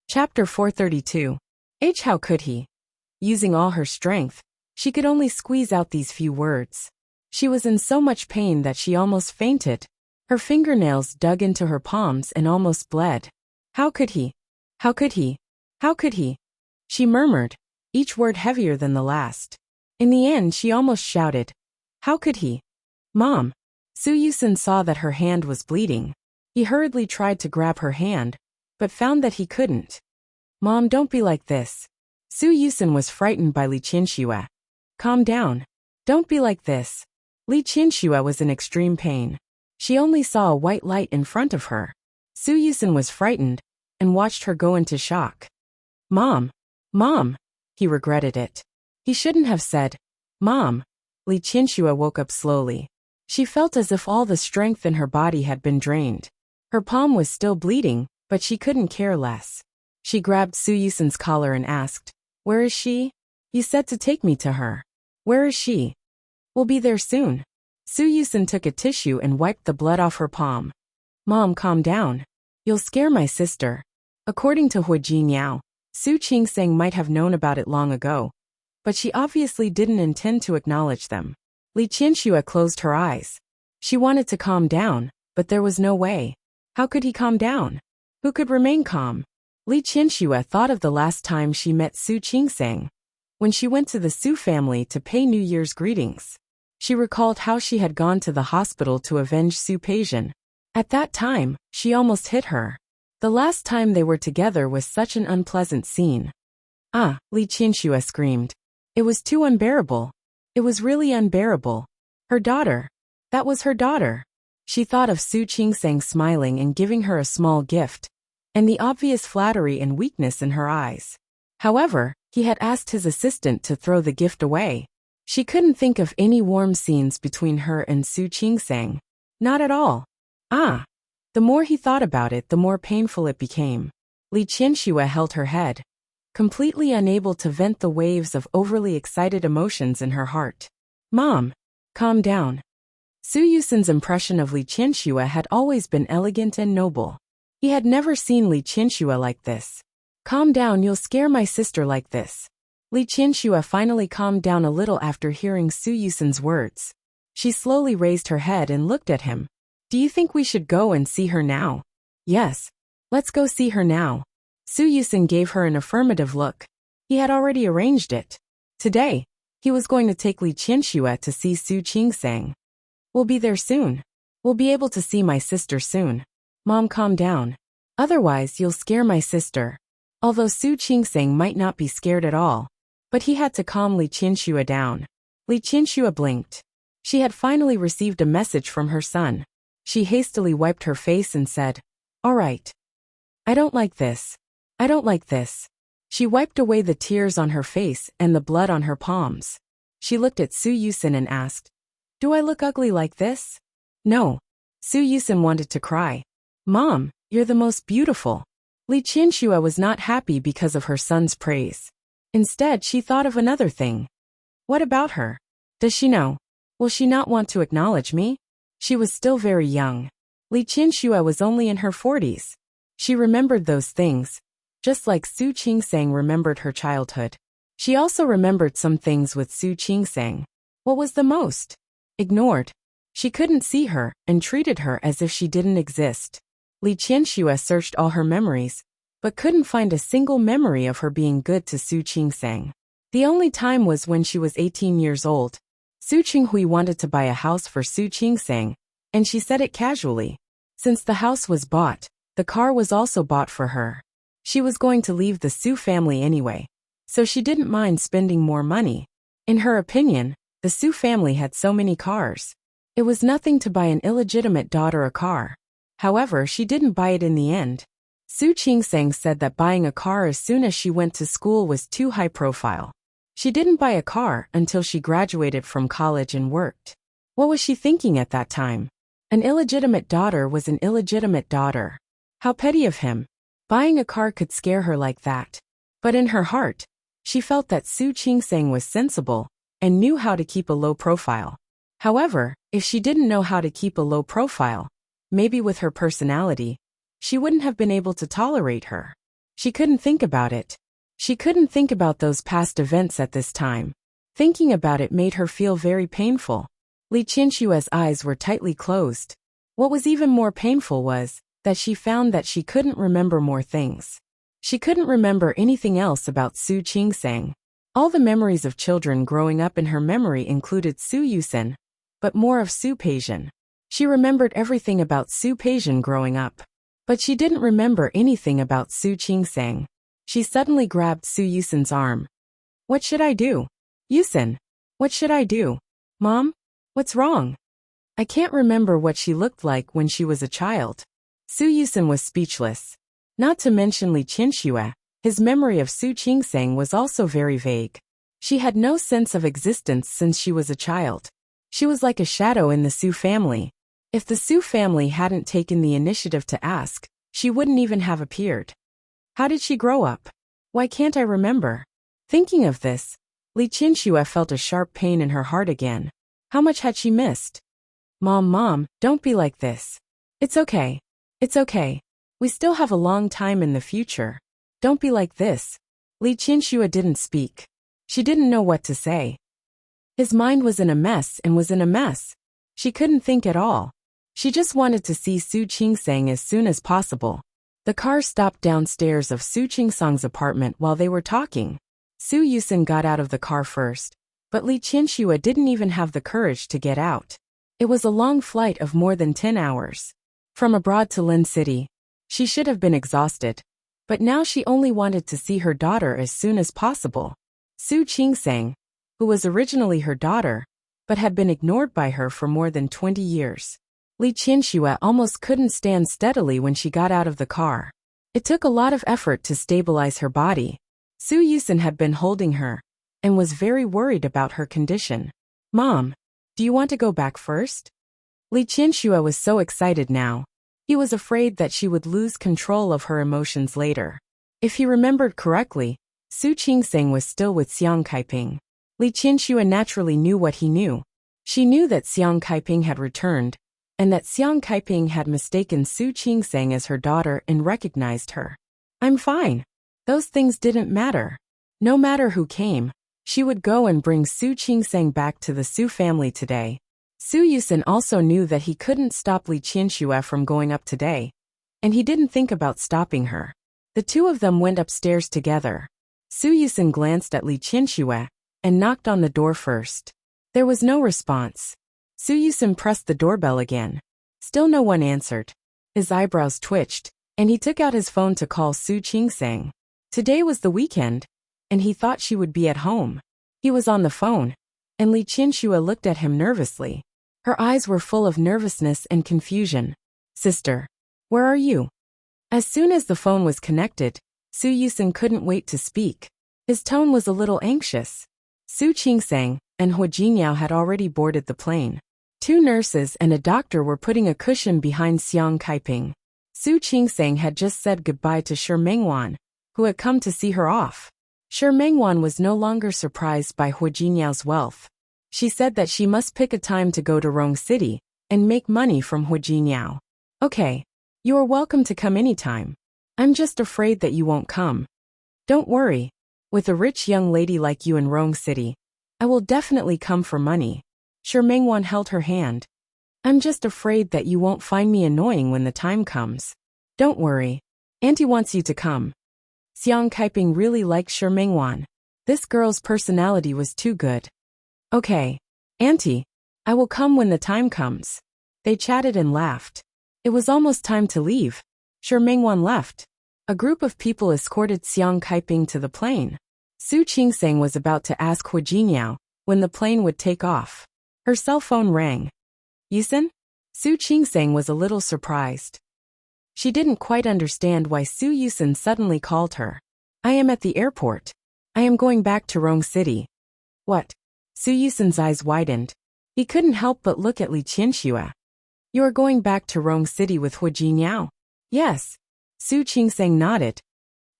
Chapter 432. How could he? Using all her strength, she could only squeeze out these few words. She was in so much pain that she almost fainted. Her fingernails dug into her palms and almost bled. How could he? How could he? How could he? She murmured, each word heavier than the last. In the end, she almost shouted, "How could he?" "Mom!" Su-Yusin saw that her hand was bleeding. He hurriedly tried to grab her hand, but found that he couldn't. "Mom, don't be like this." Su-Yusin was frightened by Li Qianxue. "Calm down. Don't be like this." Li Qianxue was in extreme pain. She only saw a white light in front of her. Su-Yusin was frightened and watched her go into shock. "Mom! Mom!" He regretted it. He shouldn't have said, "Mom." Li Qianxue woke up slowly. She felt as if all the strength in her body had been drained. Her palm was still bleeding, but she couldn't care less. She grabbed Su-Yusin's collar and asked, "Where is she?" "You said to take me to her." "Where is she?" "We'll be there soon." Su-Yusin took a tissue and wiped the blood off her palm. "Mom, calm down. You'll scare my sister." According to Hu Jinyao, Su Qingsang might have known about it long ago, but she obviously didn't intend to acknowledge them. Li Qianxue closed her eyes. She wanted to calm down, but there was no way. How could he calm down? Who could remain calm? Li Qianxue thought of the last time she met Su Qingsang, when she went to the Su family to pay New Year's greetings. She recalled how she had gone to the hospital to avenge Su Peixian. At that time, she almost hit her. The last time they were together was such an unpleasant scene. "Ah!" Li Qianxue screamed. It was too unbearable. It was really unbearable. Her daughter. That was her daughter. She thought of Su Qingsang smiling and giving her a small gift, and the obvious flattery and weakness in her eyes. However, he had asked his assistant to throw the gift away. She couldn't think of any warm scenes between her and Su Qingsang. Not at all. Ah! The more he thought about it, the more painful it became. Li Qianxue held her head, completely unable to vent the waves of overly excited emotions in her heart. "Mom! Calm down." Su-Yusin's impression of Li Qianxue had always been elegant and noble. He had never seen Li Qianxue like this. "Calm down, you'll scare my sister like this." Li Qianxue finally calmed down a little after hearing Su-Yusin's words. She slowly raised her head and looked at him. "Do you think we should go and see her now?" "Yes. Let's go see her now." Su-Yusin gave her an affirmative look. He had already arranged it. Today, he was going to take Li Qianxue to see Su Qingsang. "We'll be there soon. We'll be able to see my sister soon." "Mom, calm down. Otherwise, you'll scare my sister." Although Su Qingsang might not be scared at all, but he had to calm Li Qianxue down. Li Qianxue blinked. She had finally received a message from her son. She hastily wiped her face and said, "All right. I don't like this. I don't like this." She wiped away the tears on her face and the blood on her palms. She looked at Su-Yusin and asked, "Do I look ugly like this?" "No." Su-Yusin wanted to cry. "Mom, you're the most beautiful." Li Qianxue was not happy because of her son's praise. Instead, she thought of another thing. What about her? Does she know? Will she not want to acknowledge me? She was still very young. Li Qianxue was only in her 40s. She remembered those things, just like Su Qingsang remembered her childhood. She also remembered some things with Su Qingsang. What was the most? Ignored. She couldn't see her and treated her as if she didn't exist. Li Qianxue searched all her memories, but couldn't find a single memory of her being good to Su Qingsang. The only time was when she was 18 years old. Su Qinghui wanted to buy a house for Su Qingsang, and she said it casually. Since the house was bought, the car was also bought for her. She was going to leave the Su family anyway, so she didn't mind spending more money. In her opinion, the Su family had so many cars. It was nothing to buy an illegitimate daughter a car. However, she didn't buy it in the end. Su Qingsang said that buying a car as soon as she went to school was too high profile. She didn't buy a car until she graduated from college and worked. What was she thinking at that time? An illegitimate daughter was an illegitimate daughter. How petty of him. Buying a car could scare her like that. But in her heart, she felt that Su Qingsang was sensible and knew how to keep a low profile. However, if she didn't know how to keep a low profile, maybe with her personality, she wouldn't have been able to tolerate her. She couldn't think about it. She couldn't think about those past events at this time. Thinking about it made her feel very painful. Li Qinshua's eyes were tightly closed. What was even more painful was that she found that she couldn't remember more things. She couldn't remember anything else about Su Qingsang. All the memories of children growing up in her memory included Su Yusen, but more of Su Peijian. She remembered everything about Su Peijian growing up, but she didn't remember anything about Su Qingsang. She suddenly grabbed Su Yusen's arm. What should I do? Yusen, what should I do? Mom, what's wrong? I can't remember what she looked like when she was a child. Su Yusen was speechless. Not to mention Li Qinshui, his memory of Su Qingsang was also very vague. She had no sense of existence since she was a child. She was like a shadow in the Su family. If the Su family hadn't taken the initiative to ask, she wouldn't even have appeared. How did she grow up? Why can't I remember? Thinking of this, Li Qinshui felt a sharp pain in her heart again. How much had she missed? Mom, don't be like this. It's okay. It's okay. We still have a long time in the future. Don't be like this. Li Qinshui didn't speak. She didn't know what to say. His mind was in a mess and was in a mess. She couldn't think at all. She just wanted to see Su Qingsang as soon as possible. The car stopped downstairs of Su Qingsang's apartment while they were talking. Su Yusen got out of the car first, but Li Qinshui didn't even have the courage to get out. It was a long flight of more than 10 hours. From abroad to Lin City. She should have been exhausted, but now she only wanted to see her daughter as soon as possible. Su Qingsang, who was originally her daughter, but had been ignored by her for more than 20 years. Li Qinshui almost couldn't stand steadily when she got out of the car. It took a lot of effort to stabilize her body. Su Yusen had been holding her, and was very worried about her condition. Mom, do you want to go back first? Li Qinshui was so excited now. He was afraid that she would lose control of her emotions later. If he remembered correctly, Su Qingsang was still with Xiang Kaiping. Li Qinshui naturally knew what he knew. She knew that Xiang Kaiping had returned, and that Xiang Kaiping had mistaken Su Qingsang as her daughter and recognized her. I'm fine. Those things didn't matter. No matter who came, she would go and bring Su Qingsang back to the Su family today. Su Yusen also knew that he couldn't stop Li Qinshui from going up today, and he didn't think about stopping her. The two of them went upstairs together. Su Yusen glanced at Li Qinshui and knocked on the door first. There was no response. Su Yusen pressed the doorbell again. Still no one answered. His eyebrows twitched, and he took out his phone to call Su Qingsang. Today was the weekend, and he thought she would be at home. He was on the phone, and Li Qinshui looked at him nervously. Her eyes were full of nervousness and confusion. Sister, where are you? As soon as the phone was connected, Su Yusen couldn't wait to speak. His tone was a little anxious. Su Qingsang and Hu Jinyao had already boarded the plane. 2 nurses and a doctor were putting a cushion behind Xiang Kaiping. Su Qingsang had just said goodbye to Shi Mengwan, who had come to see her off. Shi Mengwan was no longer surprised by Hu Jinyao's wealth. She said that she must pick a time to go to Rong City and make money from Hu Jinyao. Okay, you are welcome to come anytime. I'm just afraid that you won't come. Don't worry. With a rich young lady like you in Rong City, I will definitely come for money. Shi Mengwan held her hand. I'm just afraid that you won't find me annoying when the time comes. Don't worry. Auntie wants you to come. Xiang Kaiping really liked Shi Mengwan. This girl's personality was too good. Okay. Auntie, I will come when the time comes. They chatted and laughed. It was almost time to leave. Shi Mengwan left. A group of people escorted Xiang Kaiping to the plane. Su Qingsang was about to ask Hu Jinyao when the plane would take off. Her cell phone rang. Yusen? Su Qingsang was a little surprised. She didn't quite understand why Su Yusen suddenly called her. I am at the airport. I am going back to Rong City. What? Su Yusen's eyes widened. He couldn't help but look at Li Qinshui. You are going back to Rong City with Hu Jinyao? Yes. Su Qingsang nodded.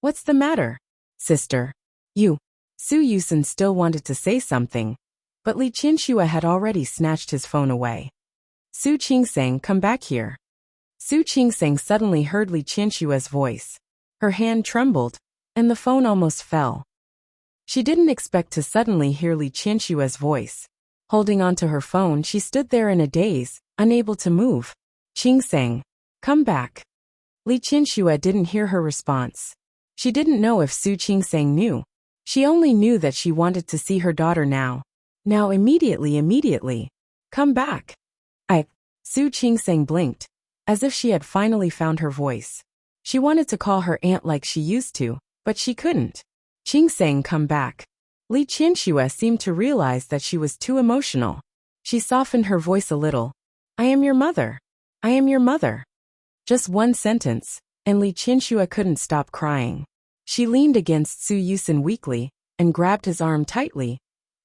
What's the matter, sister? You. Su Yusen still wanted to say something, but Li Qinshui had already snatched his phone away. Su Qingsang, come back here. Su Qingsang suddenly heard Li Qinshui's voice. Her hand trembled, and the phone almost fell. She didn't expect to suddenly hear Li Qianshua's voice. Holding onto her phone, she stood there in a daze, unable to move. Qingsang, come back. Li Qianxue didn't hear her response. She didn't know if Su Qingsang knew. She only knew that she wanted to see her daughter now. Now immediately. Come back. Su Qingsang blinked, as if she had finally found her voice. She wanted to call her aunt like she used to, but she couldn't. Qingsang, come back. Li Qianxue seemed to realize that she was too emotional. She softened her voice a little. I am your mother. I am your mother. Just one sentence, and Li Qianxue couldn't stop crying. She leaned against Su Yusin weakly and grabbed his arm tightly,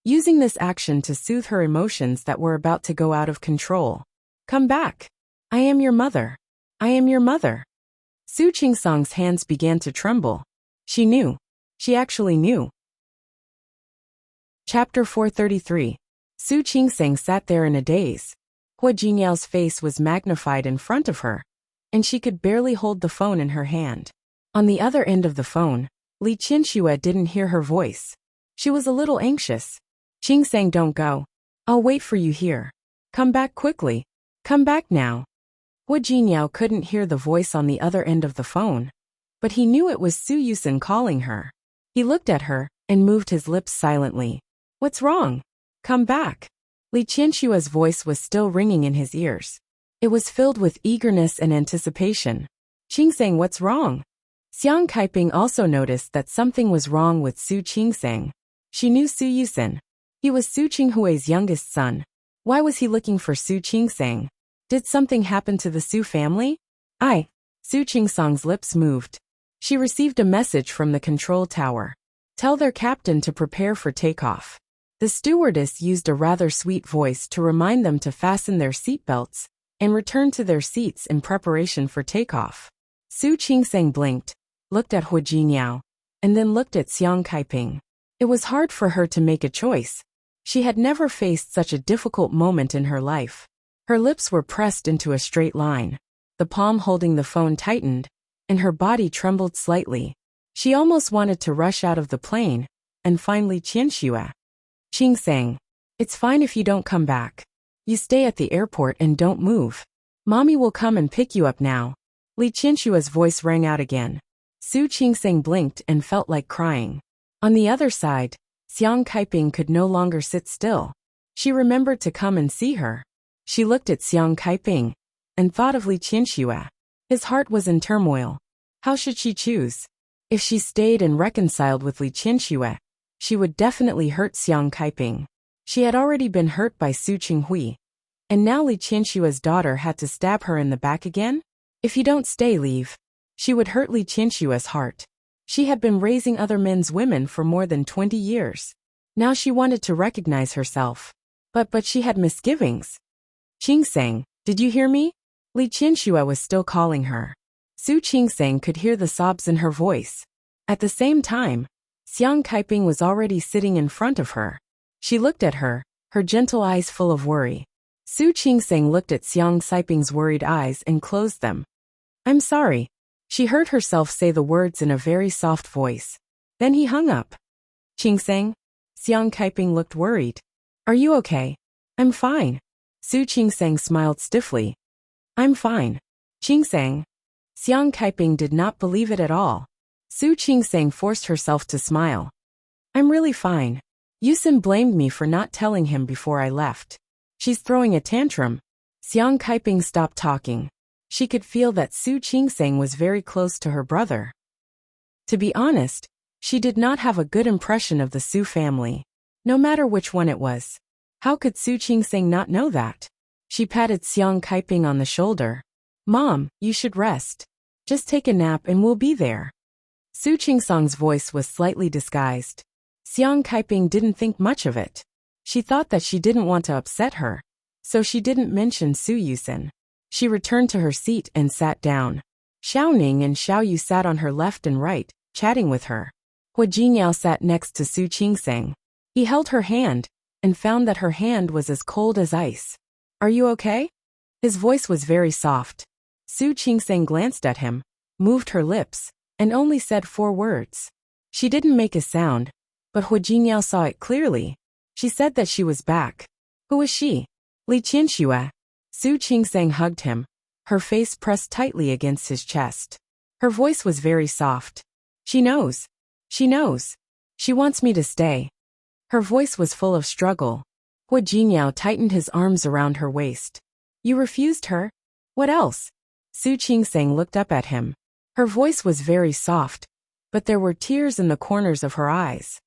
using this action to soothe her emotions that were about to go out of control. Come back. I am your mother. I am your mother. Su Qingsang's hands began to tremble. She knew. She actually knew. Chapter 433. Su Qingsang sat there in a daze. Hua Jinyao's face was magnified in front of her, and she could barely hold the phone in her hand. On the other end of the phone, Li Qianxue didn't hear her voice. She was a little anxious. Qingsang, don't go. I'll wait for you here. Come back quickly. Come back now. Hua Jinyao couldn't hear the voice on the other end of the phone, but he knew it was Su Yusin calling her. He looked at her and moved his lips silently. What's wrong? Come back. Li Qianshua's voice was still ringing in his ears. It was filled with eagerness and anticipation. Qingsang, what's wrong? Xiang Kaiping also noticed that something was wrong with Su Qingsang. She knew Su Yusin. He was Su Qinghui's youngest son. Why was he looking for Su Qingsang? Did something happen to the Su family? Su Qingsang's lips moved. She received a message from the control tower. Tell their captain to prepare for takeoff. The stewardess used a rather sweet voice to remind them to fasten their seatbelts and return to their seats in preparation for takeoff. Su Qingsang blinked, looked at Hua Jinyao, and then looked at Xiang Kaiping. It was hard for her to make a choice. She had never faced such a difficult moment in her life. Her lips were pressed into a straight line. The palm holding the phone tightened, and her body trembled slightly. She almost wanted to rush out of the plane and find Li Qianxue. Qingsang, it's fine if you don't come back. You stay at the airport and don't move. Mommy will come and pick you up now. Li Qianshua's voice rang out again. Su Qingsang blinked and felt like crying. On the other side, Xiang Kaiping could no longer sit still. She remembered to come and see her. She looked at Xiang Kaiping and thought of Li Qianxue. His heart was in turmoil. How should she choose? If she stayed and reconciled with Li Qianxue, she would definitely hurt Xiang Kaiping. She had already been hurt by Su Qinghui, and now Li Qianshua's daughter had to stab her in the back again? If you don't stay, leave. She would hurt Li Qianshua's heart. She had been raising other men's women for more than 20 years. Now she wanted to recognize herself. But she had misgivings. Qingsang, did you hear me? Li Qianxue was still calling her. Su Qingsang could hear the sobs in her voice. At the same time, Xiang Kaiping was already sitting in front of her. She looked at her, her gentle eyes full of worry. Su Qingsang looked at Xiang Kaiping's worried eyes and closed them. I'm sorry. She heard herself say the words in a very soft voice. Then he hung up. Qingsang? Xiang Kaiping looked worried. Are you okay? I'm fine. Su Qingsang smiled stiffly. I'm fine. Qingsang. Xiang Kaiping did not believe it at all. Su Qingsang forced herself to smile. I'm really fine. Yusin blamed me for not telling him before I left. She's throwing a tantrum. Xiang Kaiping stopped talking. She could feel that Su Qingsang was very close to her brother. To be honest, she did not have a good impression of the Su family. No matter which one it was. How could Su Qingsang not know that? She patted Xiang Kaiping on the shoulder. Mom, you should rest. Just take a nap and we'll be there. Su Qingsang's voice was slightly disguised. Xiang Kaiping didn't think much of it. She thought that she didn't want to upset her, so she didn't mention Su Yusin. She returned to her seat and sat down. Xiao Ning and Xiao Yu sat on her left and right, chatting with her. Hua Jinyao sat next to Su Qingsang. He held her hand, and found that her hand was as cold as ice. Are you okay? His voice was very soft. Su Qingsang glanced at him, moved her lips, and only said 4 words. She didn't make a sound, but Hu Jingyao saw it clearly. She said that she was back. Who is she? Li Qianxue. Su Qingsang hugged him, her face pressed tightly against his chest. Her voice was very soft. She knows. She knows. She wants me to stay. Her voice was full of struggle. Hu Jingyao tightened his arms around her waist. You refused her? What else? Su Qingsang looked up at him. Her voice was very soft, but there were tears in the corners of her eyes.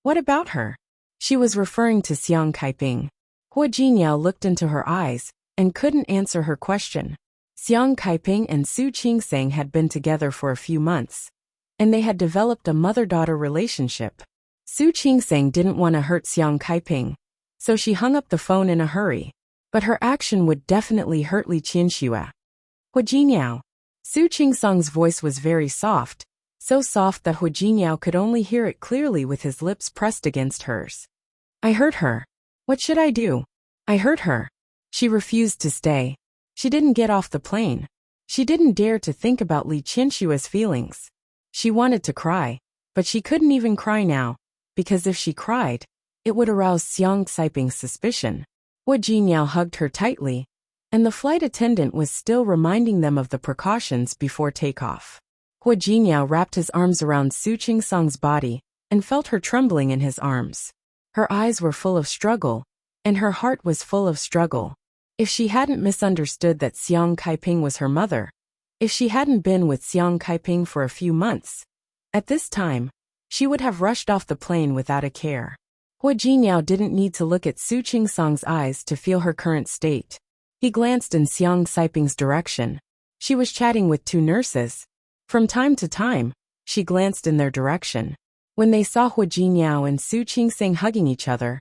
What about her? She was referring to Xiang Kaiping. Hu Jingyao looked into her eyes and couldn't answer her question. Xiang Kaiping and Su Qingsang had been together for a few months, and they had developed a mother-daughter relationship. Su Qingsang didn't want to hurt Xiang Kaiping, so she hung up the phone in a hurry. But her action would definitely hurt Li Qianxue. Hu Jingyao. Su Qingsang's voice was very soft, so soft that Hu Jingyao could only hear it clearly with his lips pressed against hers. I hurt her. What should I do? I hurt her. She refused to stay. She didn't get off the plane. She didn't dare to think about Li Qianxue's feelings. She wanted to cry, but she couldn't even cry now, because if she cried, it would arouse Xiang Kaiping's suspicion. Hu Jingyao hugged her tightly, and the flight attendant was still reminding them of the precautions before takeoff. Hu Jingyao wrapped his arms around Su Qingsang's body and felt her trembling in his arms. Her eyes were full of struggle, and her heart was full of struggle. If she hadn't misunderstood that Xiang Kaiping was her mother, if she hadn't been with Xiang Kaiping for a few months, at this time, she would have rushed off the plane without a care. Hu Jingyao didn't need to look at Su Qingsang's eyes to feel her current state. He glanced in Xiang Kaiping's direction. She was chatting with 2 nurses. From time to time, she glanced in their direction. When they saw Hu Jingyao and Su Qingsang hugging each other,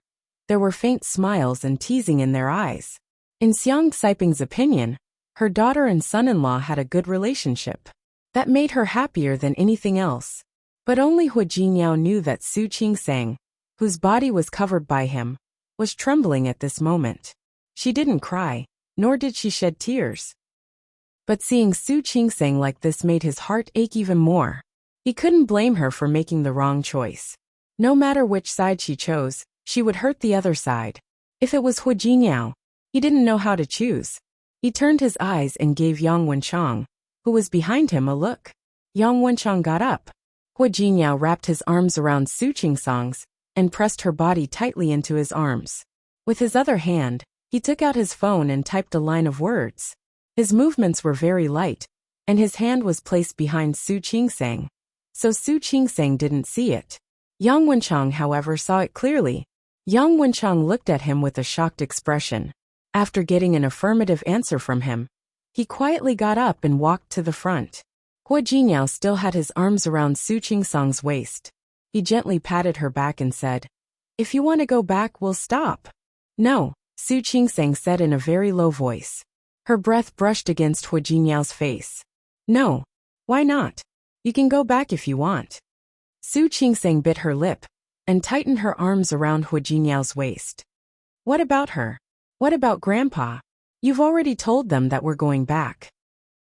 there were faint smiles and teasing in their eyes. In Xiang Kaiping's opinion, her daughter and son-in-law had a good relationship. That made her happier than anything else. But only Hu Jingyao knew that Su Qingsang, whose body was covered by him, was trembling at this moment. She didn't cry, nor did she shed tears. But seeing Su Qingsang like this made his heart ache even more. He couldn't blame her for making the wrong choice. No matter which side she chose, she would hurt the other side. If it was Hu Jingyao, he didn't know how to choose. He turned his eyes and gave Yang Wenchang, who was behind him, a look. Yang Wenchang got up. Hu Jingyao wrapped his arms around Su Qingsang's and pressed her body tightly into his arms. With his other hand, he took out his phone and typed a line of words. His movements were very light, and his hand was placed behind Su Qingsang, so Su Qingsang didn't see it. Yang Wenchang, however, saw it clearly. Yang Wenchang looked at him with a shocked expression. After getting an affirmative answer from him, he quietly got up and walked to the front. Hu Jingyao still had his arms around Su Qingsang's waist. He gently patted her back and said, If you want to go back, we'll stop. No, Su Qingsang said in a very low voice. Her breath brushed against Hu Jinyao's face. No. Why not? You can go back if you want. Su Qingsang bit her lip and tightened her arms around Hu Jinyao's waist. What about her? What about Grandpa? You've already told them that we're going back.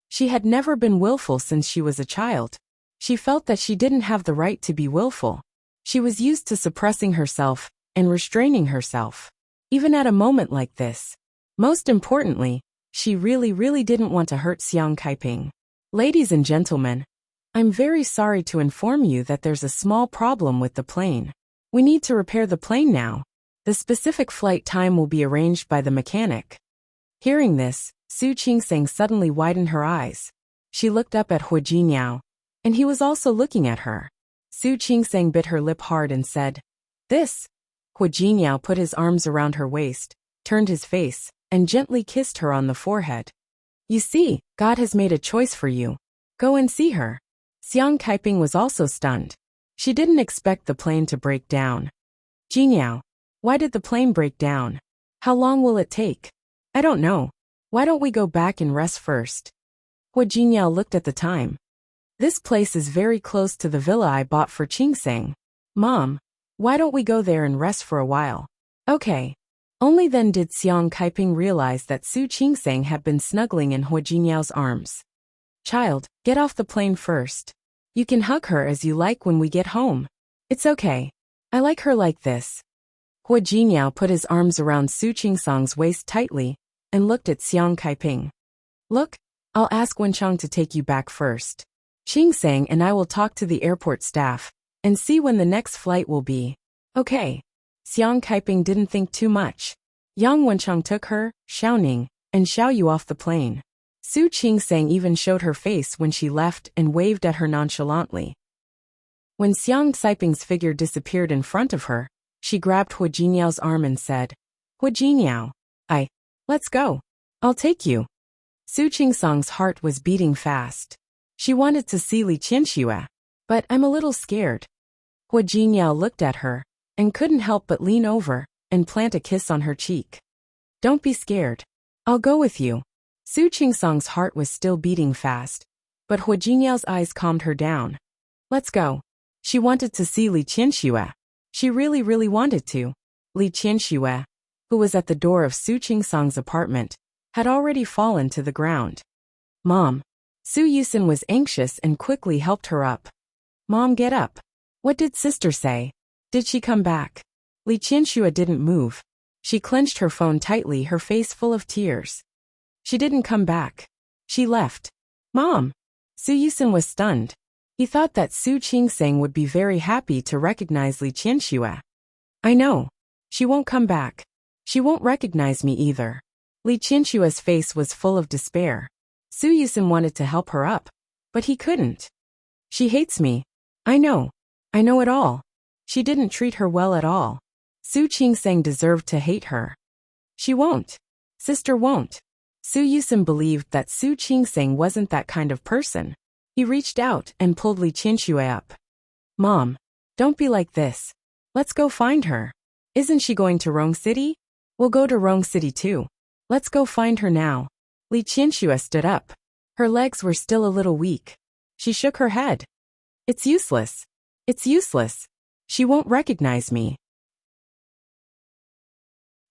She had never been willful since she was a child. She felt that she didn't have the right to be willful. She was used to suppressing herself and restraining herself. Even at a moment like this. Most importantly, she really didn't want to hurt Xiang Kaiping. Ladies and gentlemen, I'm very sorry to inform you that there's a small problem with the plane. We need to repair the plane now. The specific flight time will be arranged by the mechanic. Hearing this, Su Qingsang suddenly widened her eyes. She looked up at Hu Jingyao, and he was also looking at her. Su Qingsang bit her lip hard and said, This. Hu Jingyao put his arms around her waist, turned his face, and gently kissed her on the forehead. You see, God has made a choice for you. Go and see her. Xiang Kaiping was also stunned. She didn't expect the plane to break down. Jingyao, why did the plane break down? How long will it take? I don't know. Why don't we go back and rest first? Hu Jingyao looked at the time. This place is very close to the villa I bought for Qingsang. Mom, why don't we go there and rest for a while? Okay. Only then did Xiang Kaiping realize that Su Qingsang had been snuggling in Hu Jinyao's arms. Child, get off the plane first. You can hug her as you like when we get home. It's okay. I like her like this. Hua Jinyao put his arms around Su Qingsang's waist tightly and looked at Xiang Kaiping. Look, I'll ask Wenchang to take you back first. Qingsang and I will talk to the airport staff and see when the next flight will be. Okay. Xiang Kaiping didn't think too much. Yang Wenchang took her, Xiaoning, and Xiaoyu off the plane. Su Qingsang even showed her face when she left and waved at her nonchalantly. When Xiang Kaiping's figure disappeared in front of her, she grabbed Hua Jinyao's arm and said, Hua Jinyao, let's go. I'll take you. Su Qingsang's heart was beating fast. She wanted to see Li Qianxue, but I'm a little scared. Hua Jinyao looked at her and couldn't help but lean over and plant a kiss on her cheek. Don't be scared. I'll go with you. Su Qingsang's heart was still beating fast, but Hua Jinyao's eyes calmed her down. Let's go. She wanted to see Li Qianxue. She really wanted to. Li Qianxue, who was at the door of Su Qingsang's apartment, had already fallen to the ground. Mom. Su Yusin was anxious and quickly helped her up. Mom, get up. What did sister say? Did she come back? Li Qianxue didn't move. She clenched her phone tightly, her face full of tears. She didn't come back. She left. Mom. Su Yusin was stunned. He thought that Su Qingsang would be very happy to recognize Li Qianxue. I know. She won't come back. She won't recognize me either. Li Qianxue's face was full of despair. Su Yusin wanted to help her up, but he couldn't. She hates me. I know. I know it all. She didn't treat her well at all. Su Qingsang deserved to hate her. She won't. Sister won't. Su Yusin believed that Su Qingsang wasn't that kind of person. He reached out and pulled Li Qianxue up. Mom, don't be like this. Let's go find her. Isn't she going to Rong City? We'll go to Rong City too. Let's go find her now. Li Qianxue stood up. Her legs were still a little weak. She shook her head. It's useless. It's useless. She won't recognize me.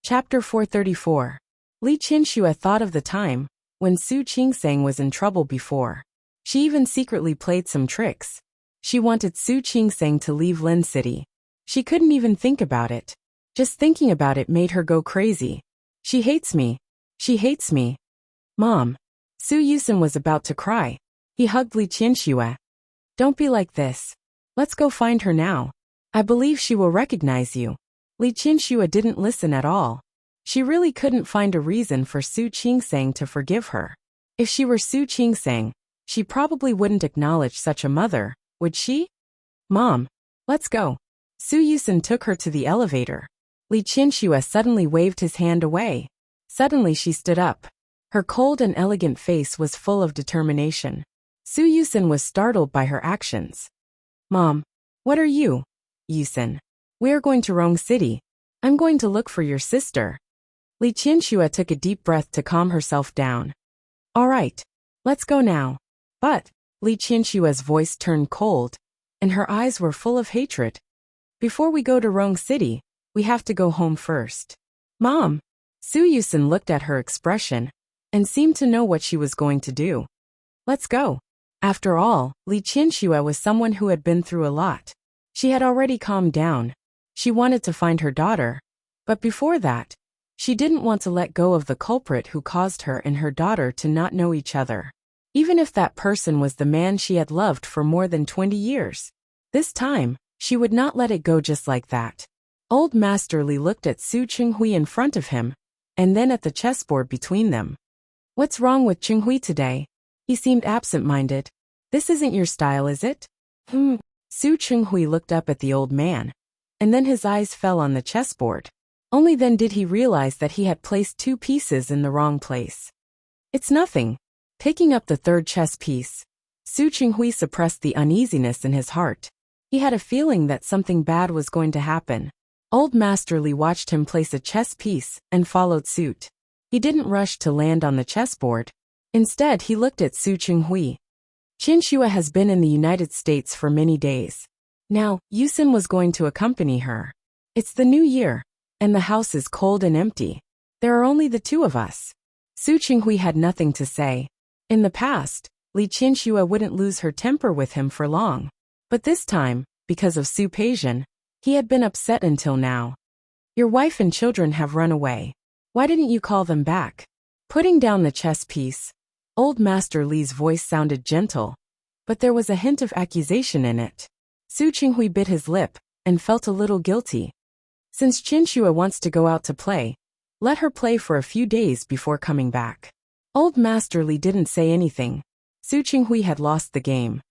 Chapter 434. Li Qianxue thought of the time when Su Qingsang was in trouble before. She even secretly played some tricks. She wanted Su Qingsang to leave Lin City. She couldn't even think about it. Just thinking about it made her go crazy. She hates me. She hates me. Mom. Su Yusin was about to cry. He hugged Li Qianxue. Don't be like this. Let's go find her now. I believe she will recognize you. Li Qianxue didn't listen at all. She really couldn't find a reason for Su Qingsang to forgive her. If she were Su Qingsang, she probably wouldn't acknowledge such a mother, would she? Mom. Let's go. Su Yusin took her to the elevator. Li Qianxue suddenly waved his hand away. Suddenly she stood up. Her cold and elegant face was full of determination. Su Yusin was startled by her actions. Mom. What are you? Yusin. We are going to Rong City. I'm going to look for your sister. Li Qianxue took a deep breath to calm herself down. All right. Let's go now. But, Li Qianxue's voice turned cold, and her eyes were full of hatred. Before we go to Rong City, we have to go home first. Mom. Su Yusin looked at her expression and seemed to know what she was going to do. Let's go. After all, Li Qianxue was someone who had been through a lot. She had already calmed down. She wanted to find her daughter. But before that, she didn't want to let go of the culprit who caused her and her daughter to not know each other. Even if that person was the man she had loved for more than 20 years. This time, she would not let it go just like that. Old Master Li looked at Su Qinghui in front of him, and then at the chessboard between them. What's wrong with Qinghui today? He seemed absent-minded. This isn't your style, is it? Su Qinghui looked up at the old man, and then his eyes fell on the chessboard. Only then did he realize that he had placed 2 pieces in the wrong place. It's nothing. Picking up the 3rd chess piece, Su Qinghui suppressed the uneasiness in his heart. He had a feeling that something bad was going to happen. Old Master Li watched him place a chess piece and followed suit. He didn't rush to land on the chessboard. Instead, he looked at Su Qinghui. Qianxue has been in the United States for many days. Now, Yusin was going to accompany her. It's the new year, and the house is cold and empty. There are only the 2 of us. Su Qinghui had nothing to say. In the past, Li Qianxue wouldn't lose her temper with him for long. But this time, because of Su Peijian, he had been upset until now. Your wife and children have run away. Why didn't you call them back? Putting down the chess piece, old Master Li's voice sounded gentle, but there was a hint of accusation in it. Su Qinghui bit his lip and felt a little guilty. Since Qianxue wants to go out to play, let her play for a few days before coming back. Old Master Li didn't say anything. Su Qinghui had lost the game.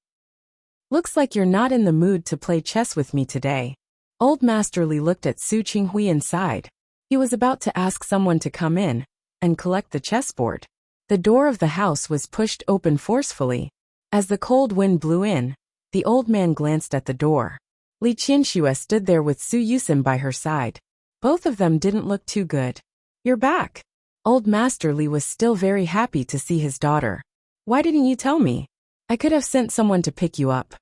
Looks like you're not in the mood to play chess with me today. Old Master Li looked at Su Qinghui and sighed. He was about to ask someone to come in and collect the chessboard. The door of the house was pushed open forcefully. As the cold wind blew in, the old man glanced at the door. Li Qianxue stood there with Su Yusin by her side. Both of them didn't look too good. You're back. Old Master Li was still very happy to see his daughter. Why didn't you tell me? I could have sent someone to pick you up.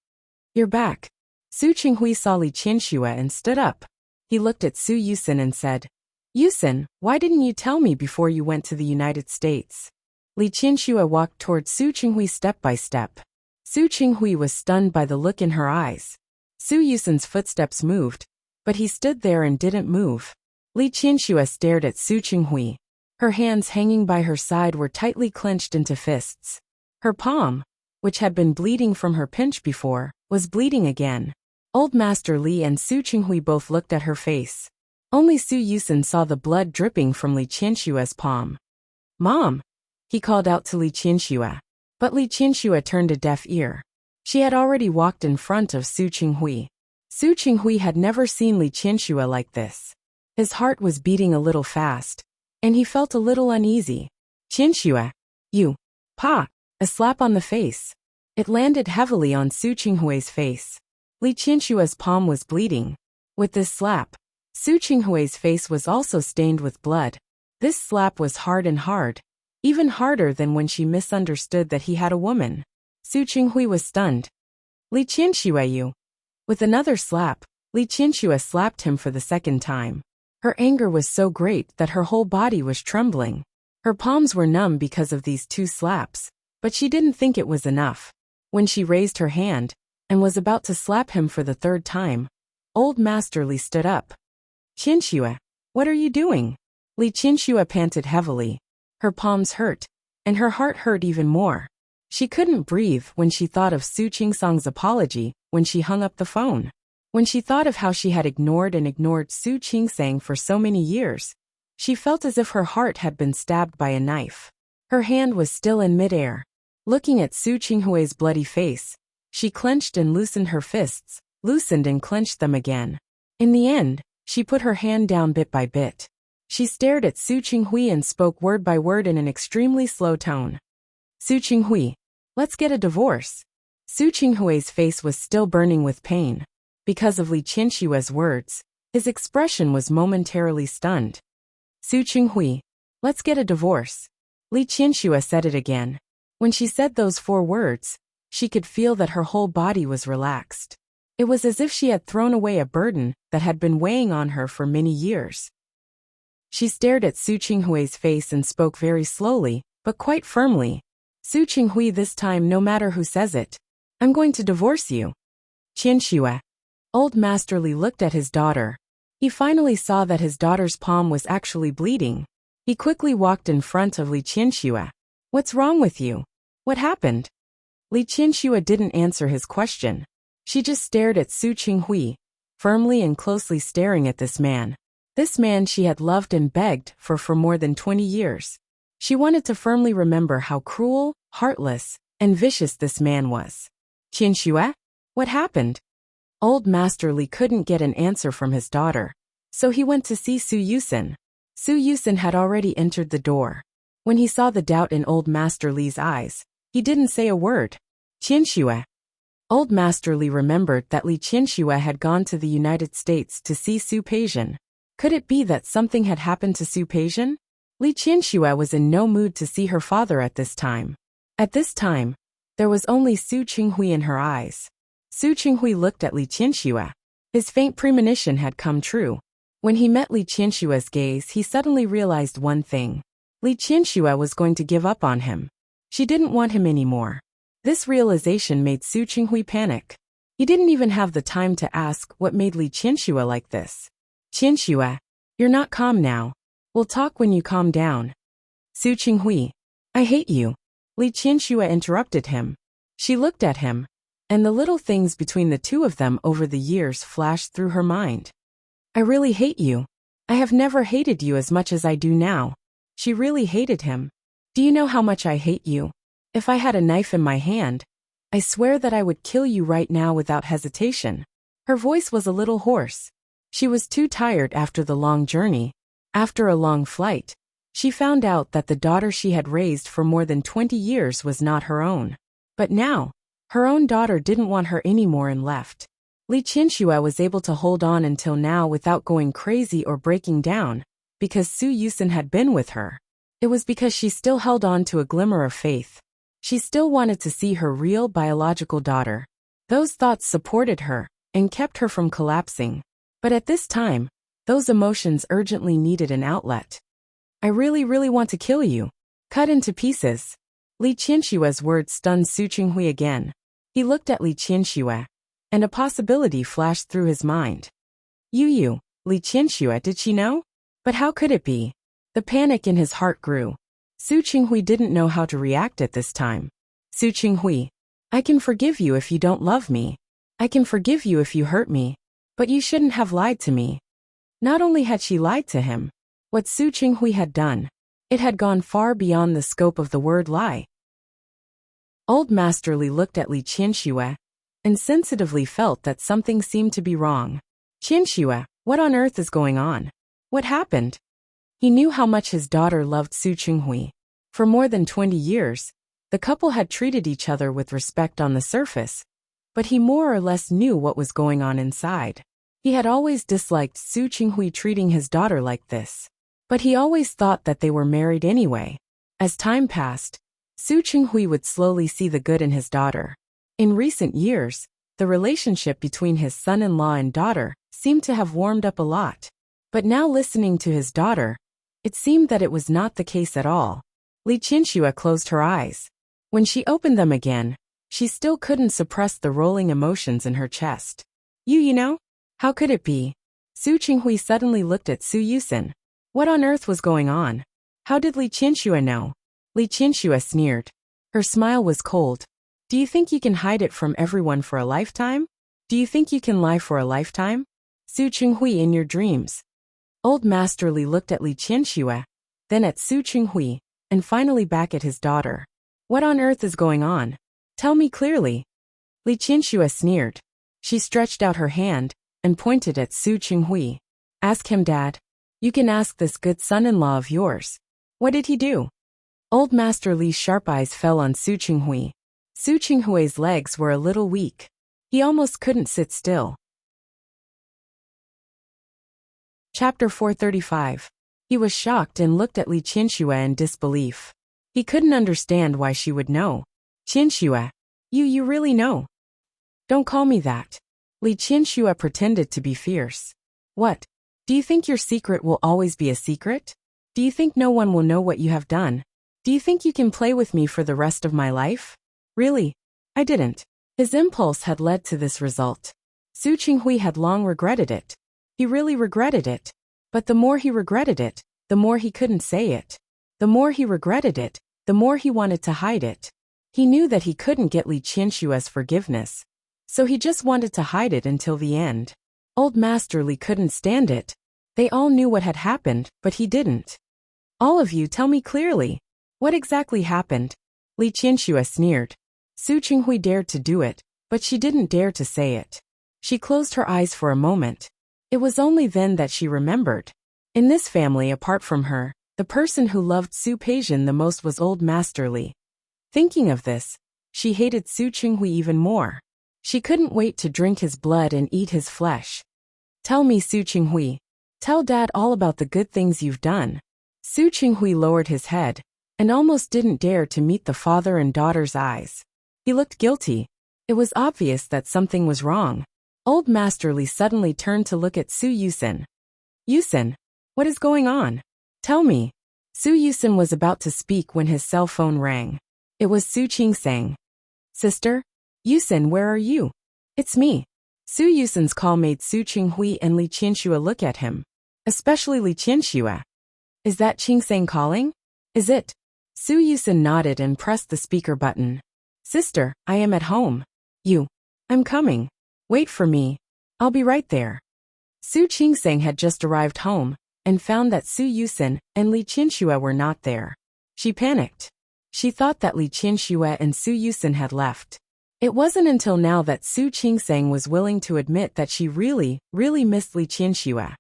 You're back. Su Qinghui saw Li Qianxue and stood up. He looked at Su Yusin and said, Yusin, why didn't you tell me before you went to the United States? Li Qianxue walked toward Su Qinghui step by step. Su Qinghui was stunned by the look in her eyes. Su Yusin's footsteps moved, but he stood there and didn't move. Li Qianxue stared at Su Qinghui. Her hands hanging by her side were tightly clenched into fists. Her palm, which had been bleeding from her pinch before, was bleeding again. Old Master Li and Su Qinghui both looked at her face. Only Su Yusin saw the blood dripping from Li Qianxue's palm. Mom! He called out to Li Qianxue. But Li Qianxue turned a deaf ear. She had already walked in front of Su Qinghui. Su Qinghui had never seen Li Qianxue like this. His heart was beating a little fast, and he felt a little uneasy. Qianxue! You! Pa! A slap on the face. It landed heavily on Su Qinghui's face. Li Qianxue's palm was bleeding. With this slap, Su Qinghui's face was also stained with blood. This slap was hard and hard, even harder than when she misunderstood that he had a woman. Su Qinghui was stunned. Li Qianxue, you! With another slap, Li Qianxue slapped him for the second time. Her anger was so great that her whole body was trembling. Her palms were numb because of these two slaps, but she didn't think it was enough. When she raised her hand and was about to slap him for the third time, Old Master Li stood up. Qianxue, what are you doing? Li Qianxue panted heavily. Her palms hurt, and her heart hurt even more. She couldn't breathe when she thought of Su Qingsang's apology when she hung up the phone. When she thought of how she had ignored Su Qingsang for so many years, she felt as if her heart had been stabbed by a knife. Her hand was still in midair. Looking at Su Qinghui's bloody face, she clenched and loosened her fists, loosened and clenched them again. In the end, she put her hand down bit by bit. She stared at Su Qinghui and spoke word by word in an extremely slow tone. Su Qinghui, let's get a divorce. Su Qinghui's face was still burning with pain. Because of Li Qianxue's words, his expression was momentarily stunned. Su Qinghui, let's get a divorce. Li Qianxue said it again. When she said those 4 words, she could feel that her whole body was relaxed. It was as if she had thrown away a burden that had been weighing on her for many years. She stared at Su Qinghui's face and spoke very slowly, but quite firmly. Su Qinghui, this time no matter who says it, I'm going to divorce you. Qianxue. Old Master Li looked at his daughter. He finally saw that his daughter's palm was actually bleeding. He quickly walked in front of Li Qianxue. What's wrong with you? What happened? Li Qianxue didn't answer his question. She just stared at Su Qinghui, firmly and closely staring at this man. This man she had loved and begged for more than 20 years. She wanted to firmly remember how cruel, heartless, and vicious this man was. Qianxue? What happened? Old Master Li couldn't get an answer from his daughter, so he went to see Su Yusin. Su Yusin had already entered the door. When he saw the doubt in Old Master Li's eyes, he didn't say a word. Qianxue. Old Master Li remembered that Li Qianxue had gone to the United States to see Su Peijian. Could it be that something had happened to Su Peijian? Li Qianxue was in no mood to see her father at this time. At this time, there was only Su Qinghui in her eyes. Su Qinghui looked at Li Qianxue. His faint premonition had come true. When he met Li Qianxue's gaze, he suddenly realized one thing. Li Qianxue was going to give up on him. She didn't want him anymore. This realization made Su Qinghui panic. He didn't even have the time to ask what made Li Qianxue like this. Qianxue, you're not calm now. We'll talk when you calm down. Su Qinghui, I hate you. Li Qianxue interrupted him. She looked at him, and the little things between the two of them over the years flashed through her mind. I really hate you. I have never hated you as much as I do now. She really hated him. Do you know how much I hate you? If I had a knife in my hand, I swear that I would kill you right now without hesitation. Her voice was a little hoarse. She was too tired after the long journey. After a long flight, she found out that the daughter she had raised for more than 20 years was not her own. But now, her own daughter didn't want her anymore and left. Li Qianxue was able to hold on until now without going crazy or breaking down, because Su Yusen had been with her. It was because she still held on to a glimmer of faith. She still wanted to see her real biological daughter. Those thoughts supported her and kept her from collapsing. But at this time, those emotions urgently needed an outlet. I really want to kill you. Cut into pieces. Li Qianxue's words stunned Su Qinghui again. He looked at Li Qianxue, and a possibility flashed through his mind. Li Qianxue, did she know? But how could it be? The panic in his heart grew. Su Qinghui didn't know how to react at this time. Su Qinghui, I can forgive you if you don't love me. I can forgive you if you hurt me. But you shouldn't have lied to me. Not only had she lied to him, what Su Qinghui had done, it had gone far beyond the scope of the word lie. Old Master Li looked at Li Qianxue, and sensitively felt that something seemed to be wrong. Qianxue, what on earth is going on? What happened? He knew how much his daughter loved Su Qinghui. For more than 20 years, the couple had treated each other with respect on the surface, but he more or less knew what was going on inside. He had always disliked Su Qinghui treating his daughter like this. But he always thought that they were married anyway. As time passed, Su Qinghui would slowly see the good in his daughter. In recent years, the relationship between his son-in-law and daughter seemed to have warmed up a lot. But now listening to his daughter, it seemed that it was not the case at all. Li Qianxue closed her eyes. When she opened them again, she still couldn't suppress the rolling emotions in her chest. You know? How could it be? Su Qinghui suddenly looked at Su Yusen. What on earth was going on? How did Li Qianxue know? Li Qianxue sneered. Her smile was cold. Do you think you can hide it from everyone for a lifetime? Do you think you can lie for a lifetime? Su Qinghui in your dreams. Old Master Li looked at Li Qianxue, then at Su Qinghui, and finally back at his daughter. What on earth is going on? Tell me clearly. Li Qianxue sneered. She stretched out her hand and pointed at Su Qinghui. Ask him, Dad. You can ask this good son-in-law of yours. What did he do? Old Master Li's sharp eyes fell on Su Qinghui. Su Qinghui's legs were a little weak. He almost couldn't sit still. Chapter 435. He was shocked and looked at Li Qianxue in disbelief. He couldn't understand why she would know. Qianxue, you really know? Don't call me that. Li Qianxue pretended to be fierce. What? Do you think your secret will always be a secret? Do you think no one will know what you have done? Do you think you can play with me for the rest of my life? Really? I didn't. His impulse had led to this result. Su Qinghui had long regretted it. He really regretted it. But the more he regretted it, the more he couldn't say it. The more he regretted it, the more he wanted to hide it. He knew that he couldn't get Li Qianxue's forgiveness. So he just wanted to hide it until the end. Old Master Li couldn't stand it. They all knew what had happened, but he didn't. All of you tell me clearly. What exactly happened? Li Qianxue sneered. Su Qinghui dared to do it, but she didn't dare to say it. She closed her eyes for a moment. It was only then that she remembered. In this family apart from her, the person who loved Su Peijian the most was Old Master Li. Thinking of this, she hated Su Qinghui even more. She couldn't wait to drink his blood and eat his flesh. Tell me, Su Qinghui. Tell Dad all about the good things you've done. Su Qinghui lowered his head, and almost didn't dare to meet the father and daughter's eyes. He looked guilty. It was obvious that something was wrong. Old Master Li suddenly turned to look at Su Yusen. Yusen, what is going on? Tell me. Su Yusen was about to speak when his cell phone rang. It was Su Qingsang. Sister? Yusin, where are you? It's me. Su Yusin's call made Su Qinghui and Li Qianxue look at him. Especially Li Qianxue. Is that Qingsang calling? Is it? Su Yusin nodded and pressed the speaker button. Sister, I am at home. I'm coming. Wait for me. I'll be right there. Su Qingsang had just arrived home and found that Su Yusin and Li Qianxue were not there. She panicked. She thought that Li Qianxue and Su Yusin had left. It wasn't until now that Su Qingsang was willing to admit that she really missed Li Qianxue.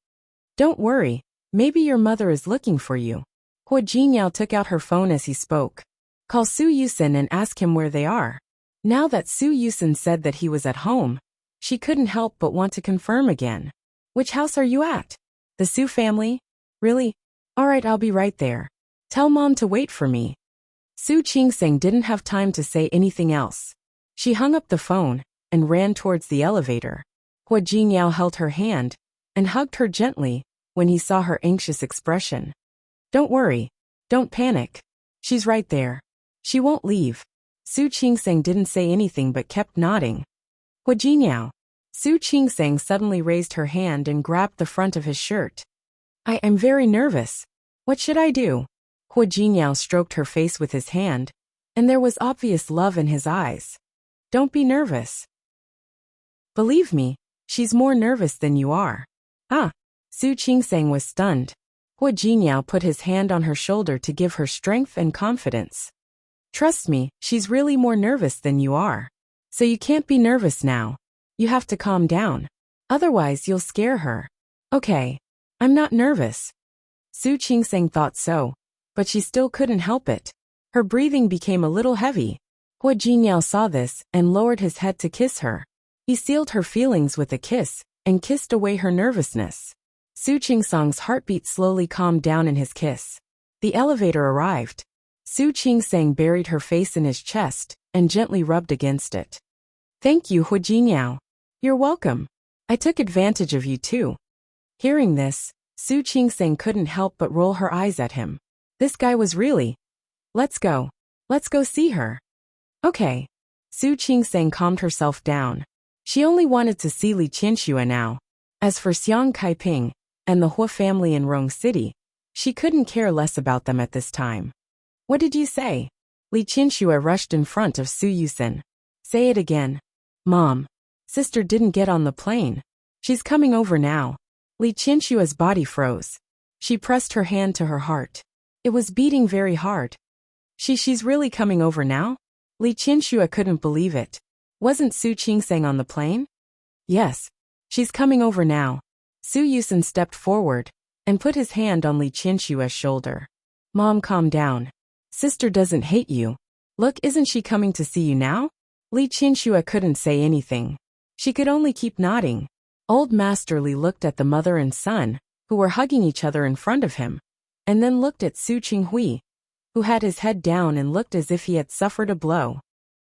Don't worry, maybe your mother is looking for you. Hua Jinyao took out her phone as he spoke. Call Su Yusin and ask him where they are. Now that Su Yusin said that he was at home, she couldn't help but want to confirm again. Which house are you at? The Su family? Really? Alright, I'll be right there. Tell Mom to wait for me. Su Qingsang didn't have time to say anything else. She hung up the phone and ran towards the elevator. Hua Jinyao held her hand and hugged her gently when he saw her anxious expression. Don't worry. Don't panic. She's right there. She won't leave. Su Qingsang didn't say anything but kept nodding. Hua Jinyao. Su Qingsang suddenly raised her hand and grabbed the front of his shirt. I am very nervous. What should I do? Hua Jinyao stroked her face with his hand, and there was obvious love in his eyes. Don't be nervous. Believe me, she's more nervous than you are. Ah! Su Qingsang was stunned. Hua Jinyao put his hand on her shoulder to give her strength and confidence. Trust me, she's really more nervous than you are. So you can't be nervous now. You have to calm down. Otherwise you'll scare her. Okay. I'm not nervous. Su Qingsang thought so, but she still couldn't help it. Her breathing became a little heavy. Hua Jinyao saw this and lowered his head to kiss her. He sealed her feelings with a kiss and kissed away her nervousness. Su Qingsang's heartbeat slowly calmed down in his kiss. The elevator arrived. Su Qingsang buried her face in his chest and gently rubbed against it. Thank you, Hua Jinyao. You're welcome. I took advantage of you too. Hearing this, Su Qingsang couldn't help but roll her eyes at him. This guy was really... Let's go. Let's go see her. Okay. Su Qingsang calmed herself down. She only wanted to see Li Qianxue now. As for Xiang Kaiping and the Hua family in Rong City, she couldn't care less about them at this time. What did you say? Li Qianxue rushed in front of Su Yusin. Say it again. Mom. Sister didn't get on the plane. She's coming over now. Li Qianxue's body froze. She pressed her hand to her heart. It was beating very hard. She's really coming over now? Li Qianxue couldn't believe it. Wasn't Su Qingsang on the plane? Yes. She's coming over now. Su Yusin stepped forward and put his hand on Li Qianxue's shoulder. Mom, calm down. Sister doesn't hate you. Look, isn't she coming to see you now? Li Qianxue couldn't say anything. She could only keep nodding. Old Master Li looked at the mother and son, who were hugging each other in front of him, and then looked at Su Qinghui, who had his head down and looked as if he had suffered a blow.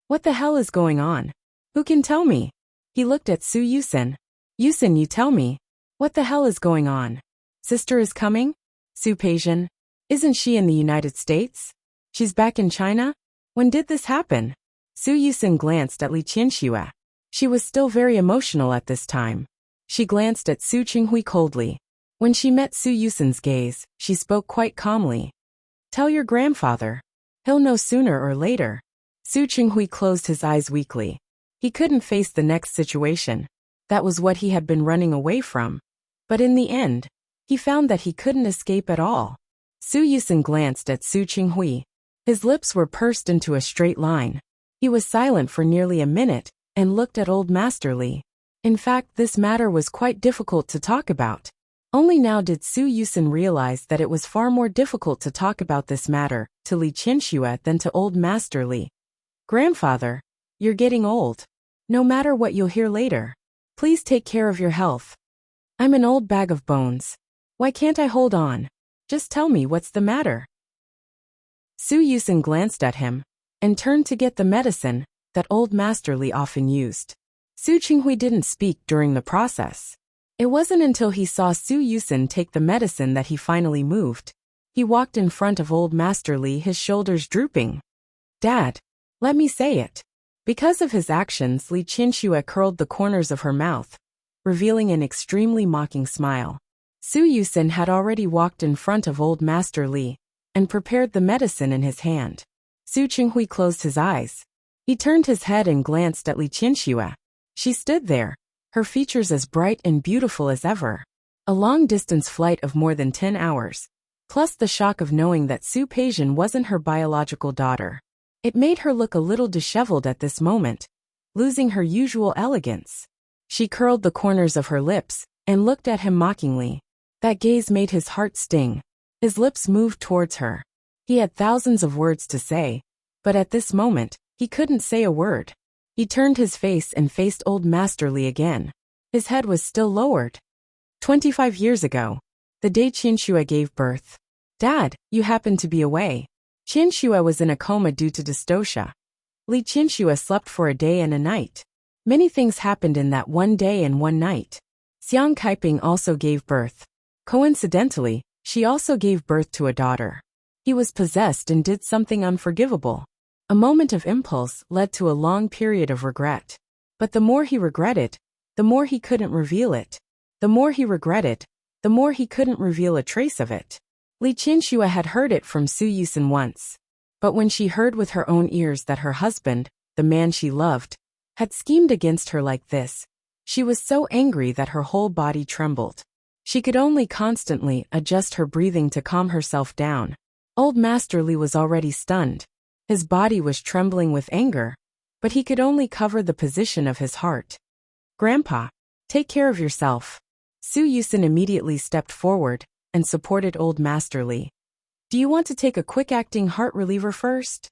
What the hell is going on? Who can tell me? He looked at Su Yusin. Yusin, you tell me. What the hell is going on? Sister is coming? Su Peijian. Isn't she in the United States? She's back in China? When did this happen? Su Yusin glanced at Li Qianxue. She was still very emotional at this time. She glanced at Su Qinghui coldly. When she met Su Yusin's gaze, she spoke quite calmly. Tell your grandfather. He'll know sooner or later. Su Qinghui closed his eyes weakly. He couldn't face the next situation. That was what he had been running away from. But in the end, he found that he couldn't escape at all. Su Yusin glanced at Su Qinghui. His lips were pursed into a straight line. He was silent for nearly a minute and looked at Old Master Li. In fact, this matter was quite difficult to talk about. Only now did Su Yusin realize that it was far more difficult to talk about this matter to Li Qianxue than to Old Master Li. Grandfather, you're getting old. No matter what you'll hear later, please take care of your health. I'm an old bag of bones. Why can't I hold on? Just tell me what's the matter. Su Yusin glanced at him and turned to get the medicine that Old Master Li often used. Su Qinghui didn't speak during the process. It wasn't until he saw Su Yusin take the medicine that he finally moved. He walked in front of Old Master Li, his shoulders drooping. Dad, let me say it. Because of his actions, Li Qinxue curled the corners of her mouth, revealing an extremely mocking smile. Su Yusin had already walked in front of old Master Li and prepared the medicine in his hand. Su Qinghui closed his eyes. He turned his head and glanced at Li Qinxue. She stood there, her features as bright and beautiful as ever. A long-distance flight of more than 10 hours, plus the shock of knowing that Su Peijian wasn't her biological daughter. It made her look a little disheveled at this moment, losing her usual elegance. She curled the corners of her lips and looked at him mockingly. That gaze made his heart sting. His lips moved towards her. He had thousands of words to say, but at this moment, he couldn't say a word. He turned his face and faced old Master Li again. His head was still lowered. 25 years ago, the day Qinxue gave birth. Dad, you happened to be away. Qinxue was in a coma due to dystocia. Li Qinxue slept for a day and a night. Many things happened in that one day and one night. Xiang Kaiping also gave birth. Coincidentally, she also gave birth to a daughter. He was possessed and did something unforgivable. A moment of impulse led to a long period of regret. But the more he regretted, the more he couldn't reveal it. The more he regretted, the more he couldn't reveal a trace of it. Li Qinxue had heard it from Su Yusin once. But when she heard with her own ears that her husband, the man she loved, had schemed against her like this, she was so angry that her whole body trembled. She could only constantly adjust her breathing to calm herself down. Old Master Li was already stunned. His body was trembling with anger, but he could only cover the position of his heart. Grandpa, take care of yourself. Su Yusin immediately stepped forward and supported old Master Li. Do you want to take a quick-acting heart reliever first?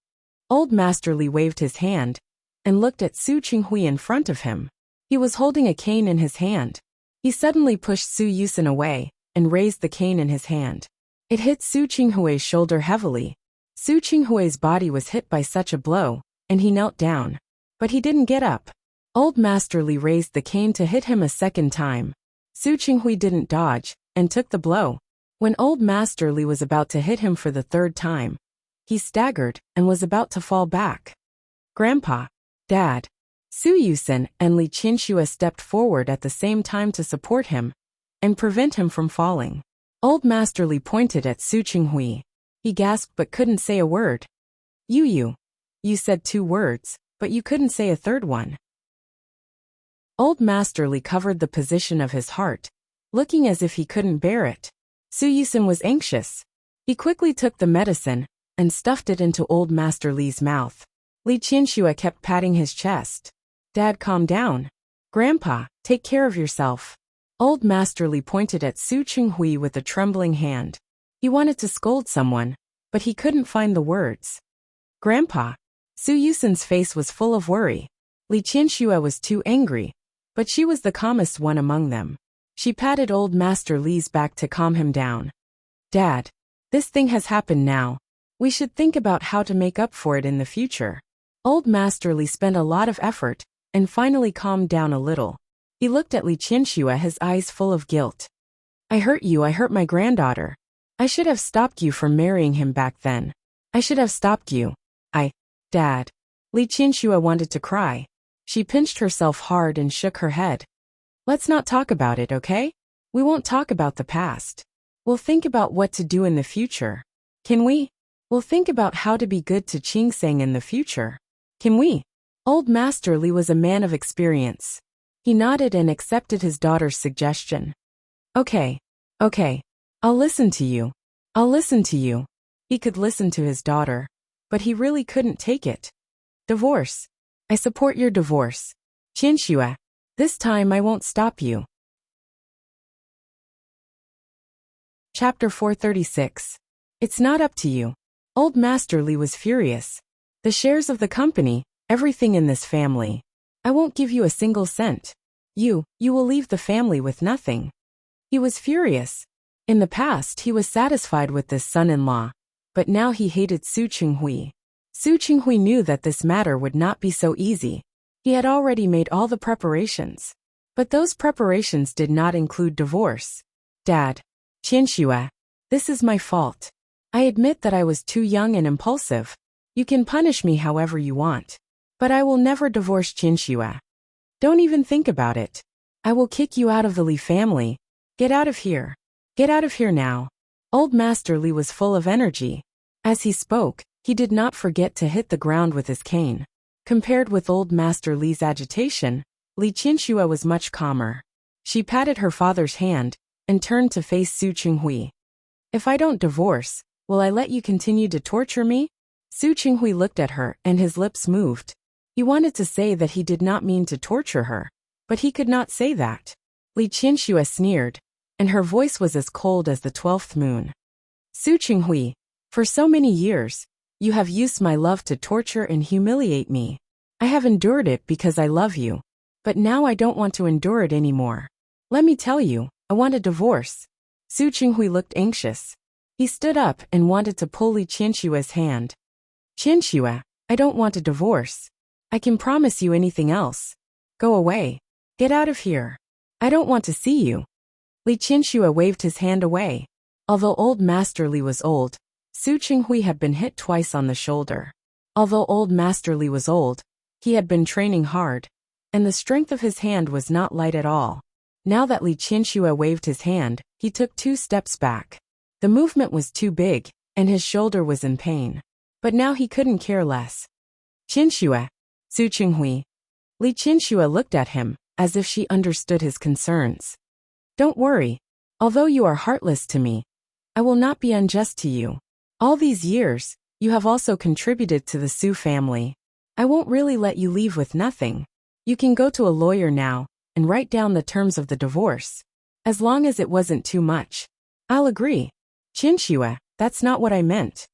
Old Master Li waved his hand and looked at Su Qinghui in front of him. He was holding a cane in his hand. He suddenly pushed Su Yusin away and raised the cane in his hand. It hit Su Qinghui's shoulder heavily. Su Qinghui's body was hit by such a blow, and he knelt down. But he didn't get up. Old Master Li raised the cane to hit him a second time. Su Qinghui didn't dodge and took the blow. When Old Master Li was about to hit him for the third time, he staggered and was about to fall back. Grandpa, Dad, Su Yusin and Li Qinxue stepped forward at the same time to support him and prevent him from falling. Old Master Li pointed at Su Qinghui. He gasped but couldn't say a word. You said 2 words, but you couldn't say a third one. Old Master Li covered the position of his heart, looking as if he couldn't bear it. Su Yusin was anxious. He quickly took the medicine and stuffed it into Old Master Li's mouth. Li Qinxue kept patting his chest. Dad, calm down. Grandpa, take care of yourself. Old Master Li pointed at Su Qinghui with a trembling hand. He wanted to scold someone, but he couldn't find the words. Grandpa. Su Yusin's face was full of worry. Li Qinxue was too angry, but she was the calmest one among them. She patted Old Master Li's back to calm him down. Dad, this thing has happened now. We should think about how to make up for it in the future. Old Master Li spent a lot of effort and finally calmed down a little. He looked at Li Qinxue, his eyes full of guilt. I hurt you, I hurt my granddaughter. I should have stopped you from marrying him back then. I should have stopped you. Dad. Li Qinxue wanted to cry. She pinched herself hard and shook her head. Let's not talk about it, okay? We won't talk about the past. We'll think about what to do in the future. Can we? We'll think about how to be good to Qingsang in the future. Can we? Old Master Li was a man of experience. He nodded and accepted his daughter's suggestion. Okay. I'll listen to you. He could listen to his daughter, but he really couldn't take it. Divorce. I support your divorce. Qinxue. This time I won't stop you. Chapter 436. It's not up to you. Old Master Li was furious. The shares of the company, everything in this family. I won't give you a single cent. You will leave the family with nothing. He was furious. In the past he was satisfied with this son-in-law, but now he hated Su Qinghui. Su Qinghui knew that this matter would not be so easy. He had already made all the preparations. But those preparations did not include divorce. Dad. Qinxue. This is my fault. I admit that I was too young and impulsive. You can punish me however you want. But I will never divorce Qinxue. Don't even think about it. I will kick you out of the Li family. Get out of here. Get out of here now. Old Master Li was full of energy. As he spoke, he did not forget to hit the ground with his cane. Compared with Old Master Li's agitation, Li Qinxue was much calmer. She patted her father's hand and turned to face Su Qinghui. If I don't divorce, will I let you continue to torture me? Su Qinghui looked at her and his lips moved. He wanted to say that he did not mean to torture her, but he could not say that. Li Qinxue sneered, and her voice was as cold as the 12th moon. Su Qinghui, for so many years, you have used my love to torture and humiliate me. I have endured it because I love you, but now I don't want to endure it anymore. Let me tell you, I want a divorce. Su Qinghui looked anxious. He stood up and wanted to pull Li Qinshue's hand. Qinxue, I don't want a divorce. I can promise you anything else. Go away. Get out of here. I don't want to see you. Li Qinxue waved his hand away. Although Old Master Li was old, Su Qinghui had been hit twice on the shoulder. Although Old Master Li was old, he had been training hard, and the strength of his hand was not light at all. Now that Li Qinxue waved his hand, he took 2 steps back. The movement was too big, and his shoulder was in pain. But now he couldn't care less. Qinxue, Su Qinghui. Li Qinxue looked at him, as if she understood his concerns. Don't worry. Although you are heartless to me, I will not be unjust to you. All these years, you have also contributed to the Su family. I won't really let you leave with nothing. You can go to a lawyer now and write down the terms of the divorce. As long as it wasn't too much. I'll agree. Qinxue, that's not what I meant.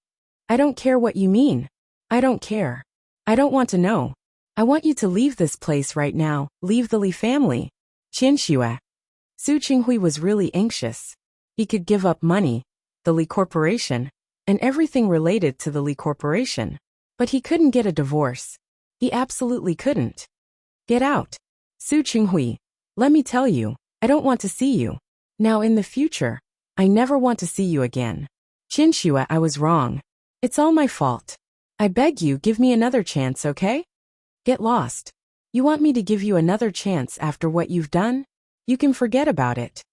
I don't care what you mean. I don't care. I don't want to know. I want you to leave this place right now, leave the Li family. Qinxue. Su Qinghui was really anxious. He could give up money, the Li Corporation, and everything related to the Li Corporation. But he couldn't get a divorce. He absolutely couldn't. Get out. Su Qinghui, let me tell you, I don't want to see you. Now in the future, I never want to see you again. Qinxue, I was wrong. It's all my fault. I beg you, give me another chance, okay? Get lost. You want me to give you another chance after what you've done? You can forget about it.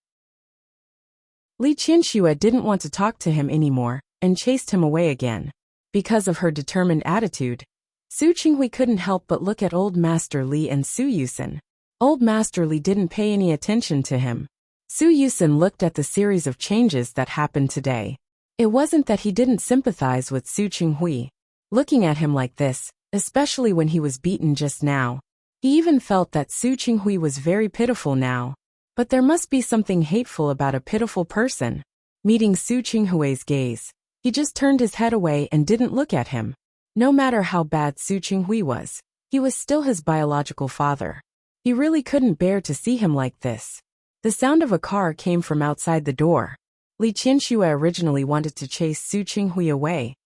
Li Qinxue didn't want to talk to him anymore and chased him away again. Because of her determined attitude, Su Qinghui couldn't help but look at Old Master Li and Su Yusen. Old Master Li didn't pay any attention to him. Su Yusen looked at the series of changes that happened today. It wasn't that he didn't sympathize with Su Qinghui. Looking at him like this, especially when he was beaten just now, he even felt that Su Qinghui was very pitiful now. But there must be something hateful about a pitiful person. Meeting Su Qinghui's gaze, he just turned his head away and didn't look at him. No matter how bad Su Qinghui was, he was still his biological father. He really couldn't bear to see him like this. The sound of a car came from outside the door. Li Qinxue originally wanted to chase Su Qinghui away,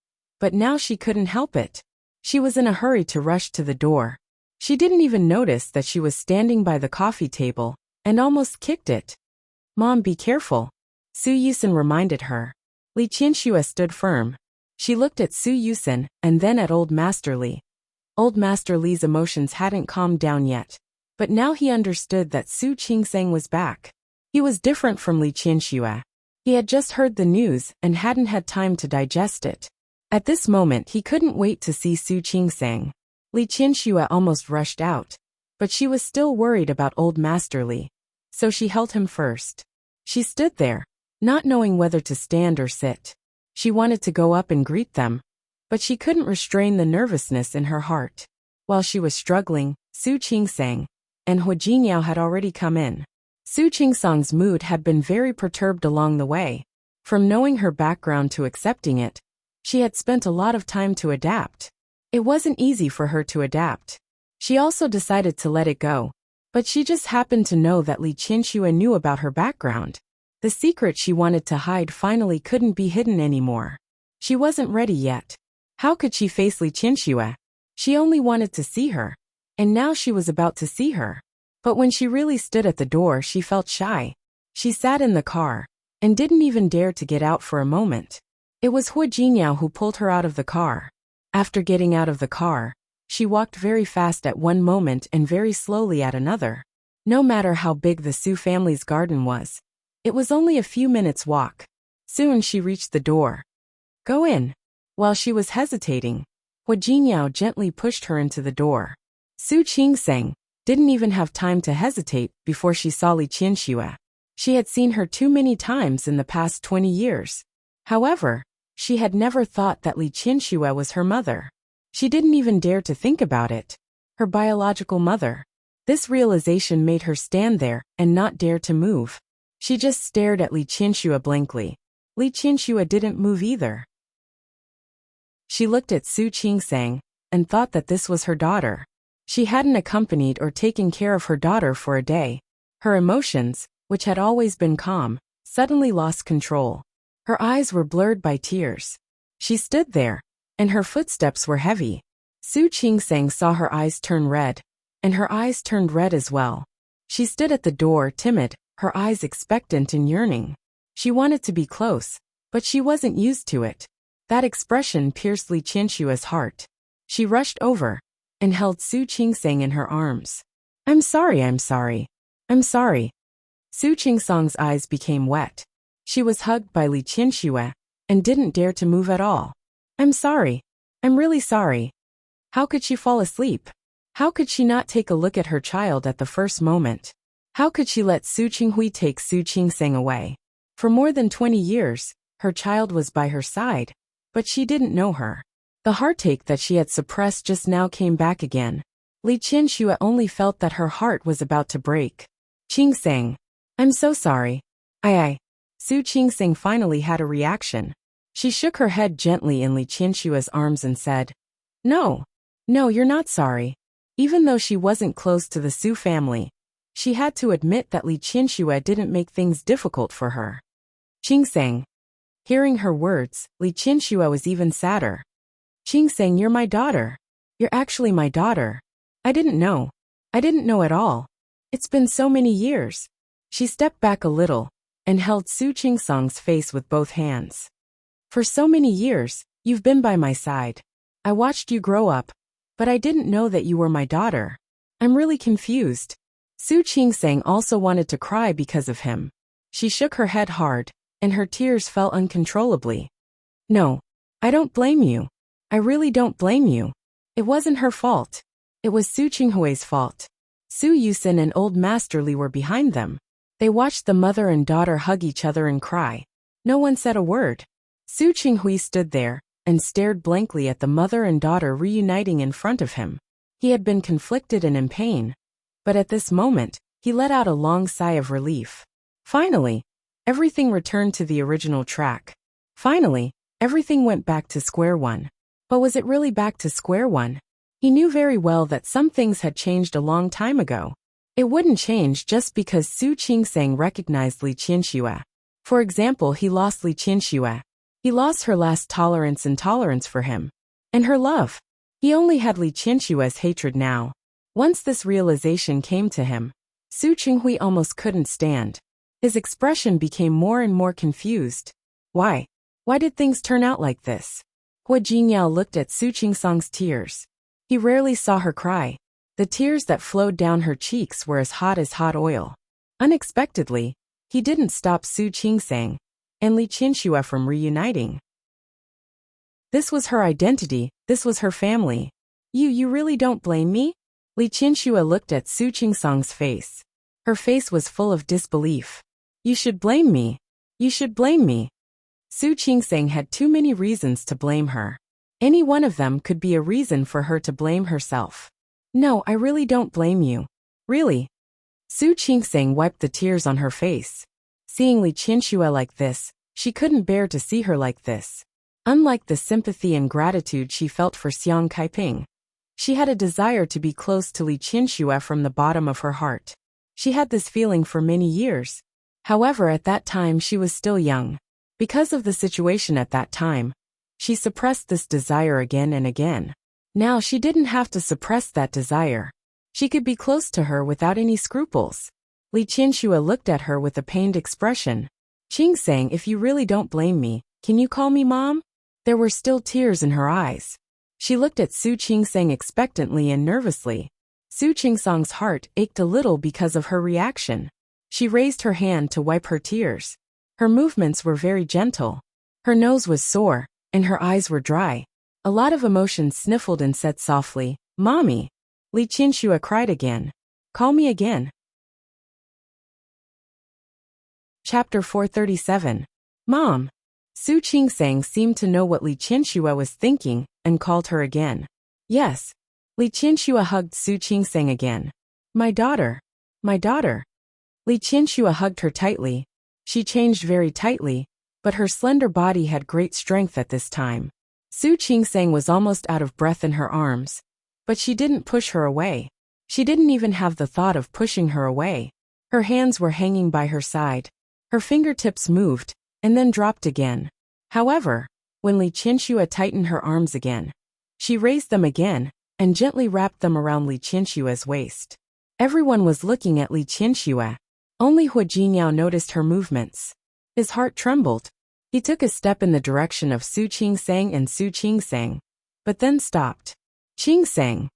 but now she couldn't help it. She was in a hurry to rush to the door. She didn't even notice that she was standing by the coffee table and almost kicked it. Mom, be careful. Su Yusen reminded her. Li Qinxue stood firm. She looked at Su Yusen and then at Old Master Li. Old Master Li's emotions hadn't calmed down yet, but now he understood that Su Qingsang was back. He was different from Li Qinxue. He had just heard the news and hadn't had time to digest it. At this moment he couldn't wait to see Su Qingsang. Li Qinxue almost rushed out, but she was still worried about Old Master Li, so she held him first. She stood there, not knowing whether to stand or sit. She wanted to go up and greet them, but she couldn't restrain the nervousness in her heart. While she was struggling, Su Qingsang and Hu Jingyao had already come in. Su Qingsang's mood had been very perturbed along the way. From knowing her background to accepting it, she had spent a lot of time to adapt. It wasn't easy for her to adapt. She also decided to let it go, but she just happened to know that Li Qinxue knew about her background. The secret she wanted to hide finally couldn't be hidden anymore. She wasn't ready yet. How could she face Li Qinxue? She only wanted to see her, and now she was about to see her. But when she really stood at the door, she felt shy. She sat in the car and didn't even dare to get out for a moment. It was Hu Jingyao who pulled her out of the car. After getting out of the car, She walked very fast at one moment and very slowly at another. No matter how big the Su family's garden was, it was only a few minutes' walk. Soon she reached the door. Go in. While she was hesitating, Hua Jingyao gently pushed her into the door. Su Qingseng didn't even have time to hesitate before she saw Li Qianxue. She had seen her too many times in the past 20 years. However, she had never thought that Li Qianxue was her mother. She didn't even dare to think about it. Her biological mother. This realization made her stand there and not dare to move. She just stared at Li Qianxue blankly. Li Qianxue didn't move either. She looked at Su Qingseng and thought that this was her daughter. She hadn't accompanied or taken care of her daughter for a day. Her emotions, which had always been calm, suddenly lost control. Her eyes were blurred by tears. She stood there, and her footsteps were heavy. Su Qingseng saw her eyes turn red, and her eyes turned red as well. She stood at the door, timid, her eyes expectant and yearning. She wanted to be close, but she wasn't used to it. That expression pierced Li Qianxue's heart. She rushed over and held Su Qingseng in her arms. I'm sorry, I'm sorry. I'm sorry. Su Qingseng's eyes became wet. She was hugged by Li Qianxue and didn't dare to move at all. I'm sorry. I'm really sorry. How could she fall asleep? How could she not take a look at her child at the first moment? How could she let Su Qinghui take Su Qingseng away? For more than 20 years, her child was by her side, but she didn't know her. The heartache that she had suppressed just now came back again. Li Qianxue only felt that her heart was about to break. Qingseng. I'm so sorry. Su Qingseng finally had a reaction. She shook her head gently in Li Qianxue's arms and said, No, you're not sorry. Even though she wasn't close to the Su family, she had to admit that Li Qianxue didn't make things difficult for her. Qingseng. Hearing her words, Li Qianxue was even sadder. Qingseng, you're my daughter. You're actually my daughter. I didn't know. I didn't know at all. It's been so many years. She stepped back a little and held Su Qingseng's face with both hands. For so many years, you've been by my side. I watched you grow up, but I didn't know that you were my daughter. I'm really confused. Su Qingseng also wanted to cry because of him. She shook her head hard, and her tears fell uncontrollably. No, I don't blame you. I really don't blame you. It wasn't her fault. It was Su Qinghui's fault. Su Yusin and old Master Li were behind them. They watched the mother and daughter hug each other and cry. No one said a word. Su Qinghui stood there and stared blankly at the mother and daughter reuniting in front of him. He had been conflicted and in pain, but at this moment, he let out a long sigh of relief. Finally, everything returned to the original track. Finally, everything went back to square one. But was it really back to square one? He knew very well that some things had changed a long time ago. It wouldn't change just because Su Qingseng recognized Li Qianxue. For example, he lost Li Qianxue. He lost her last tolerance and tolerance for him. And her love. He only had Li Qianxue's hatred now. Once this realization came to him, Su Qinghui almost couldn't stand. His expression became more and more confused. Why? Why did things turn out like this? Hua Jingyao looked at Su Qingseng's tears. He rarely saw her cry. The tears that flowed down her cheeks were as hot oil. Unexpectedly, he didn't stop Su Qingseng and Li Qianxue from reuniting. This was her identity, this was her family. You really don't blame me? Li Qianxue looked at Su Qingseng's face. Her face was full of disbelief. You should blame me. You should blame me. Su Qingseng had too many reasons to blame her. Any one of them could be a reason for her to blame herself. No, I really don't blame you. Really? Su Qingseng wiped the tears on her face. Seeing Li Qianxue like this, she couldn't bear to see her like this. Unlike the sympathy and gratitude she felt for Xiang Kaiping, she had a desire to be close to Li Qianxue from the bottom of her heart. She had this feeling for many years. However, at that time she was still young. Because of the situation at that time, she suppressed this desire again and again. Now she didn't have to suppress that desire. She could be close to her without any scruples. Li Qianxue looked at her with a pained expression. Qingseng, if you really don't blame me, can you call me Mom? There were still tears in her eyes. She looked at Su Qingsang expectantly and nervously. Su Qingsang's heart ached a little because of her reaction. She raised her hand to wipe her tears. Her movements were very gentle. Her nose was sore, and her eyes were dry. A lot of emotion sniffled and said softly, "Mommy." Li Qianxue cried again. "Call me again." Chapter 437. Mom. Su Qingsang seemed to know what Li Qianxue was thinking and called her again. Yes. Li Qianxue hugged Su Qingsang again. My daughter. My daughter. Li Qianxue hugged her tightly. She changed very tightly, but her slender body had great strength at this time. Su Qingsang was almost out of breath in her arms, but she didn't push her away. She didn't even have the thought of pushing her away. Her hands were hanging by her side. Her fingertips moved, and then dropped again. However, when Li Qianxue tightened her arms again, she raised them again, and gently wrapped them around Li Qianxue's waist. Everyone was looking at Li Qianxue. Only Hua Jinyao noticed her movements. His heart trembled. He took a step in the direction of Su Qingsang and Su Qingsang, but then stopped. Qingsang.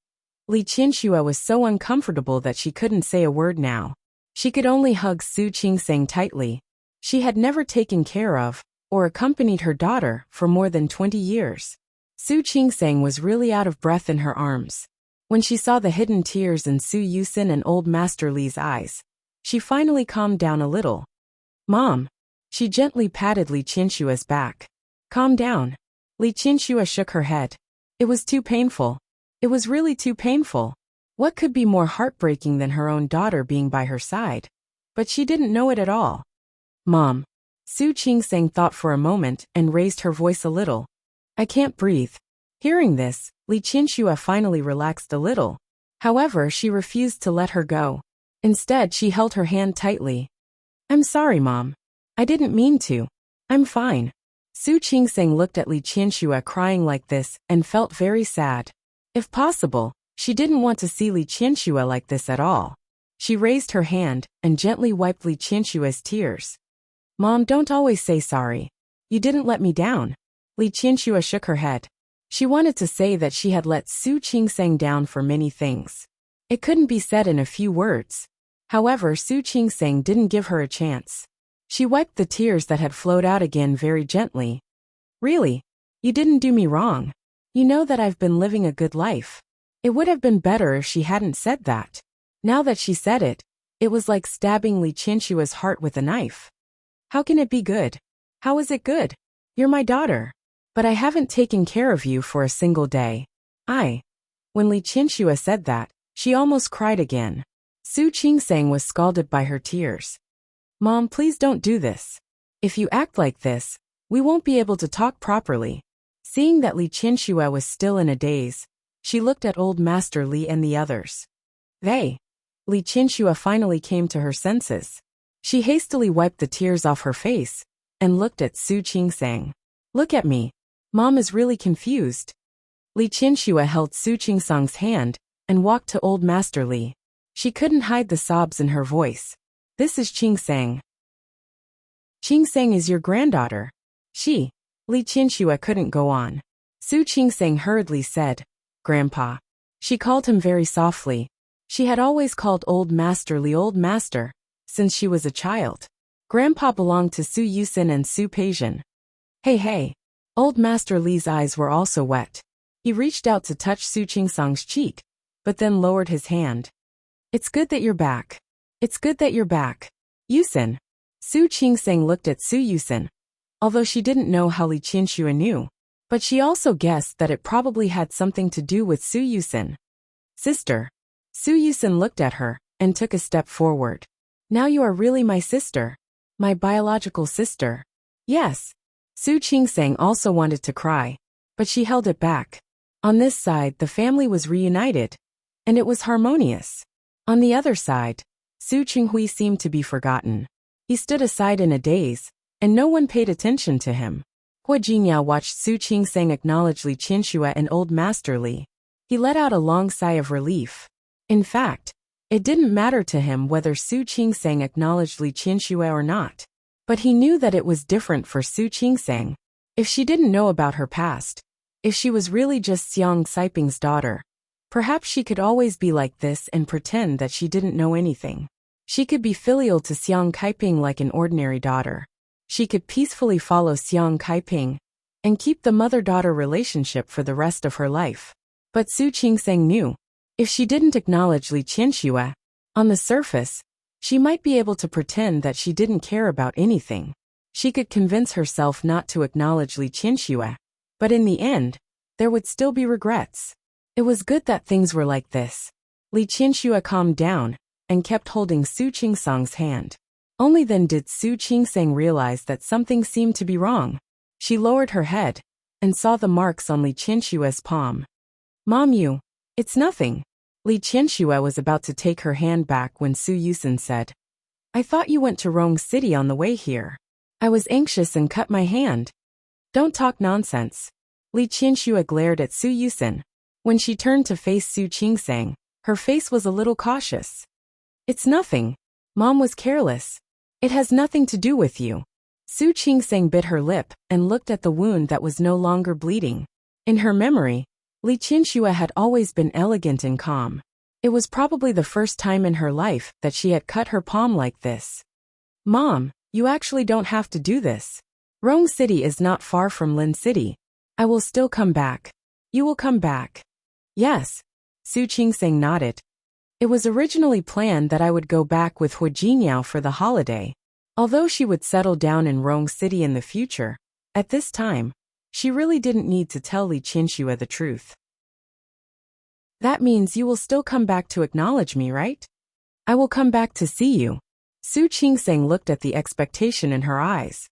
Li Qianxue was so uncomfortable that she couldn't say a word now. She could only hug Su Qingsang tightly. She had never taken care of, or accompanied her daughter for more than 20 years. Su Qingsang was really out of breath in her arms. When she saw the hidden tears in Su Yusin and Old Master Li's eyes, she finally calmed down a little. Mom. She gently patted Li Qianxue's back. Calm down. Li Qianxue shook her head. It was too painful. It was really too painful. What could be more heartbreaking than her own daughter being by her side? But she didn't know it at all. Mom. Su Qingsang thought for a moment and raised her voice a little. I can't breathe. Hearing this, Li Qianxue finally relaxed a little. However, she refused to let her go. Instead, she held her hand tightly. I'm sorry, Mom. I didn't mean to. I'm fine. Su Qingsang looked at Li Qianxue crying like this and felt very sad. If possible, she didn't want to see Li Qianxue like this at all. She raised her hand and gently wiped Li Qianxue's tears. Mom, don't always say sorry. You didn't let me down. Li Qianxue shook her head. She wanted to say that she had let Su Qingsang down for many things. It couldn't be said in a few words. However, Su Qingsang didn't give her a chance. She wiped the tears that had flowed out again very gently. Really? You didn't do me wrong. You know that I've been living a good life. It would have been better if she hadn't said that. Now that she said it, it was like stabbing Li Qianxue's heart with a knife. How can it be good? How is it good? You're my daughter. But I haven't taken care of you for a single day. When Li Qianxue said that, she almost cried again. Su Qingsang was scalded by her tears. Mom, please don't do this. If you act like this, we won't be able to talk properly. Seeing that Li Qianxue was still in a daze, she looked at Old Master Li and the others. Li Qianxue finally came to her senses. She hastily wiped the tears off her face and looked at Su Qingsang. Look at me. Mom is really confused. Li Qianxue held Su Qingsang's hand and walked to Old Master Li. She couldn't hide the sobs in her voice. This is Qingsang. Qingsang is your granddaughter. Li Qianxue couldn't go on. Su Qingsang hurriedly said, Grandpa. She called him very softly. She had always called Old Master Li Old Master, since she was a child. Grandpa belonged to Su Yusin and Su Peijian. Hey. Old Master Li's eyes were also wet. He reached out to touch Su Qingsang's cheek, but then lowered his hand. It's good that you're back. It's good that you're back. Yusin. Su Qingsang looked at Su Yusin. Although she didn't know how Li Qianxue knew, but she also guessed that it probably had something to do with Su Yusin. Sister. Su Yusin looked at her and took a step forward. Now you are really my sister. My biological sister. Yes. Su Qingsang also wanted to cry, but she held it back. On this side, the family was reunited, and it was harmonious. On the other side, Su Qinghui seemed to be forgotten. He stood aside in a daze, and no one paid attention to him. Hua Jinyao watched Su Qingsang acknowledge Li Qianxue and Old Master Li. He let out a long sigh of relief. In fact, it didn't matter to him whether Su Qingsang acknowledged Li Qianxue or not. But he knew that it was different for Su Qingsang. If she didn't know about her past, If she was really just Xiang Saiping's daughter, perhaps she could always be like this and pretend that she didn't know anything. She could be filial to Xiang Kaiping like an ordinary daughter. She could peacefully follow Xiang Kaiping and keep the mother-daughter relationship for the rest of her life. But Su Qingseng knew, if she didn't acknowledge Li Qianxue, on the surface, she might be able to pretend that she didn't care about anything. She could convince herself not to acknowledge Li Qianxue, but in the end, there would still be regrets. It was good that things were like this. Li Qianxue calmed down and kept holding Su Qingseng's hand. Only then did Su Qingseng realize that something seemed to be wrong. She lowered her head and saw the marks on Li Qianxue's palm. "Mom, it's nothing." Li Qianxue was about to take her hand back when Su Yusen said, "I thought you went to Rong City on the way here. I was anxious and cut my hand." "Don't talk nonsense." Li Qianxue glared at Su Yusen. When she turned to face Su Qingseng, her face was a little cautious. "It's nothing. Mom was careless. It has nothing to do with you." Su Qingseng bit her lip and looked at the wound that was no longer bleeding. In her memory, Li Qianxue had always been elegant and calm. It was probably the first time in her life that she had cut her palm like this. "Mom, you actually don't have to do this. Rong City is not far from Lin City. I will still come back." "You will come back?" "Yes." Su Qingseng nodded. "It was originally planned that I would go back with Hu Jingyao for the holiday. Although she would settle down in Rong City in the future, at this time, she really didn't need to tell Li Qianxue the truth." "That means you will still come back to acknowledge me, right?" "I will come back to see you." Su Qingseng looked at the expectation in her eyes.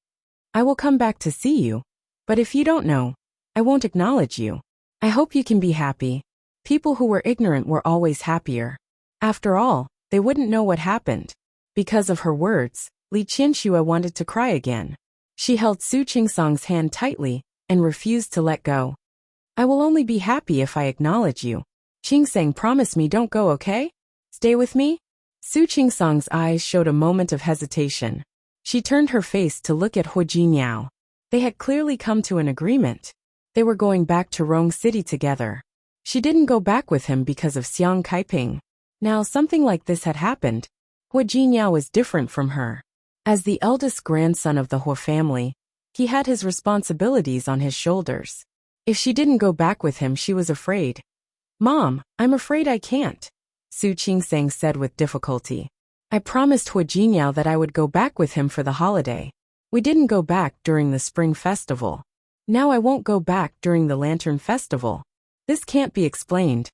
"I will come back to see you, but if you don't know, I won't acknowledge you. I hope you can be happy." People who were ignorant were always happier. After all, they wouldn't know what happened. Because of her words, Li Qianxue wanted to cry again. She held Su Qingseng's hand tightly and refused to let go. "I will only be happy if I acknowledge you. Qingseng, promise me don't go, okay? Stay with me?" Su Qingseng's eyes showed a moment of hesitation. She turned her face to look at Hu Jingyao. They had clearly come to an agreement. They were going back to Rong City together. She didn't go back with him because of Xiang Kaiping. Now something like this had happened. Hu Jingyao was different from her. As the eldest grandson of the Hu family, he had his responsibilities on his shoulders. If she didn't go back with him, she was afraid. "Mom, I'm afraid I can't," Su Qingseng said with difficulty. "I promised Hu Jingyao that I would go back with him for the holiday. We didn't go back during the Spring Festival. Now I won't go back during the Lantern Festival. This can't be explained."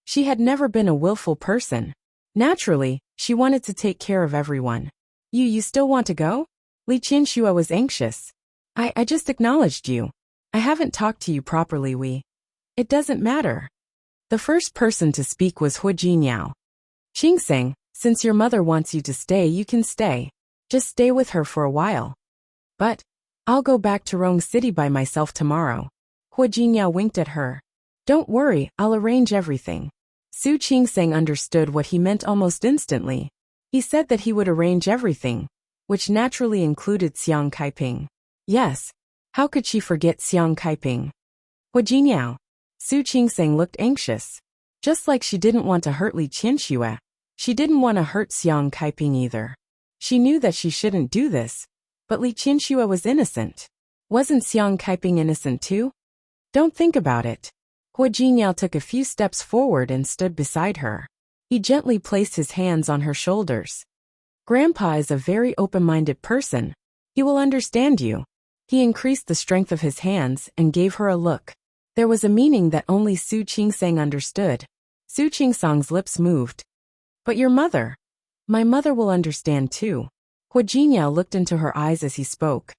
She had never been a willful person. Naturally, she wanted to take care of everyone. You still want to go?" Li Qianxue was anxious. I just acknowledged you. I haven't talked to you properly, It doesn't matter." The first person to speak was Hu Jingyao. "Qingseng, since your mother wants you to stay, you can stay. Just stay with her for a while." "But I'll go back to Rong City by myself tomorrow." Hu Jingyao winked at her. "Don't worry, I'll arrange everything." Su Qingseng understood what he meant almost instantly. He said that he would arrange everything, which naturally included Xiang Kaiping. Yes, how could she forget Xiang Kaiping? "Hu Jingyao." Su Qingseng looked anxious. Just like she didn't want to hurt Li Qianxue, she didn't want to hurt Xiang Kaiping either. She knew that she shouldn't do this, but Li Qianxue was innocent. Wasn't Xiang Kaiping innocent too? "Don't think about it." Hu Jingyao took a few steps forward and stood beside her. He gently placed his hands on her shoulders. "Grandpa is a very open-minded person. He will understand you." He increased the strength of his hands and gave her a look. There was a meaning that only Su Qingseng understood. Su Qingseng's lips moved. "But your mother?" "My mother will understand too." Hu Jingyao looked into her eyes as he spoke.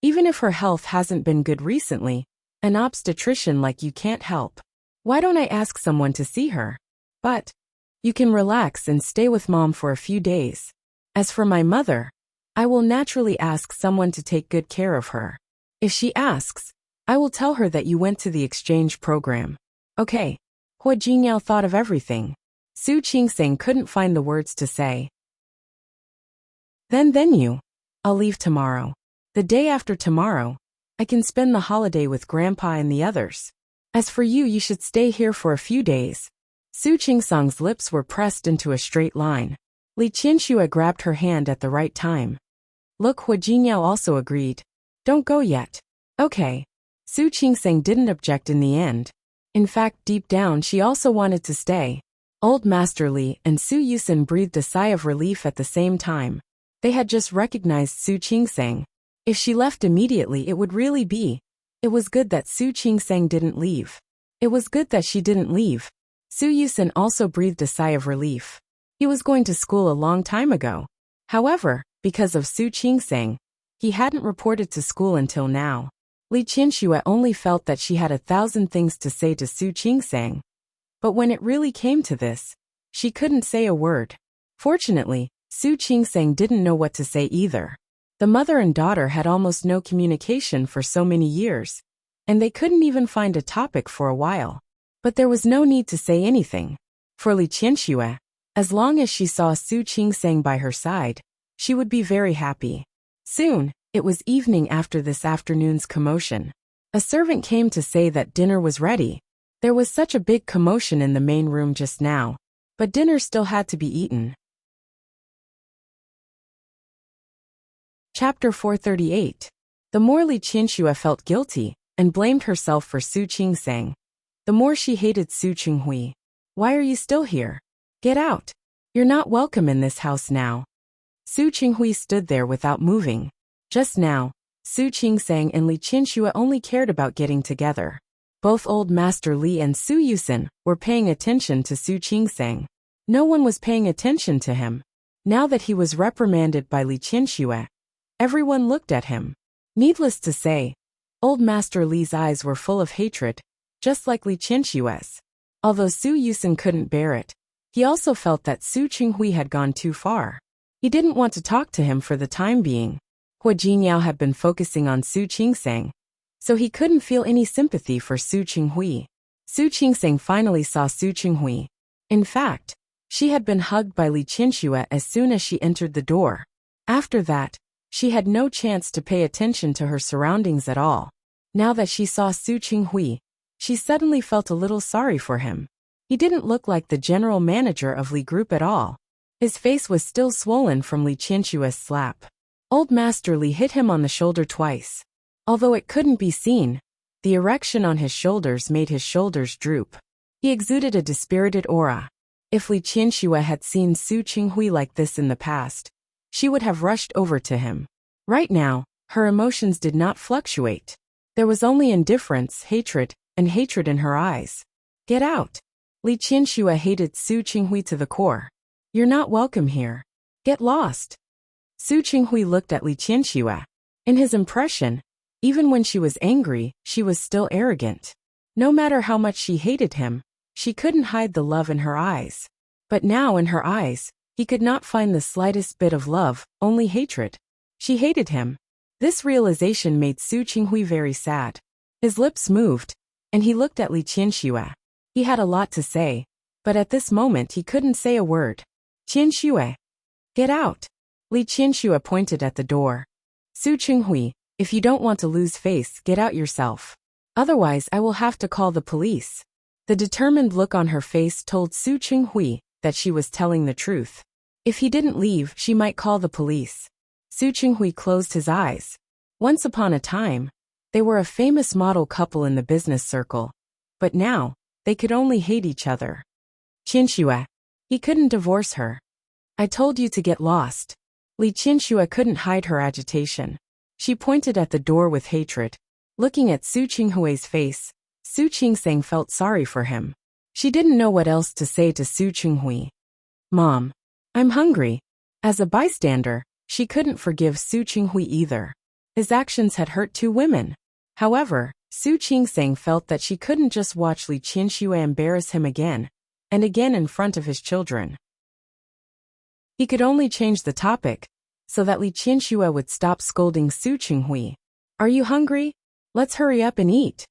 "Even if her health hasn't been good recently, an obstetrician like you can't help. Why don't I ask someone to see her? But you can relax and stay with Mom for a few days. As for my mother, I will naturally ask someone to take good care of her. If she asks, I will tell her that you went to the exchange program." "Okay." Hu Jingyao thought of everything. Su Qingseng couldn't find the words to say. Then I'll leave tomorrow. The day after tomorrow, I can spend the holiday with Grandpa and the others." As for you, you should stay here for a few days. Su Qingsang's lips were pressed into a straight line. Li Qianxue grabbed her hand at the right time. Look, Hua Jinyao also agreed. Don't go yet. Okay. Su Qingsang didn't object in the end. In fact, deep down she also wanted to stay. Old Master Li and Su Yusin breathed a sigh of relief at the same time. They had just recognized Su Qingsang. If she left immediately, it would really be. It was good that Su Qingsang didn't leave. It was good that she didn't leave. Su Yusin also breathed a sigh of relief. He was going to school a long time ago. However, because of Su Qingsang, he hadn't reported to school until now. Li Qianxue only felt that she had 1,000 things to say to Su Qingsang. But when it really came to this, she couldn't say a word. Fortunately, Su Qingsang didn't know what to say either. The mother and daughter had almost no communication for so many years, and they couldn't even find a topic for a while. But there was no need to say anything. For Li Qianxue, as long as she saw Su Qingsang by her side, she would be very happy. Soon, it was evening after this afternoon's commotion. A servant came to say that dinner was ready. There was such a big commotion in the main room just now, but dinner still had to be eaten. Chapter 438. The more Li Qianxue felt guilty and blamed herself for Su Qingsang, the more she hated Su Qinghui. Why are you still here? Get out. You're not welcome in this house now. Su Qinghui stood there without moving. Just now, Su Qingsang and Li Qianxue only cared about getting together. Both Old Master Li and Su Yusin were paying attention to Su Qingsang. No one was paying attention to him. Now that he was reprimanded by Li Qianxue, everyone looked at him. Needless to say, Old Master Li's eyes were full of hatred, just like Li Qianxue's. Although Su Yusin couldn't bear it, he also felt that Su Qinghui had gone too far. He didn't want to talk to him for the time being. Hua Jinyao had been focusing on Su Qingsang, so he couldn't feel any sympathy for Su Qinghui. Su Qingsang finally saw Su Qinghui. In fact, she had been hugged by Li Qianxue as soon as she entered the door. After that, she had no chance to pay attention to her surroundings at all. Now that she saw Su Qinghui, she suddenly felt a little sorry for him. He didn't look like the general manager of Li Group at all. His face was still swollen from Li Qianxue's slap. Old Master Li hit him on the shoulder twice. Although it couldn't be seen, the erection on his shoulders made his shoulders droop. He exuded a dispirited aura. If Li Qianxue had seen Su Qinghui like this in the past, she would have rushed over to him. Right now, her emotions did not fluctuate. There was only indifference, hatred, and hatred in her eyes. Get out. Li Qianxue hated Su Qinghui to the core. You're not welcome here. Get lost. Su Qinghui looked at Li Qianxue. In his impression, even when she was angry, she was still arrogant. No matter how much she hated him, she couldn't hide the love in her eyes. But now in her eyes, he could not find the slightest bit of love, only hatred. She hated him. This realization made Su Qinghui very sad. His lips moved, and he looked at Li Qianxue. He had a lot to say, but at this moment he couldn't say a word. Qianxue. Get out. Li Qianxue pointed at the door. Su Qinghui, if you don't want to lose face, get out yourself. Otherwise I will have to call the police. The determined look on her face told Su Qinghui that she was telling the truth. If he didn't leave, she might call the police. Su Qinghui closed his eyes. Once upon a time, they were a famous model couple in the business circle. But now, they could only hate each other. Qianxue. He couldn't divorce her. I told you to get lost. Li Qianxue couldn't hide her agitation. She pointed at the door with hatred. Looking at Su Qinghui's face, Su Qingsang felt sorry for him. She didn't know what else to say to Su Qinghui. Mom. I'm hungry. As a bystander, she couldn't forgive Su Qinghui either. His actions had hurt two women. However, Su Qingsang felt that she couldn't just watch Li Qianxue embarrass him again and again in front of his children. He could only change the topic so that Li Qianxue would stop scolding Su Qinghui. Are you hungry? Let's hurry up and eat.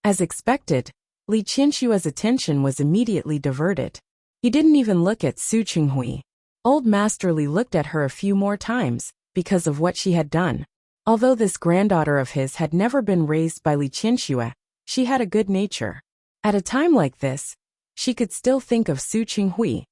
As expected, Li Qianxue's attention was immediately diverted. He didn't even look at Su Qinghui. Old Master Li looked at her a few more times because of what she had done. Although this granddaughter of his had never been raised by Li Qianxue, She had a good nature. At a time like this, she could still think of Su Qinghui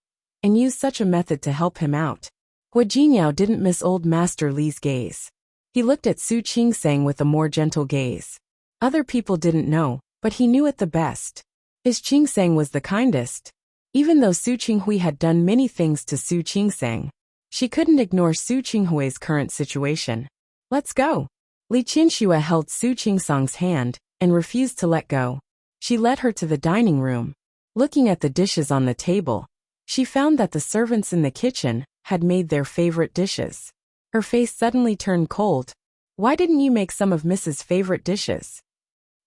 and use such a method to help him out. Hua Jingyao didn't miss old Master Li's gaze. He looked at Su Qingsang with a more gentle gaze. Other people didn't know, but he knew it the best. His Qingsang was the kindest. Even though Su Qinghui had done many things to Su Qingsang, she couldn't ignore Su Qinghui's current situation. Let's go. Li Qianxue held Su Qingsang's hand and refused to let go. She led her to the dining room. Looking at the dishes on the table, she found that the servants in the kitchen had made their favorite dishes. Her face suddenly turned cold. Why didn't you make some of Mrs.'s favorite dishes?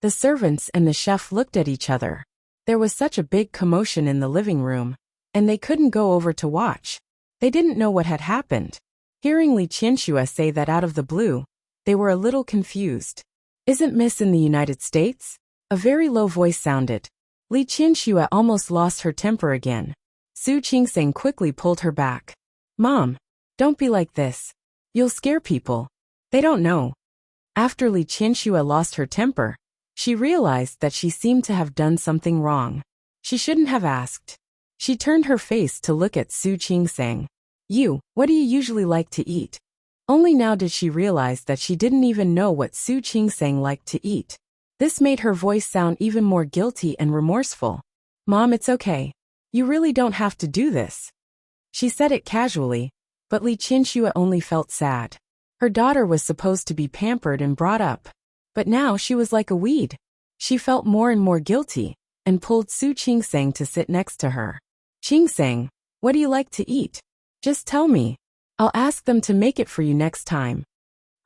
The servants and the chef looked at each other. There was such a big commotion in the living room, and they couldn't go over to watch. They didn't know what had happened. Hearing Li Qianxue say that out of the blue, they were a little confused. Isn't Miss in the United States? A very low voice sounded. Li Qianxue almost lost her temper again. Su Qingsang quickly pulled her back. Mom, don't be like this. You'll scare people. They don't know. After Li Qianxue lost her temper, she realized that she seemed to have done something wrong. She shouldn't have asked. She turned her face to look at Su Qingsang. What do you usually like to eat? Only now did she realize that she didn't even know what Su Qingsang liked to eat. This made her voice sound even more guilty and remorseful. Mom, it's okay. You really don't have to do this. She said it casually, but Li Qianxue only felt sad. Her daughter was supposed to be pampered and brought up. But now she was like a weed. She felt more and more guilty, and pulled Su Qingsang to sit next to her. Qingsang, what do you like to eat? Just tell me. I'll ask them to make it for you next time.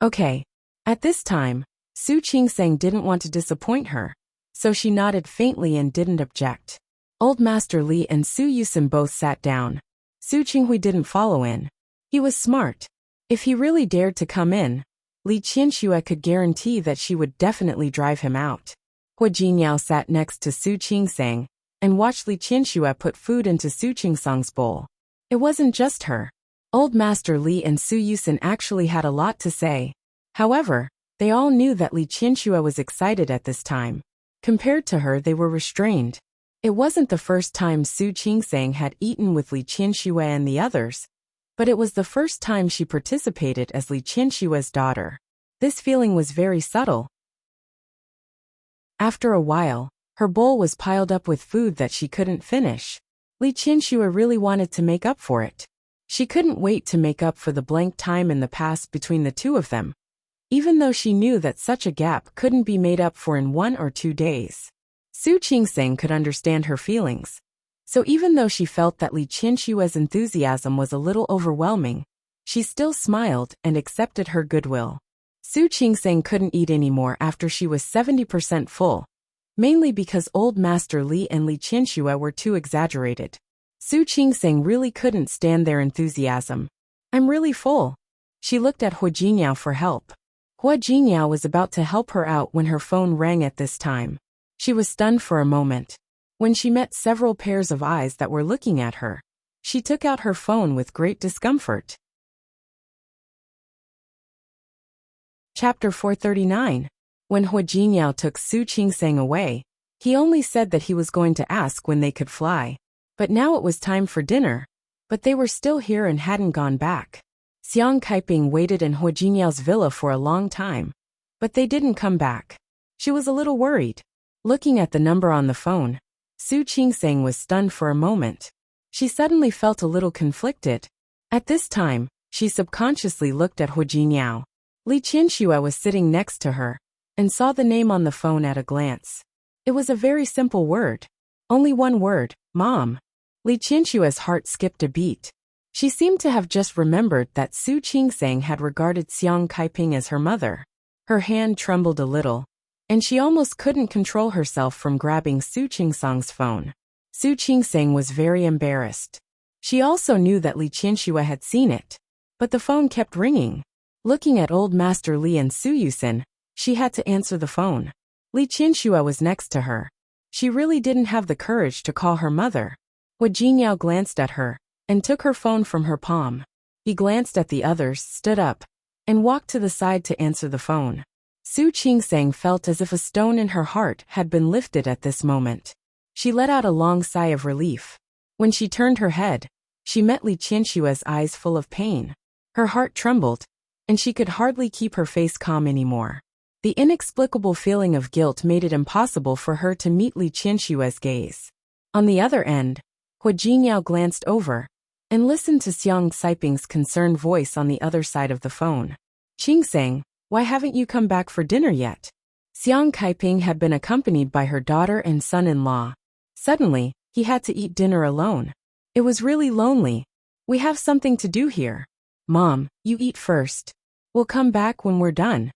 Okay. At this time, Su Qingsang didn't want to disappoint her, so she nodded faintly and didn't object. Old Master Li and Su Yusin both sat down. Su Qinghui didn't follow in. He was smart. If he really dared to come in, Li Qianxue could guarantee that she would definitely drive him out. Hua Jingyao sat next to Su Qingsang and watched Li Qianxue put food into Su Qingsang's bowl. It wasn't just her. Old Master Li and Su Yusin actually had a lot to say. However, they all knew that Li Qianxue was excited at this time. Compared to her, they were restrained. It wasn't the first time Su Qingsang had eaten with Li Qianxue and the others, but it was the first time she participated as Li Qianxue's daughter. This feeling was very subtle. After a while, her bowl was piled up with food that she couldn't finish. Li Qianxue really wanted to make up for it. She couldn't wait to make up for the blank time in the past between the two of them, even though she knew that such a gap couldn't be made up for in 1 or 2 days. Su Qingsang could understand her feelings. So even though she felt that Li Qianxue's enthusiasm was a little overwhelming, she still smiled and accepted her goodwill. Su Qingsang couldn't eat anymore after she was 70% full, mainly because Old Master Li and Li Qianxue were too exaggerated. Su Qingsang really couldn't stand their enthusiasm. I'm really full. She looked at Hua Jingyao for help. Hua Jingyao was about to help her out when her phone rang at this time. She was stunned for a moment. When she met several pairs of eyes that were looking at her, she took out her phone with great discomfort. Chapter 439. When Hua Jingyao took Su Qingsang away, he only said that he was going to ask when they could fly. But now it was time for dinner, but they were still here and hadn't gone back. Xiang Kaiping waited in Hua Jingyao's villa for a long time, but they didn't come back. She was a little worried. Looking at the number on the phone, Su Qingsang was stunned for a moment. She suddenly felt a little conflicted. At this time, she subconsciously looked at Hua Jingyao. Li Qianxue was sitting next to her, and saw the name on the phone at a glance. It was a very simple word. Only one word, Mom. Li Qianxue's heart skipped a beat. She seemed to have just remembered that Su Qingsang had regarded Xiang Kaiping as her mother. Her hand trembled a little, and she almost couldn't control herself from grabbing Su Qingsang's phone. Su Qingsang was very embarrassed. She also knew that Li Qianxue had seen it, but the phone kept ringing. Looking at Old Master Li and Su Yusin, she had to answer the phone. Li Qianxue was next to her. She really didn't have the courage to call her mother. Hua Jingyao glanced at her, and took her phone from her palm. He glanced at the others, stood up, and walked to the side to answer the phone. Su Qingsang felt as if a stone in her heart had been lifted at this moment. She let out a long sigh of relief. When she turned her head, she met Li Qianshua's eyes full of pain. Her heart trembled, and she could hardly keep her face calm anymore. The inexplicable feeling of guilt made it impossible for her to meet Li Qianshua's gaze. On the other end, Hua Jinyao glanced over and listened to Xiang Saiping's concerned voice on the other side of the phone. Qingsang, why haven't you come back for dinner yet? Xiang Kaiping had been accompanied by her daughter and son-in-law. Suddenly, he had to eat dinner alone. It was really lonely. We have something to do here. Mom, you eat first. We'll come back when we're done.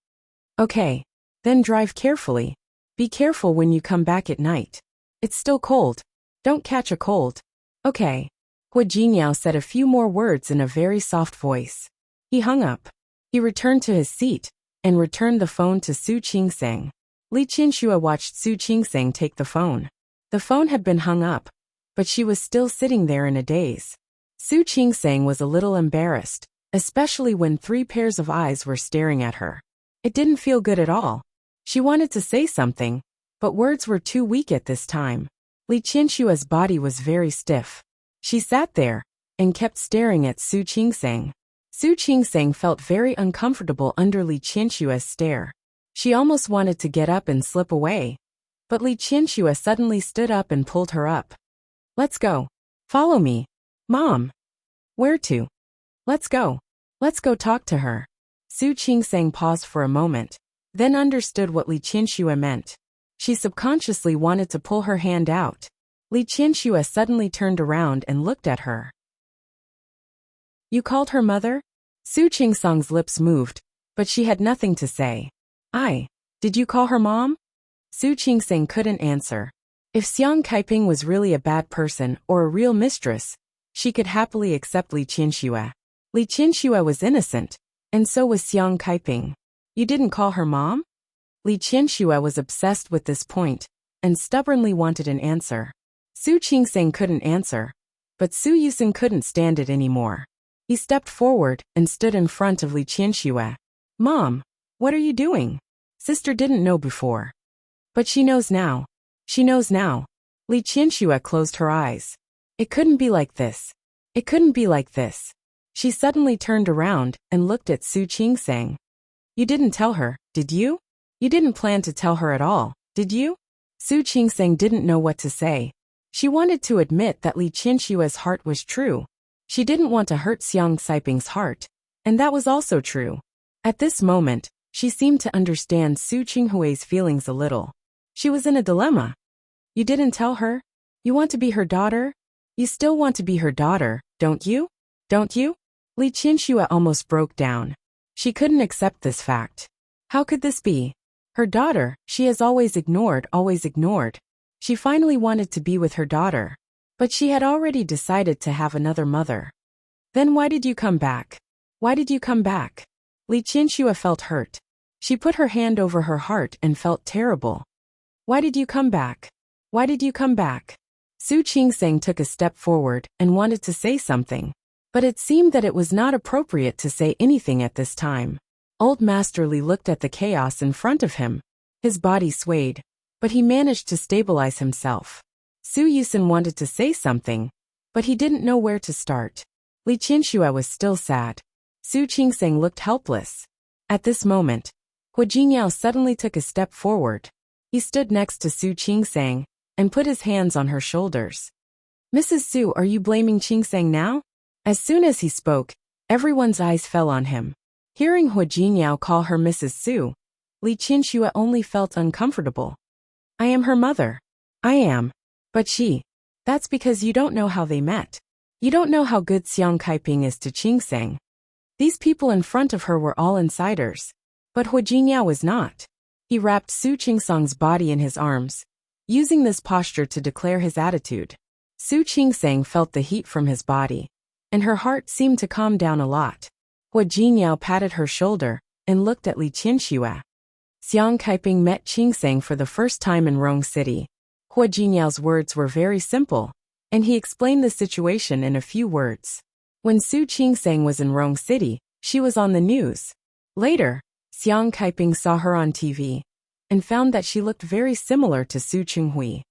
Okay. Then drive carefully. Be careful when you come back at night. It's still cold. Don't catch a cold. Okay. Hua Jinyao said a few more words in a very soft voice. He hung up. He returned to his seat and returned the phone to Su Qingsang. Li Qianxua watched Su Qingsang take the phone. The phone had been hung up, but she was still sitting there in a daze. Su Qingsang was a little embarrassed, especially when 3 pairs of eyes were staring at her. It didn't feel good at all. She wanted to say something, but words were too weak at this time. Li Qianshua's body was very stiff. She sat there and kept staring at Su Qingsang. Su Qingsang felt very uncomfortable under Li Qianshua's stare. She almost wanted to get up and slip away, but Li Qianxua suddenly stood up and pulled her up. Let's go. Follow me. Mom. Where to? Let's go. Let's go talk to her. Su Qingsang paused for a moment, then understood what Li Qianxua meant. She subconsciously wanted to pull her hand out. Li Qianxua suddenly turned around and looked at her. You called her mother? Su Qingsang's lips moved, but she had nothing to say. Did you call her mom? Su Qingsang couldn't answer. If Xiang Kaiping was really a bad person or a real mistress, she could happily accept Li Qianxua. Li Qianxua was innocent, and so was Xiang Kaiping. You didn't call her mom? Li Qianxua was obsessed with this point and stubbornly wanted an answer. Su Qingsang couldn't answer, but Su Yusen couldn't stand it anymore. He stepped forward and stood in front of Li Qianxua. Mom, what are you doing? Sister didn't know before. But she knows now. She knows now. Li Qianxua closed her eyes. It couldn't be like this. It couldn't be like this. She suddenly turned around and looked at Su Qingsang. You didn't tell her, did you? You didn't plan to tell her at all, did you? Su Qingsang didn't know what to say. She wanted to admit that Li Qianshua's heart was true. She didn't want to hurt Xiang Saiping's heart, and that was also true. At this moment, she seemed to understand Su Qinghui's feelings a little. She was in a dilemma. You didn't tell her? You want to be her daughter? You still want to be her daughter, don't you? Don't you? Li Qianxua almost broke down. She couldn't accept this fact. How could this be? Her daughter, she has always ignored, always ignored. She finally wanted to be with her daughter. But she had already decided to have another mother. Then why did you come back? Why did you come back? Li Qianxua felt hurt. She put her hand over her heart and felt terrible. Why did you come back? Why did you come back? Su Qingsang took a step forward and wanted to say something. But it seemed that it was not appropriate to say anything at this time. Old Master Li looked at the chaos in front of him. His body swayed, but he managed to stabilize himself. Su Yusen wanted to say something, but he didn't know where to start. Li Qianxua was still sad. Su Qingsang looked helpless. At this moment, Hua Jinyao suddenly took a step forward. He stood next to Su Qingsang and put his hands on her shoulders. Mrs. Su, are you blaming Qingsang now? As soon as he spoke, everyone's eyes fell on him. Hearing Hua Jinyao call her Mrs. Su, Li Qianxua only felt uncomfortable. I am her mother. I am. But that's because you don't know how they met. You don't know how good Xiang Kaiping is to Qingsang. These people in front of her were all insiders. But Hua Jinyao was not. He wrapped Su Qingsang's body in his arms, using this posture to declare his attitude. Su Qingsang felt the heat from his body, and her heart seemed to calm down a lot. Hua Jinyao patted her shoulder and looked at Li Qianxua. Xiang Kaiping met Qingsang for the first time in Rong City. Hua Jinyao's words were very simple, and he explained the situation in a few words. When Su Qingsang was in Rong City, she was on the news. Later, Xiang Kaiping saw her on TV and found that she looked very similar to Su Qinghui.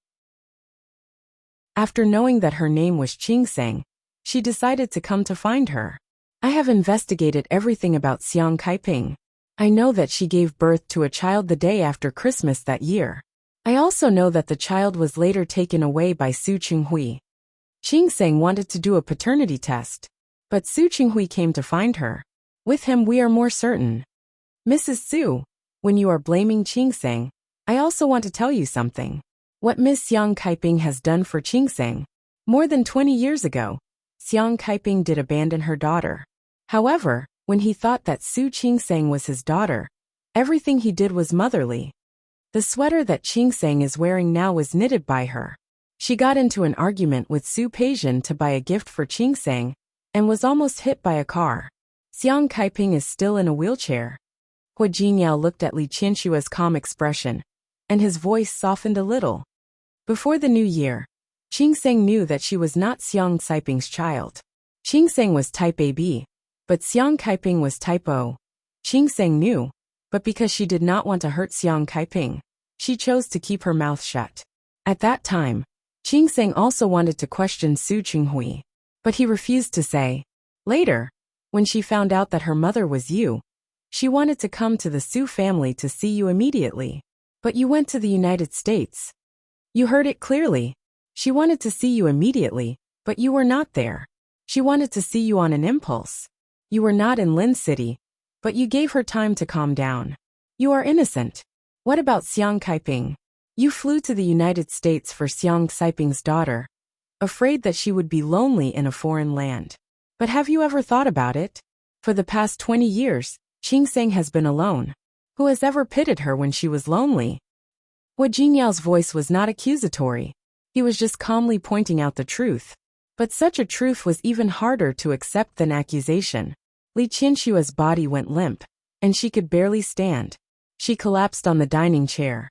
After knowing that her name was Qingseng, she decided to come to find her. I have investigated everything about Xiang Kaiping. I know that she gave birth to a child the day after Christmas that year. I also know that the child was later taken away by Su Qinghui. Qingseng wanted to do a paternity test, but Su Qinghui came to find her. With him we are more certain. Mrs. Su, when you are blaming Qingseng, I also want to tell you something. What Miss Xiang Kaiping has done for Qingseng. More than 20 years ago, Xiang Kaiping did abandon her daughter. However, when he thought that Su Qingseng was his daughter, everything he did was motherly. The sweater that Qingseng is wearing now was knitted by her. She got into an argument with Su Peijian to buy a gift for Qingseng and was almost hit by a car. Xiang Kaiping is still in a wheelchair. Hua Jinyao looked at Li Qianshua's calm expression, and his voice softened a little. Before the new year, Qingseng knew that she was not Xiang Kaiping's child. Qingseng was type AB, but Xiang Kaiping was type O. Qingseng knew, but because she did not want to hurt Xiang Kaiping, she chose to keep her mouth shut. At that time, Qingseng also wanted to question Su Qinghui, but he refused to say. Later, when she found out that her mother was you, she wanted to come to the Su family to see you immediately. But you went to the United States. You heard it clearly. She wanted to see you immediately, but you were not there. She wanted to see you on an impulse. You were not in Lin City, but you gave her time to calm down. You are innocent. What about Xiang Kaiping? You flew to the United States for Xiang Kaiping's daughter, afraid that she would be lonely in a foreign land. But have you ever thought about it? For the past 20 years, Qingseng has been alone. Who has ever pitied her when she was lonely? Hua Jinyao's voice was not accusatory. He was just calmly pointing out the truth. But such a truth was even harder to accept than accusation. Li Qianshua's body went limp, and she could barely stand. She collapsed on the dining chair.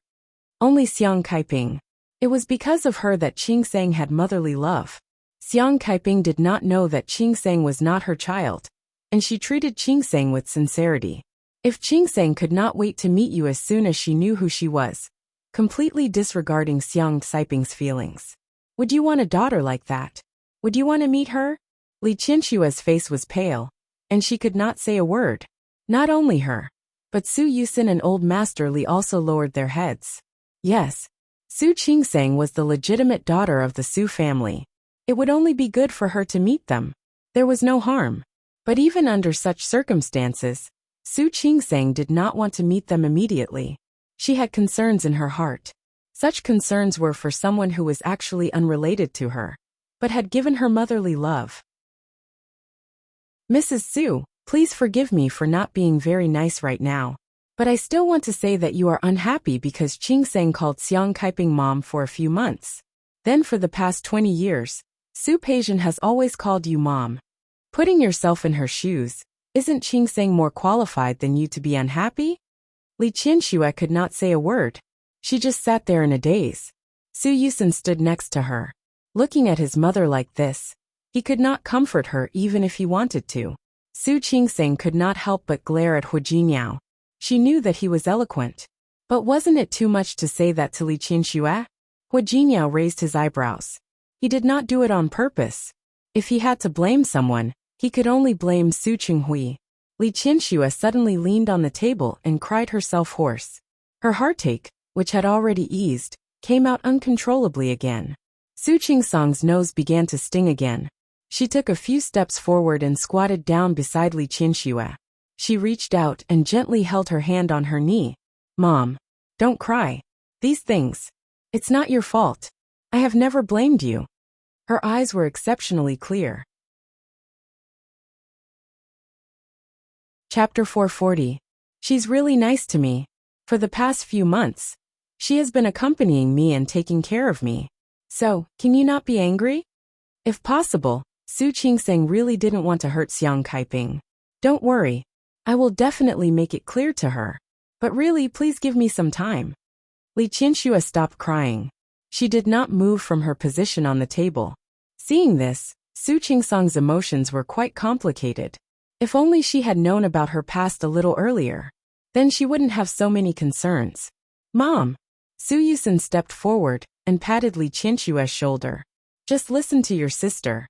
Only Xiang Kaiping. It was because of her that Qingseng had motherly love. Xiang Kaiping did not know that Qingseng was not her child, and she treated Qingseng with sincerity. If Qingseng could not wait to meet you as soon as she knew who she was, completely disregarding Xiang Kaiping's feelings. Would you want a daughter like that? Would you want to meet her? Li Qianshua's face was pale, and she could not say a word. Not only her, but Su Yusin and Old Master Li also lowered their heads. Yes, Su Qingseng was the legitimate daughter of the Su family. It would only be good for her to meet them. There was no harm. But even under such circumstances, Su Qingseng did not want to meet them immediately. She had concerns in her heart. Such concerns were for someone who was actually unrelated to her, but had given her motherly love. Mrs. Su, please forgive me for not being very nice right now, but I still want to say that you are unhappy because Qingseng called Xiang Kaiping mom for a few months. Then for the past 20 years, Su Peijian has always called you mom. Putting yourself in her shoes, isn't Qingseng more qualified than you to be unhappy? Li Qianxue could not say a word. She just sat there in a daze. Su Yusin stood next to her. Looking at his mother like this, he could not comfort her even if he wanted to. Su Qingseng could not help but glare at Hua Jinyao. She knew that he was eloquent. But wasn't it too much to say that to Li Qianxue? Hua Jinyao raised his eyebrows. He did not do it on purpose. If he had to blame someone, he could only blame Su Qinghui. Li Qianxue suddenly leaned on the table and cried herself hoarse. Her heartache, which had already eased, came out uncontrollably again. Su Qingsong's nose began to sting again. She took a few steps forward and squatted down beside Li Qianxue. She reached out and gently held her hand on her knee. Mom, don't cry. These things. It's not your fault. I have never blamed you. Her eyes were exceptionally clear. Chapter 440. She's really nice to me. For the past few months, she has been accompanying me and taking care of me. So, can you not be angry? If possible, Su Qingseng really didn't want to hurt Xiang Kaiping. Don't worry. I will definitely make it clear to her. But really, please give me some time. Li Qianxue stopped crying. She did not move from her position on the table. Seeing this, Su Qingsong's emotions were quite complicated. If only she had known about her past a little earlier. Then she wouldn't have so many concerns. Mom! Su Yusin stepped forward and patted Li Qinshue's shoulder. Just listen to your sister.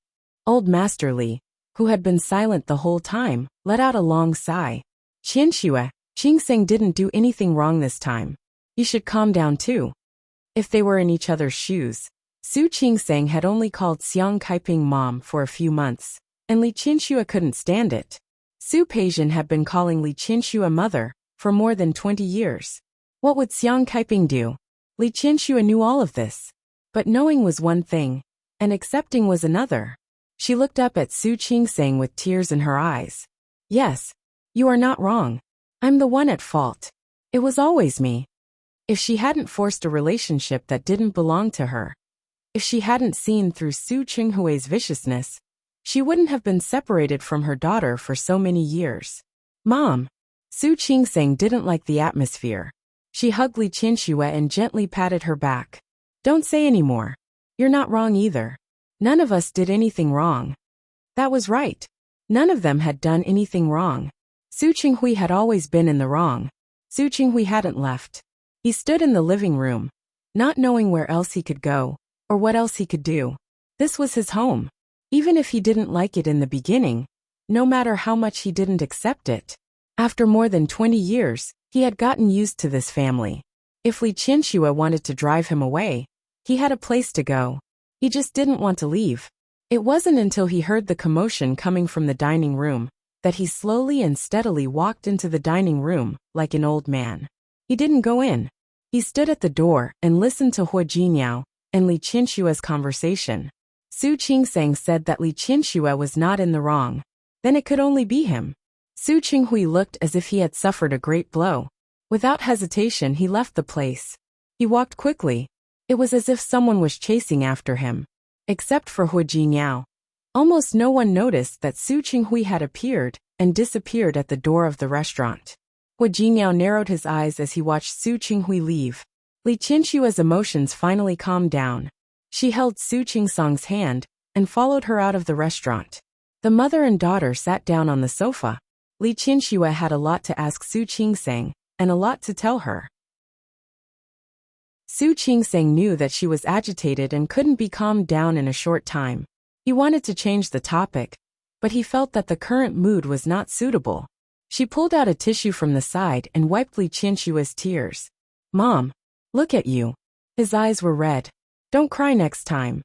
Old Master Li, who had been silent the whole time, let out a long sigh. Qianxue, Qingseng didn't do anything wrong this time. You should calm down too. If they were in each other's shoes, Su Qingseng had only called Xiang Kaiping mom for a few months, and Li Qinshuo couldn't stand it. Su Peixian had been calling Li Qinshuo mother for more than 20 years. What would Xiang Kaiping do? Li Qinshuo knew all of this. But knowing was one thing, and accepting was another. She looked up at Su Qingseng with tears in her eyes. Yes, you are not wrong. I'm the one at fault. It was always me. If she hadn't forced a relationship that didn't belong to her, if she hadn't seen through Su Qinghui's viciousness, she wouldn't have been separated from her daughter for so many years. Mom! Su Qingseng didn't like the atmosphere. She hugged Li Qinshuo and gently patted her back. Don't say any more. You're not wrong either. None of us did anything wrong. That was right. None of them had done anything wrong. Su Qinghui had always been in the wrong. Su Qinghui hadn't left. He stood in the living room, not knowing where else he could go, or what else he could do. This was his home. Even if he didn't like it in the beginning, no matter how much he didn't accept it. After more than 20 years, he had gotten used to this family. If Li Qinshuo wanted to drive him away, he had a place to go. He just didn't want to leave. It wasn't until he heard the commotion coming from the dining room that he slowly and steadily walked into the dining room like an old man. He didn't go in. He stood at the door and listened to Hua Jinyao and Li Qinshuo's conversation. Su Qingseng said that Li Qinshuo was not in the wrong. Then it could only be him. Su Qinghui looked as if he had suffered a great blow. Without hesitation he left the place. He walked quickly. It was as if someone was chasing after him. Except for Hua Jinyao. Almost no one noticed that Su Qinghui had appeared and disappeared at the door of the restaurant. Hua Jinyao narrowed his eyes as he watched Su Qinghui leave. Li Qinshuo's emotions finally calmed down. She held Su Qingsong's hand and followed her out of the restaurant. The mother and daughter sat down on the sofa. Li Qinshuo had a lot to ask Su Qingseng and a lot to tell her. Su Qingseng knew that she was agitated and couldn't be calmed down in a short time. He wanted to change the topic, but he felt that the current mood was not suitable. She pulled out a tissue from the side and wiped Li Qinshuo's tears. Mom, look at you. His eyes were red. Don't cry next time.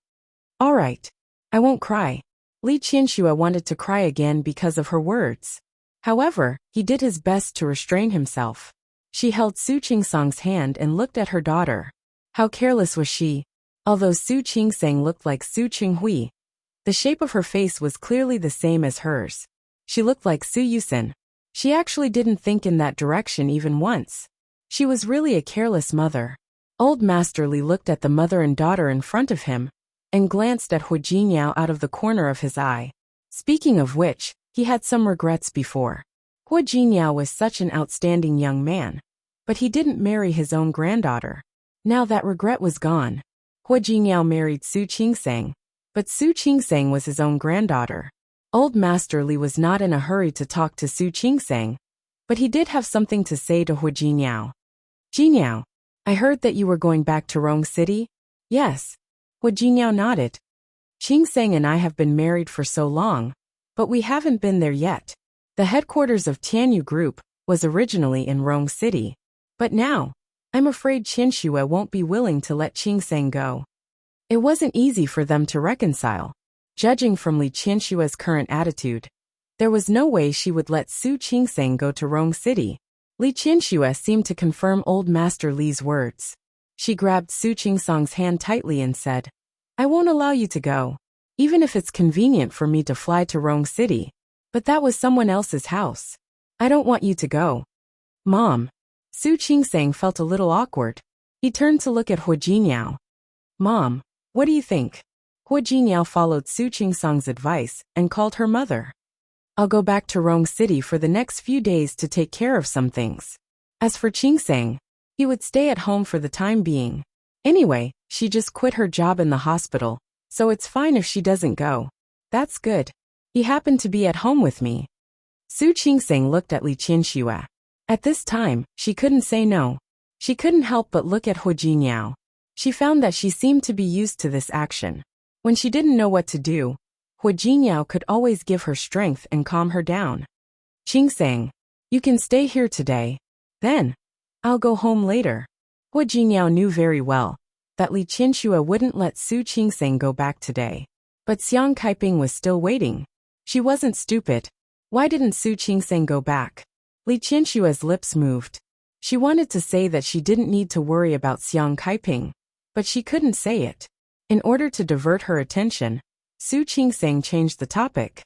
All right. I won't cry. Li Qinshuo wanted to cry again because of her words. However, he did his best to restrain himself. She held Su Qingsong's hand and looked at her daughter. How careless was she? Although Su Qingseng looked like Su Qinghui, the shape of her face was clearly the same as hers. She looked like Su Yusin. She actually didn't think in that direction even once. She was really a careless mother. Old Master Li looked at the mother and daughter in front of him and glanced at Hua Jinyao out of the corner of his eye. Speaking of which, he had some regrets before. Hua Jinyao was such an outstanding young man, but he didn't marry his own granddaughter. Now that regret was gone. Hua Jinyao married Su Qingseng, but Su Qingseng was his own granddaughter. Old Master Li was not in a hurry to talk to Su Qingseng, but he did have something to say to Hua Jinyao. Jinyao, I heard that you were going back to Rong City? Yes. Hua Jinyao nodded. Qingseng and I have been married for so long, but we haven't been there yet. The headquarters of Tianyu Group was originally in Rong City, but now, I'm afraid Qinshuo won't be willing to let Qingseng go. It wasn't easy for them to reconcile. Judging from Li Qinshuo's current attitude, there was no way she would let Su Qingseng go to Rong City. Li Qinshuo seemed to confirm Old Master Li's words. She grabbed Su Qingsong's hand tightly and said, I won't allow you to go, even if it's convenient for me to fly to Rong City. But that was someone else's house. I don't want you to go. Mom. Su Qingseng felt a little awkward. He turned to look at Hua Jinyao. Mom, what do you think? Hua Jinyao followed Su Qingsong's advice and called her mother. I'll go back to Rong City for the next few days to take care of some things. As for Qingseng, he would stay at home for the time being. Anyway, she just quit her job in the hospital, so it's fine if she doesn't go. That's good. He happened to be at home with me. Su Qingseng looked at Li Qinshuo. At this time, she couldn't say no. She couldn't help but look at Hu Jingyao. She found that she seemed to be used to this action. When she didn't know what to do, Hu Jingyao could always give her strength and calm her down. Qingsang, you can stay here today. Then, I'll go home later. Hu Jingyao knew very well that Li Qianxue wouldn't let Su Qingsang go back today. But Xiang Kaiping was still waiting. She wasn't stupid. Why didn't Su Qingsang go back? Li Qianxue's lips moved. She wanted to say that she didn't need to worry about Xiang Kaiping, but she couldn't say it. In order to divert her attention, Su Qingsang changed the topic.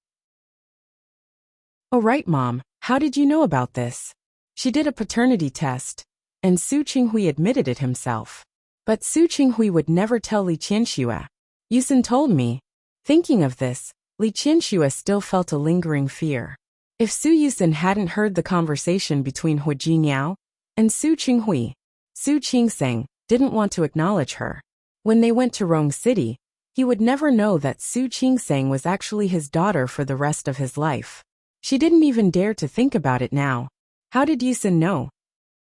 "Oh right, Mom, how did you know about this?" She did a paternity test, and Su Qinghui admitted it himself. But Su Qinghui would never tell Li Qianxue. "Yusin told me." Thinking of this, Li Qianxue still felt a lingering fear. If Su Yusin hadn't heard the conversation between Hu Jingyao and Su Qinghui, Su Qingsang didn't want to acknowledge her. When they went to Rong City, he would never know that Su Qingsang was actually his daughter for the rest of his life. She didn't even dare to think about it now. How did Yusin know?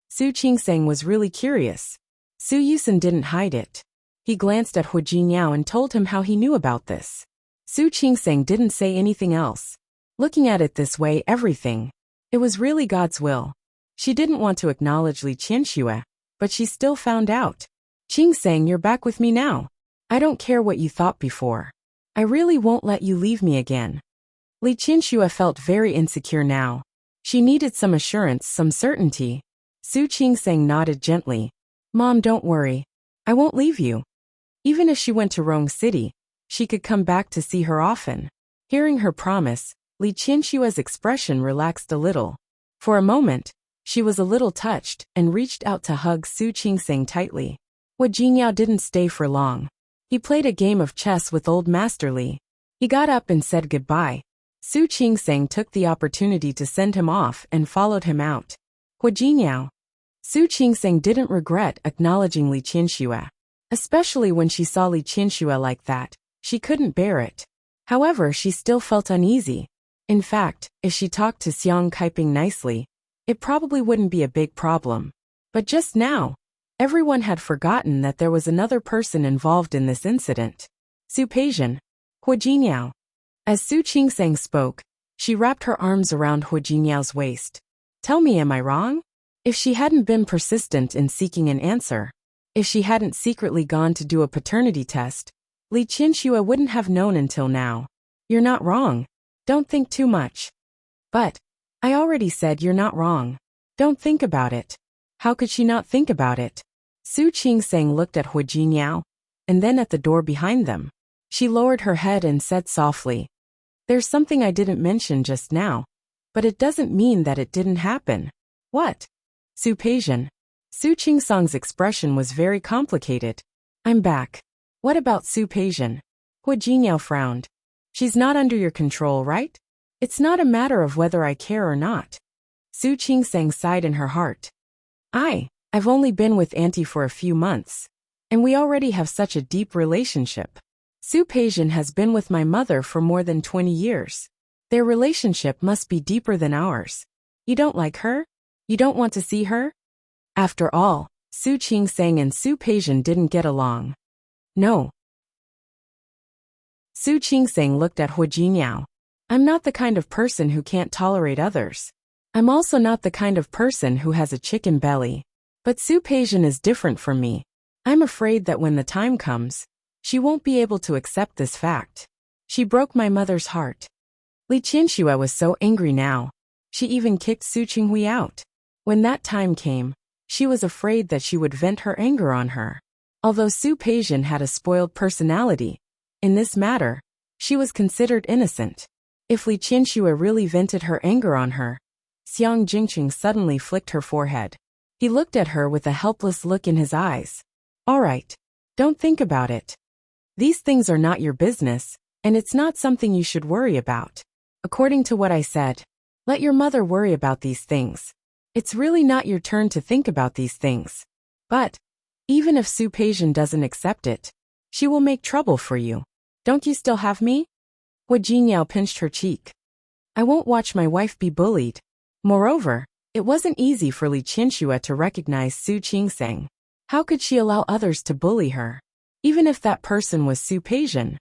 Su Qingsang was really curious. Su Yusin didn't hide it. He glanced at Hu Jingyao and told him how he knew about this. Su Qingsang didn't say anything else. Looking at it this way, it was really God's will. She didn't want to acknowledge Li Qianxue, but she still found out. "Qingsang, you're back with me now. I don't care what you thought before. I really won't let you leave me again." Li Qianxue felt very insecure now. She needed some assurance, some certainty. Su Qingsang nodded gently. "Mom, don't worry. I won't leave you." Even if she went to Rong City, she could come back to see her often. Hearing her promise, Li Qianxue's expression relaxed a little. For a moment, she was a little touched and reached out to hug Su Qingsang tightly. Hu Jingyao didn't stay for long. He played a game of chess with old Master Li. He got up and said goodbye. Su Qingsang took the opportunity to send him off and followed him out. Hu Jingyao. Su Qingsang didn't regret acknowledging Li Qianxue. Especially when she saw Li Qianxue like that, she couldn't bear it. However, she still felt uneasy. In fact, if she talked to Xiang Kaiping nicely, it probably wouldn't be a big problem. But just now, everyone had forgotten that there was another person involved in this incident. Su Peixian. Hu Jingyao. As Su Qingsang spoke, she wrapped her arms around Hu Jingyao's waist. "Tell me, am I wrong?" If she hadn't been persistent in seeking an answer, if she hadn't secretly gone to do a paternity test, Li Qianxue wouldn't have known until now. "You're not wrong. Don't think too much." "But I already said you're not wrong. Don't think about it." How could she not think about it? Su Qingsang looked at Hu Jingyao, and then at the door behind them. She lowered her head and said softly, "There's something I didn't mention just now, but it doesn't mean that it didn't happen." "What?" Su Peixian. Su Qingsang's expression was very complicated. "I'm back." "What about Su Peixian?" Hu Jingyao frowned. "She's not under your control, right? It's not a matter of whether I care or not." Su Qingsang sighed in her heart. I've only been with Auntie for a few months, and we already have such a deep relationship. Su Peixian has been with my mother for more than 20 years. Their relationship must be deeper than ours. You don't like her? You don't want to see her?" After all, Su Qingsang and Su Peixian didn't get along. "No." Su Qingsang looked at Hu Jingyao. "I'm not the kind of person who can't tolerate others. I'm also not the kind of person who has a chicken belly. But Su Peixian is different from me. I'm afraid that when the time comes, she won't be able to accept this fact. She broke my mother's heart." Li Qianxue was so angry now. She even kicked Su Qinghui out. When that time came, she was afraid that she would vent her anger on her. Although Su Peixian had a spoiled personality, in this matter, she was considered innocent. If Li Qianxue really vented her anger on her, Xiang Jingqing suddenly flicked her forehead. He looked at her with a helpless look in his eyes. "All right. Don't think about it. These things are not your business, and it's not something you should worry about. According to what I said, let your mother worry about these things. It's really not your turn to think about these things. But even if Su Peixian doesn't accept it, she will make trouble for you. Don't you still have me?" Hu Jingyao pinched her cheek. "I won't watch my wife be bullied. Moreover, It wasn't easy for Li Qianxue to recognize Su Qingseng. How could she allow others to bully her? Even if that person was Su Peijian.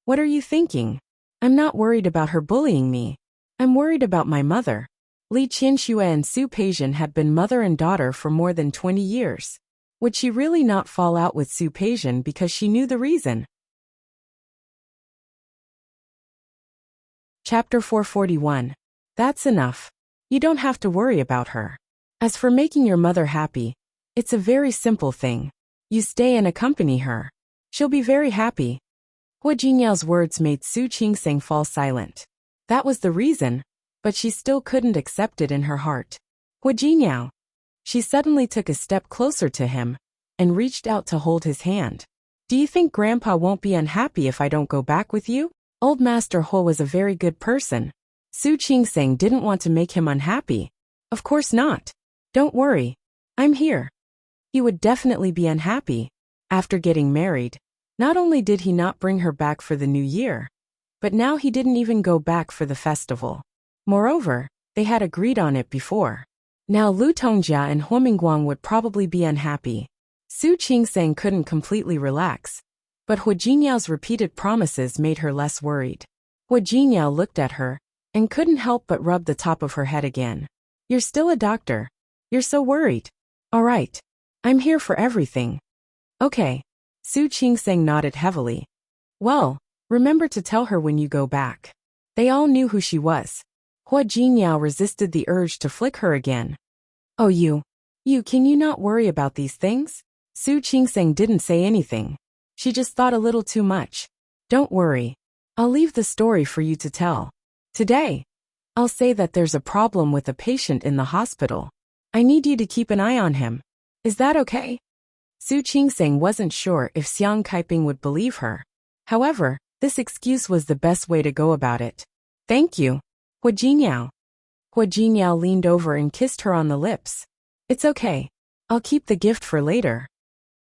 What are you thinking? I'm not worried about her bullying me. I'm worried about my mother. Li Qianxue and Su Peijian had been mother and daughter for more than 20 years. Would she really not fall out with Su Peijian because she knew the reason? Chapter 441. That's enough. You don't have to worry about her. As for making your mother happy, it's a very simple thing. You stay and accompany her. She'll be very happy. Hua Jinyao's words made Su Qingseng fall silent. That was the reason, but she still couldn't accept it in her heart. Hua Jinyao. She suddenly took a step closer to him and reached out to hold his hand. Do you think Grandpa won't be unhappy if I don't go back with you? Old Master Hua was a very good person. Su Qingseng didn't want to make him unhappy. Of course not. Don't worry. I'm here. He would definitely be unhappy. After getting married, not only did he not bring her back for the new year, but now he didn't even go back for the festival. Moreover, they had agreed on it before. Now Lu Tongjia and Hua Mingguang would probably be unhappy. Su Qingseng couldn't completely relax, but Hua Jinyao's repeated promises made her less worried. Hua Jinyao looked at her and couldn't help but rub the top of her head again. You're still a doctor. You're so worried. All right. I'm here for everything. Okay. Su Qingseng nodded heavily. Well, remember to tell her when you go back. They all knew who she was. Hua Jinyao resisted the urge to flick her again. Oh you, can you not worry about these things? Su Qingseng didn't say anything. She just thought a little too much. Don't worry. I'll leave the story for you to tell. Today, I'll say that there's a problem with a patient in the hospital. I need you to keep an eye on him. Is that okay? Su Qingseng wasn't sure if Xiang Kaiping would believe her. However, this excuse was the best way to go about it. Thank you, Hua Jinyao. Hua Jinyao leaned over and kissed her on the lips. It's okay. I'll keep the gift for later.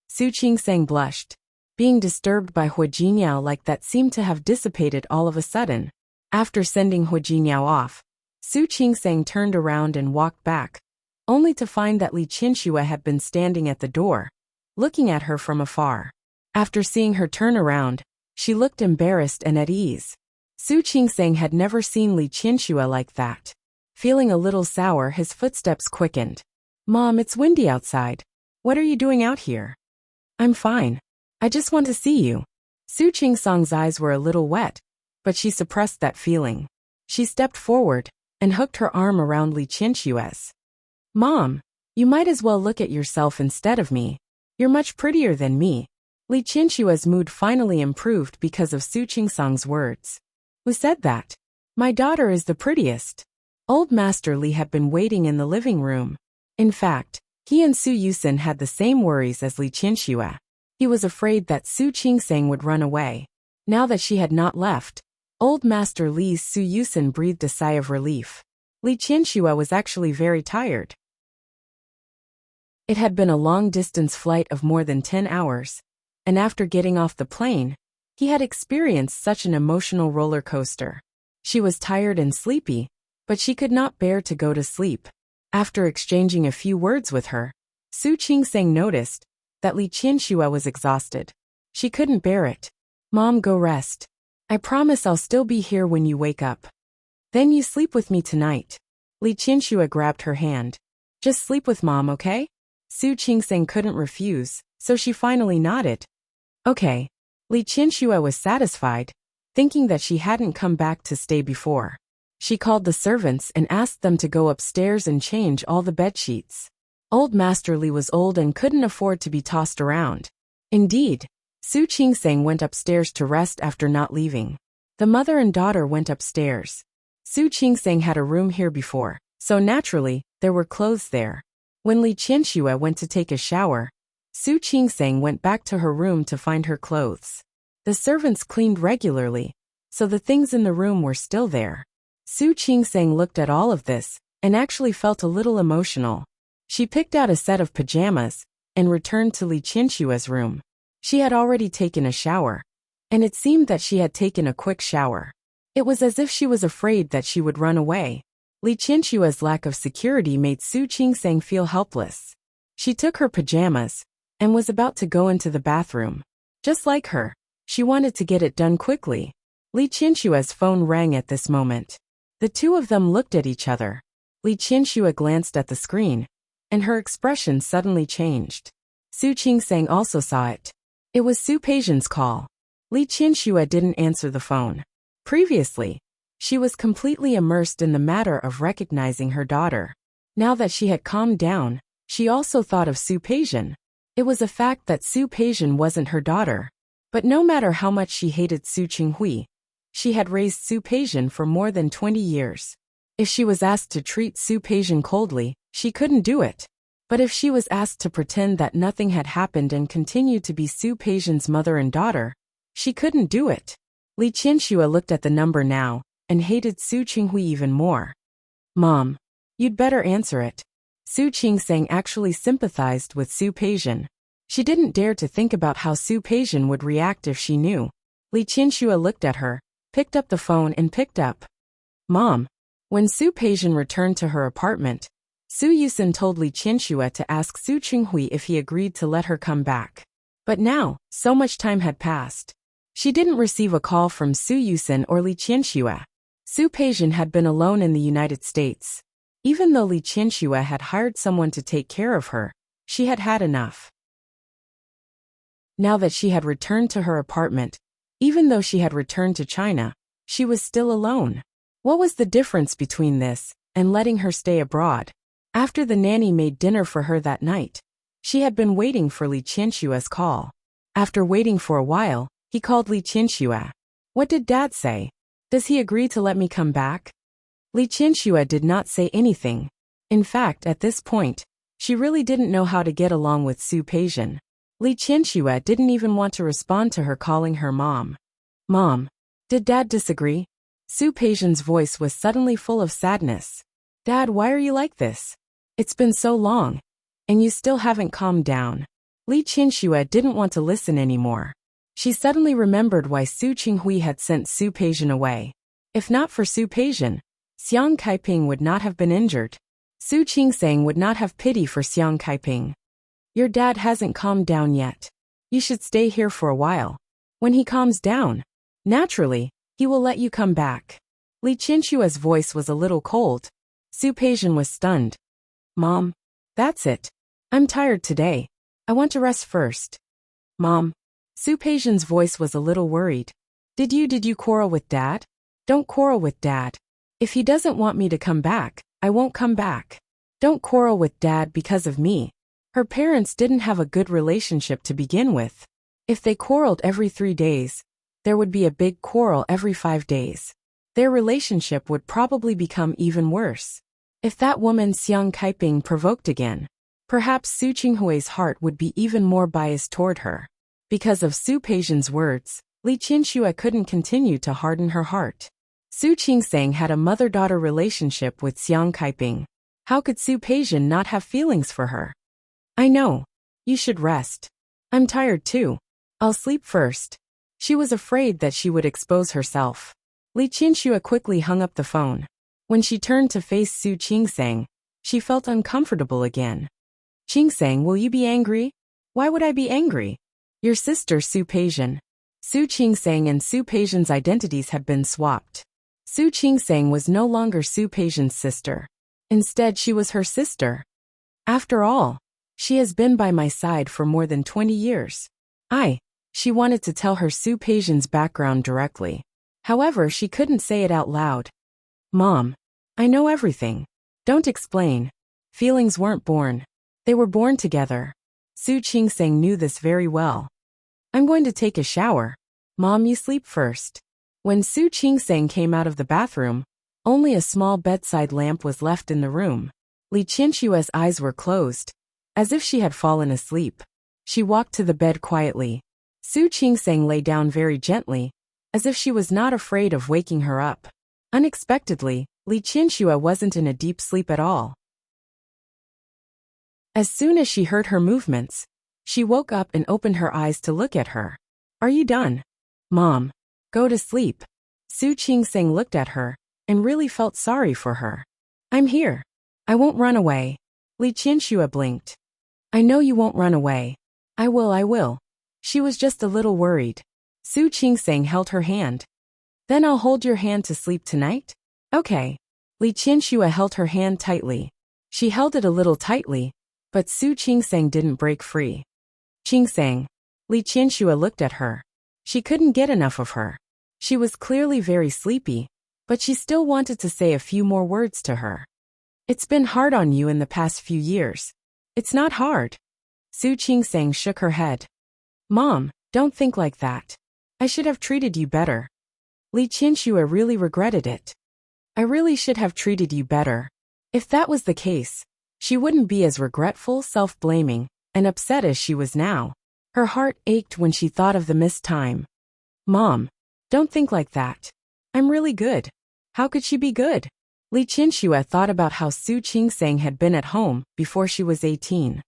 Su Qingseng blushed. Being disturbed by Hua Jinyao like that seemed to have dissipated all of a sudden. After sending Hua Jinyao off, Su Qingseng turned around and walked back, only to find that Li Qianxue had been standing at the door, looking at her from afar. After seeing her turn around, she looked embarrassed and at ease. Su Qingseng had never seen Li Qianxue like that. Feeling a little sour, his footsteps quickened. Mom, it's windy outside. What are you doing out here? I'm fine. I just want to see you. Su Qingseng's eyes were a little wet, but she suppressed that feeling. She stepped forward and hooked her arm around Li Qianxue's. Mom, you might as well look at yourself instead of me. You're much prettier than me. Li Qianxue's mood finally improved because of Su Qingseng's words. Who said that? My daughter is the prettiest. Old Master Li had been waiting in the living room. In fact, he and Su Yusen had the same worries as Li Qianxue. He was afraid that Su Qingseng would run away. Now that she had not left, Old Master Li's Su Yusen breathed a sigh of relief. Li Qianxue was actually very tired. It had been a long-distance flight of more than 10 hours, and after getting off the plane, he had experienced such an emotional roller coaster. She was tired and sleepy, but she could not bear to go to sleep. After exchanging a few words with her, Su Qingseng noticed that Li Qianxue was exhausted. She couldn't bear it. Mom, go rest. I promise I'll still be here when you wake up. Then you sleep with me tonight. Li Qianxue grabbed her hand. Just sleep with Mom, okay? Su Qingseng couldn't refuse, so she finally nodded. Okay. Li Qianxue was satisfied, thinking that she hadn't come back to stay before. She called the servants and asked them to go upstairs and change all the bedsheets. Old Master Li was old and couldn't afford to be tossed around. Indeed, Su Qingseng went upstairs to rest after not leaving. The mother and daughter went upstairs. Su Qingseng had a room here before, so naturally, there were clothes there. When Li Qianxue went to take a shower, Su Qingseng went back to her room to find her clothes. The servants cleaned regularly, so the things in the room were still there. Su Qingseng looked at all of this and actually felt a little emotional. She picked out a set of pajamas and returned to Li Qianxue's room. She had already taken a shower, and it seemed that she had taken a quick shower. It was as if she was afraid that she would run away. Li Qinshua's lack of security made Su Qingsang feel helpless. She took her pajamas and was about to go into the bathroom. Just like her, she wanted to get it done quickly. Li Qinshua's phone rang at this moment. The two of them looked at each other. Li Qinshuo glanced at the screen, and her expression suddenly changed. Su Qingsang also saw it. It was Su Peijian's call. Li Qinshuo didn't answer the phone. Previously, she was completely immersed in the matter of recognizing her daughter. Now that she had calmed down, she also thought of Su Peijian. It was a fact that Su Peijian wasn't her daughter. But no matter how much she hated Su Qinghui, she had raised Su Peijian for more than 20 years. If she was asked to treat Su Peijian coldly, she couldn't do it. But if she was asked to pretend that nothing had happened and continue to be Su Peijian's mother and daughter, she couldn't do it. Li Qinshuo looked at the number now, and hated Su Qinghui even more. Mom, you'd better answer it. Su Qingsang actually sympathized with Su Peijian. She didn't dare to think about how Su Peijian would react if she knew. Li Qinshuo looked at her, picked up the phone and picked up. Mom. When Su Peijian returned to her apartment, Su Yusin told Li Qinshuo to ask Su Qinghui if he agreed to let her come back. But now, so much time had passed. She didn't receive a call from Su Yusin or Li Qinshuo. Su Peijian had been alone in the United States. Even though Li Qinshuo had hired someone to take care of her, she had had enough. Now that she had returned to her apartment, even though she had returned to China, she was still alone. What was the difference between this and letting her stay abroad? After the nanny made dinner for her that night, she had been waiting for Li Qinshuo's call. After waiting for a while, he called Li Qinshuo. What did Dad say? Does he agree to let me come back? Li Qinshuo did not say anything. In fact, at this point, she really didn't know how to get along with Su Peijian. Li Qinshuo didn't even want to respond to her calling her mom. Mom, did Dad disagree? Su Peijian's voice was suddenly full of sadness. Dad, why are you like this? It's been so long, and you still haven't calmed down. Li Qinshuo didn't want to listen anymore. She suddenly remembered why Su Qinghui had sent Su Peijian away. If not for Su Peijian, Xiang Kaiping would not have been injured. Su Qingsang would not have pity for Xiang Kaiping. Your dad hasn't calmed down yet. You should stay here for a while. When he calms down, naturally, he will let you come back. Li Qinshuo's voice was a little cold. Su Peijian was stunned. Mom, that's it. I'm tired today. I want to rest first. Mom. Su Peijian's voice was a little worried. Did you quarrel with Dad? Don't quarrel with Dad. If he doesn't want me to come back, I won't come back. Don't quarrel with Dad because of me. Her parents didn't have a good relationship to begin with. If they quarreled every 3 days, there would be a big quarrel every 5 days. Their relationship would probably become even worse. If that woman Xiang Kaiping provoked again, perhaps Su Qinghui's heart would be even more biased toward her. Because of Su Peijian's words, Li Qinshuo couldn't continue to harden her heart. Su Qingsang had a mother-daughter relationship with Xiang Kaiping. How could Su Peijian not have feelings for her? I know. You should rest. I'm tired too. I'll sleep first. She was afraid that she would expose herself. Li Qinshuo quickly hung up the phone. When she turned to face Su Qingsang, she felt uncomfortable again. Qingsang, will you be angry? Why would I be angry? Your sister Su Peijian. Su Qingsang and Su Peijian's identities had been swapped. Su Qingsang was no longer Su Peijian's sister. Instead, she was her sister. After all, she has been by my side for more than 20 years. She wanted to tell her Su Peijian's background directly. However, she couldn't say it out loud. Mom, I know everything. Don't explain. Feelings weren't born. They were born together. Su Qingsang knew this very well. I'm going to take a shower. Mom, you sleep first. When Su Qingsang came out of the bathroom, only a small bedside lamp was left in the room. Li Qinshuo's eyes were closed, as if she had fallen asleep. She walked to the bed quietly. Su Qingsang lay down very gently, as if she was not afraid of waking her up. Unexpectedly, Li Qinshuo wasn't in a deep sleep at all. As soon as she heard her movements, she woke up and opened her eyes to look at her. Are you done? Mom, go to sleep. Su Qingsang looked at her and really felt sorry for her. I'm here. I won't run away. Li Qianxue blinked. I know you won't run away. I will. She was just a little worried. Su Qingsang held her hand. Then I'll hold your hand to sleep tonight? Okay. Li Qianxue held her hand tightly. She held it a little tightly, but Su Qingsang didn't break free. Qingsang. Li Qianxue looked at her. She couldn't get enough of her. She was clearly very sleepy, but she still wanted to say a few more words to her. It's been hard on you in the past few years. It's not hard. Su Qingsang shook her head. Mom, don't think like that. I should have treated you better. Li Qianxue really regretted it. I really should have treated you better. If that was the case, she wouldn't be as regretful, self-blaming, and upset as she was now. Her heart ached when she thought of the missed time. Mom, don't think like that. I'm really good. How could she be good? Li Qianxue thought about how Su Qingsang had been at home before she was 18.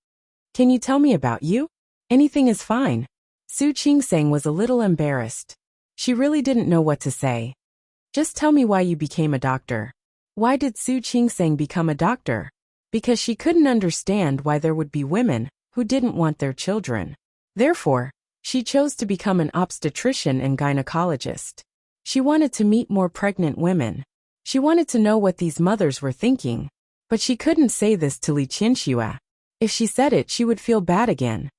Can you tell me about you? Anything is fine. Su Qingsang was a little embarrassed. She really didn't know what to say. Just tell me why you became a doctor. Why did Su Qingsang become a doctor? Because she couldn't understand why there would be women who didn't want their children. Therefore, she chose to become an obstetrician and gynecologist. She wanted to meet more pregnant women. She wanted to know what these mothers were thinking. But she couldn't say this to Li Qianxue. If she said it, she would feel bad again.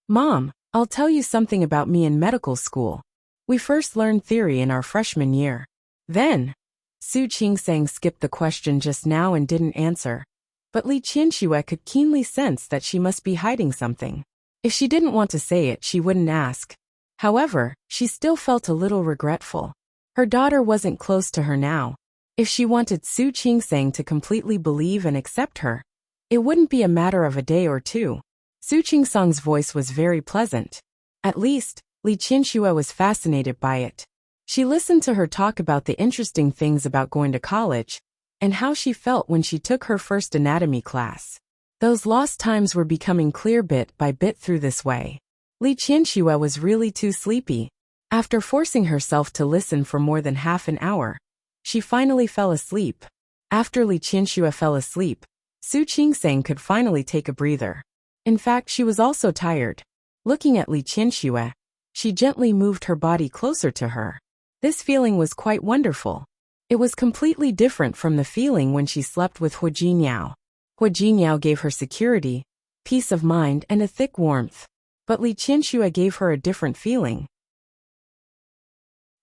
Mom, I'll tell you something about me in medical school. We first learned theory in our freshman year. Then, Su Qingsang skipped the question just now and didn't answer. But Li Qianxue could keenly sense that she must be hiding something. If she didn't want to say it, she wouldn't ask. However, she still felt a little regretful. Her daughter wasn't close to her now. If she wanted Su Qingsang to completely believe and accept her, it wouldn't be a matter of a day or two. Su Qingsang's voice was very pleasant. At least, Li Qianxue was fascinated by it. She listened to her talk about the interesting things about going to college, and how she felt when she took her first anatomy class. Those lost times were becoming clear bit by bit through this way. Li Qianxue was really too sleepy. After forcing herself to listen for more than half an hour, she finally fell asleep. After Li Qianxue fell asleep, Su Qingsang could finally take a breather. In fact, she was also tired. Looking at Li Qianxue, she gently moved her body closer to her. This feeling was quite wonderful. It was completely different from the feeling when she slept with Hu Jinniao. Hu Jinniao gave her security, peace of mind, and a thick warmth. But Li Qianxue gave her a different feeling.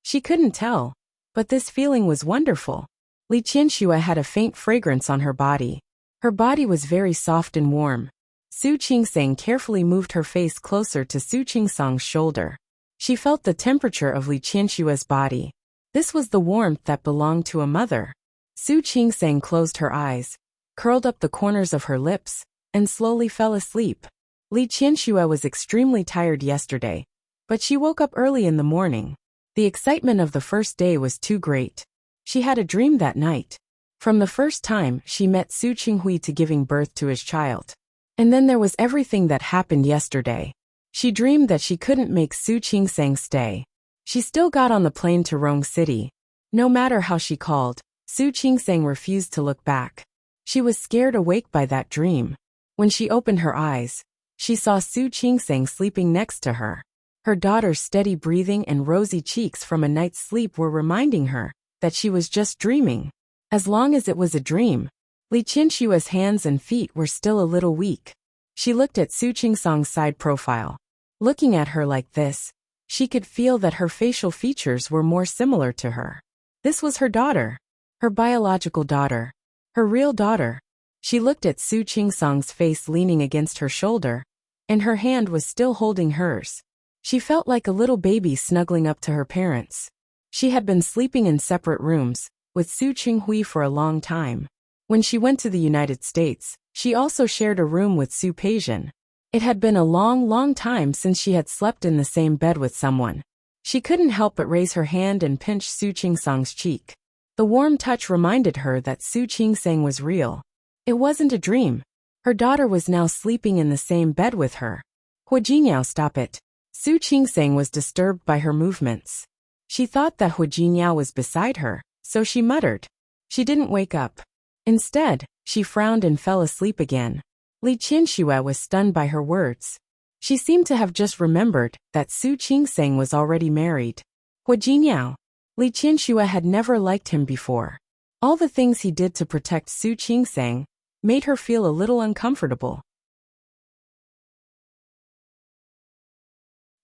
She couldn't tell, but this feeling was wonderful. Li Qianxue had a faint fragrance on her body. Her body was very soft and warm. Su Qingsang carefully moved her face closer to Su Qingsang's shoulder. She felt the temperature of Li Qianxue's body. This was the warmth that belonged to a mother. Su Qingsang closed her eyes, curled up the corners of her lips, and slowly fell asleep. Li Qianxue was extremely tired yesterday, but she woke up early in the morning. The excitement of the first day was too great. She had a dream that night. From the first time she met Su Qinghui to giving birth to his child. And then there was everything that happened yesterday. She dreamed that she couldn't make Su Qingsang stay. She still got on the plane to Rong City. No matter how she called, Su Qingsang refused to look back. She was scared awake by that dream. When she opened her eyes, she saw Su Qingsang sleeping next to her. Her daughter's steady breathing and rosy cheeks from a night's sleep were reminding her that she was just dreaming. As long as it was a dream, Li Qianxue's hands and feet were still a little weak. She looked at Su Qingsang's side profile. Looking at her like this, she could feel that her facial features were more similar to her. This was her daughter. Her biological daughter. Her real daughter. She looked at Su Qingsang's face leaning against her shoulder, and her hand was still holding hers. She felt like a little baby snuggling up to her parents. She had been sleeping in separate rooms with Su Qinghui for a long time. When she went to the United States, she also shared a room with Su Peijian. It had been a long time since she had slept in the same bed with someone. She couldn't help but raise her hand and pinch Su Qingsang's cheek. The warm touch reminded her that Su Qingsang was real. It wasn't a dream. Her daughter was now sleeping in the same bed with her. Hu Jinniao, stop it. Su Qingsang was disturbed by her movements. She thought that Hu Jinniao was beside her, so she muttered. She didn't wake up. Instead, she frowned and fell asleep again. Li Qianxue was stunned by her words. She seemed to have just remembered that Su Qingseng was already married. Hua Jinyao. Li Qianxue had never liked him before. All the things he did to protect Su Qingseng made her feel a little uncomfortable.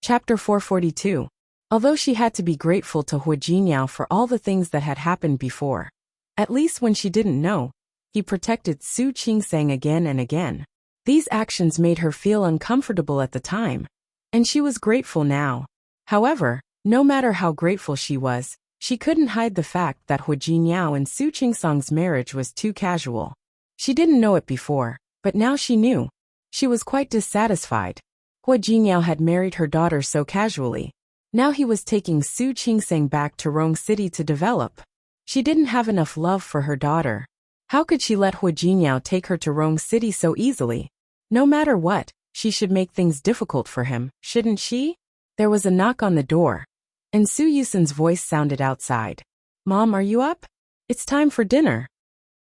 Chapter 442. Although she had to be grateful to Hua Jinyao for all the things that had happened before, at least when she didn't know, he protected Su Qingseng again and again. These actions made her feel uncomfortable at the time, and she was grateful now. However, no matter how grateful she was, she couldn't hide the fact that Hua Jinyao and Su Qingseng's marriage was too casual. She didn't know it before, but now she knew. She was quite dissatisfied. Hua Jinyao had married her daughter so casually. Now he was taking Su Qingseng back to Rong City to develop. She didn't have enough love for her daughter. How could she let Hua Jinyao take her to Rong City so easily? No matter what, she should make things difficult for him, shouldn't she? There was a knock on the door, and Su Yusun's voice sounded outside. Mom, are you up? It's time for dinner.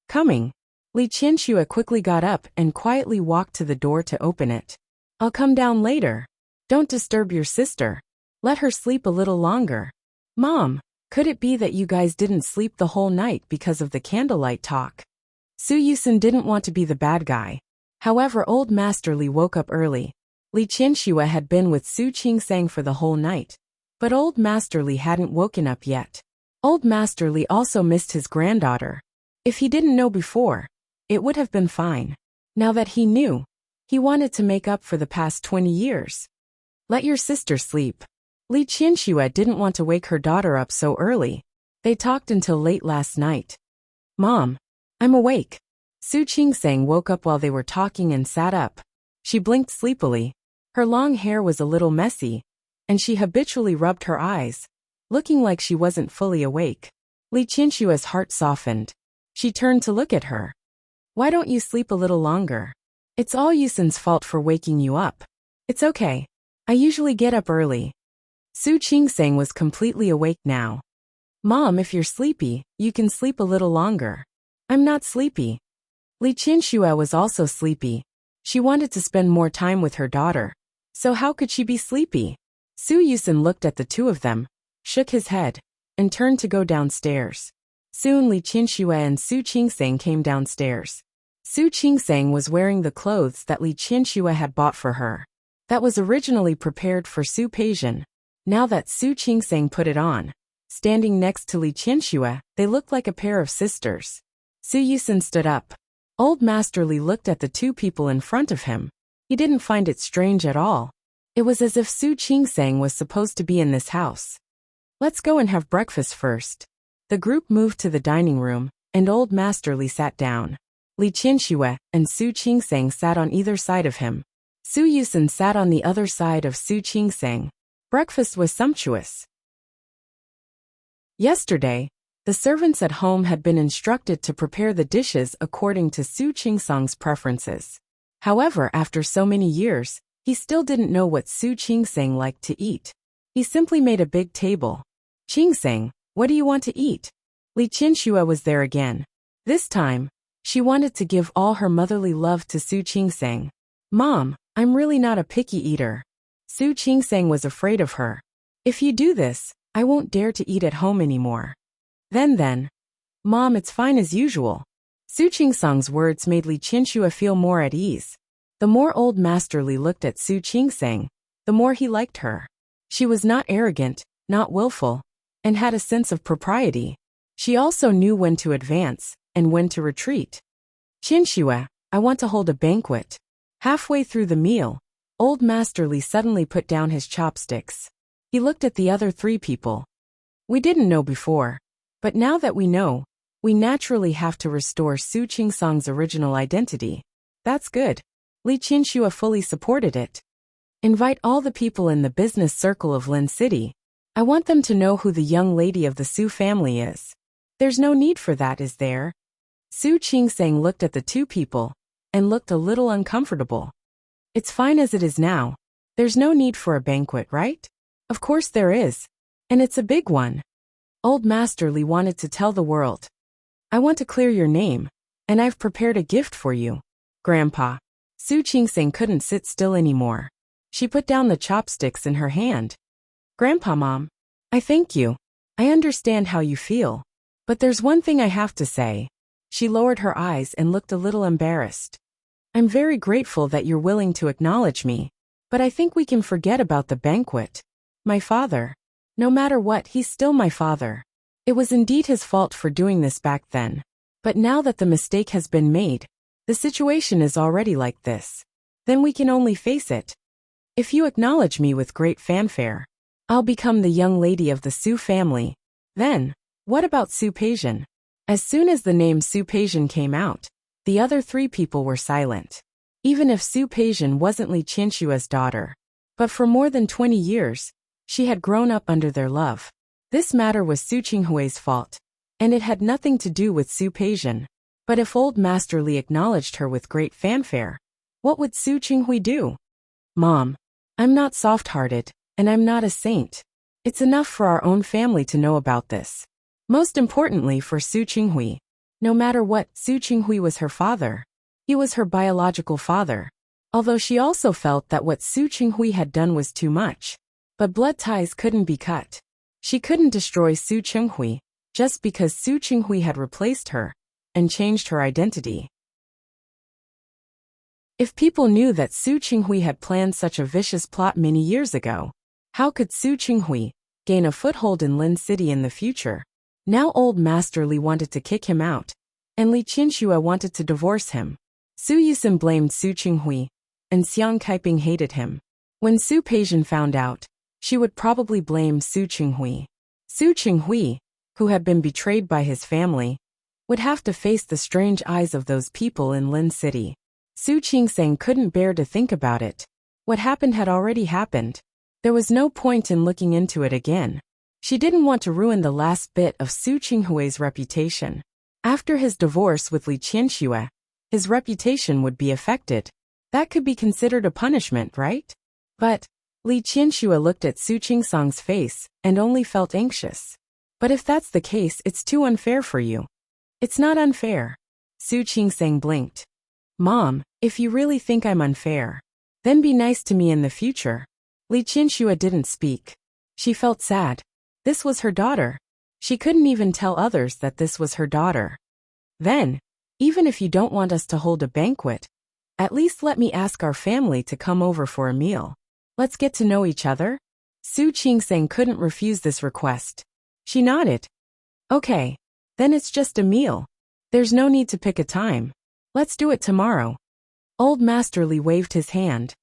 Coming. Li Qianxue quickly got up and quietly walked to the door to open it. I'll come down later. Don't disturb your sister. Let her sleep a little longer. Mom, could it be that you guys didn't sleep the whole night because of the candlelight talk? Su Yusun didn't want to be the bad guy. However, old Master Li woke up early. Li Qianxue had been with Su Qingseng for the whole night, but old Master Li hadn't woken up yet. Old Master Li also missed his granddaughter. If he didn't know before, it would have been fine. Now that he knew, he wanted to make up for the past 20 years. Let your sister sleep. Li Qianxue didn't want to wake her daughter up so early. They talked until late last night. Mom, I'm awake. Su Qingseng woke up while they were talking and sat up. She blinked sleepily. Her long hair was a little messy, and she habitually rubbed her eyes, looking like she wasn't fully awake. Li Qianxue's heart softened. She turned to look at her. Why don't you sleep a little longer? It's all Yusun's fault for waking you up. It's okay. I usually get up early. Su Qingseng was completely awake now. Mom, if you're sleepy, you can sleep a little longer. I'm not sleepy. Li Qianxue was also sleepy. She wanted to spend more time with her daughter. So how could she be sleepy? Su Yusun looked at the two of them, shook his head, and turned to go downstairs. Soon Li Qianxue and Su Qingseng came downstairs. Su Qingseng was wearing the clothes that Li Qianxue had bought for her. That was originally prepared for Su Peijian. Now that Su Qingseng put it on, standing next to Li Qianxue, they looked like a pair of sisters. Su Yusun stood up. Old Master Li looked at the two people in front of him. He didn't find it strange at all. It was as if Su Qingseng was supposed to be in this house. Let's go and have breakfast first. The group moved to the dining room, and Old Master Li sat down. Li Qianxue and Su Qingseng sat on either side of him. Su Yusun sat on the other side of Su Qingseng. Breakfast was sumptuous. Yesterday, the servants at home had been instructed to prepare the dishes according to Su Qingseng's preferences. However, after so many years, he still didn't know what Su Qingseng liked to eat. He simply made a big table. Qingseng, what do you want to eat? Li Qianxue was there again. This time, she wanted to give all her motherly love to Su Qingseng. Mom, I'm really not a picky eater. Su Qingseng was afraid of her. If you do this, I won't dare to eat at home anymore. Then. Mom, it's fine as usual. Su Qingseng's words made Li Qianxue feel more at ease. The more Old Master Li looked at Su Qingseng, the more he liked her. She was not arrogant, not willful, and had a sense of propriety. She also knew when to advance and when to retreat. Qianxue, I want to hold a banquet. Halfway through the meal, Old Master Li suddenly put down his chopsticks. He looked at the other three people. We didn't know before, but now that we know, we naturally have to restore Su Qingseng's original identity. That's good. Li Qianxue fully supported it. Invite all the people in the business circle of Lin City. I want them to know who the young lady of the Su family is. There's no need for that, is there? Su Qingseng looked at the two people and looked a little uncomfortable. It's fine as it is now. There's no need for a banquet, right? Of course there is. And it's a big one. Old Master Li wanted to tell the world. I want to clear your name. And I've prepared a gift for you, Grandpa. Su Qingsing couldn't sit still anymore. She put down the chopsticks in her hand. Grandpa, Mom, I thank you. I understand how you feel. But there's one thing I have to say. She lowered her eyes and looked a little embarrassed. I'm very grateful that you're willing to acknowledge me, but I think we can forget about the banquet. My father. No matter what, he's still my father. It was indeed his fault for doing this back then. But now that the mistake has been made, the situation is already like this. Then we can only face it. If you acknowledge me with great fanfare, I'll become the young lady of the Su family. Then, what about Su Peijian? As soon as the name Su Peijian came out, the other three people were silent. Even if Su Peijian wasn't Li Qianshua's daughter. But for more than 20 years, she had grown up under their love. This matter was Su Qinghui's fault, and it had nothing to do with Su Peijian. But if old Master Li acknowledged her with great fanfare, what would Su Qinghui do? Mom, I'm not soft-hearted, and I'm not a saint. It's enough for our own family to know about this. Most importantly for Su Qinghui. No matter what, Su Qinghui was her father. He was her biological father. Although she also felt that what Su Qinghui had done was too much. But blood ties couldn't be cut. She couldn't destroy Su Qinghui, just because Su Qinghui had replaced her and changed her identity. If people knew that Su Qinghui had planned such a vicious plot many years ago, how could Su Qinghui gain a foothold in Lin City in the future? Now old Master Li wanted to kick him out, and Li Qianxue wanted to divorce him. Su Yusin blamed Su Qinghui, and Xiang Kaiping hated him. When Su Peijian found out, she would probably blame Su Qinghui. Su Qinghui, who had been betrayed by his family, would have to face the strange eyes of those people in Lin City. Su Qingsang couldn't bear to think about it. What happened had already happened. There was no point in looking into it again. She didn't want to ruin the last bit of Su Qinghui's reputation. After his divorce with Li Qianxue, his reputation would be affected. That could be considered a punishment, right? But Li Qianxue looked at Su Qingsang's face and only felt anxious. But if that's the case, it's too unfair for you. It's not unfair. Su Qingsang blinked. Mom, if you really think I'm unfair, then be nice to me in the future. Li Qianxue didn't speak. She felt sad. This was her daughter. She couldn't even tell others that this was her daughter. Then, even if you don't want us to hold a banquet, at least let me ask our family to come over for a meal. Let's get to know each other. Su Qingsang couldn't refuse this request. She nodded. Okay. Then it's just a meal. There's no need to pick a time. Let's do it tomorrow. Old Master Li waved his hand.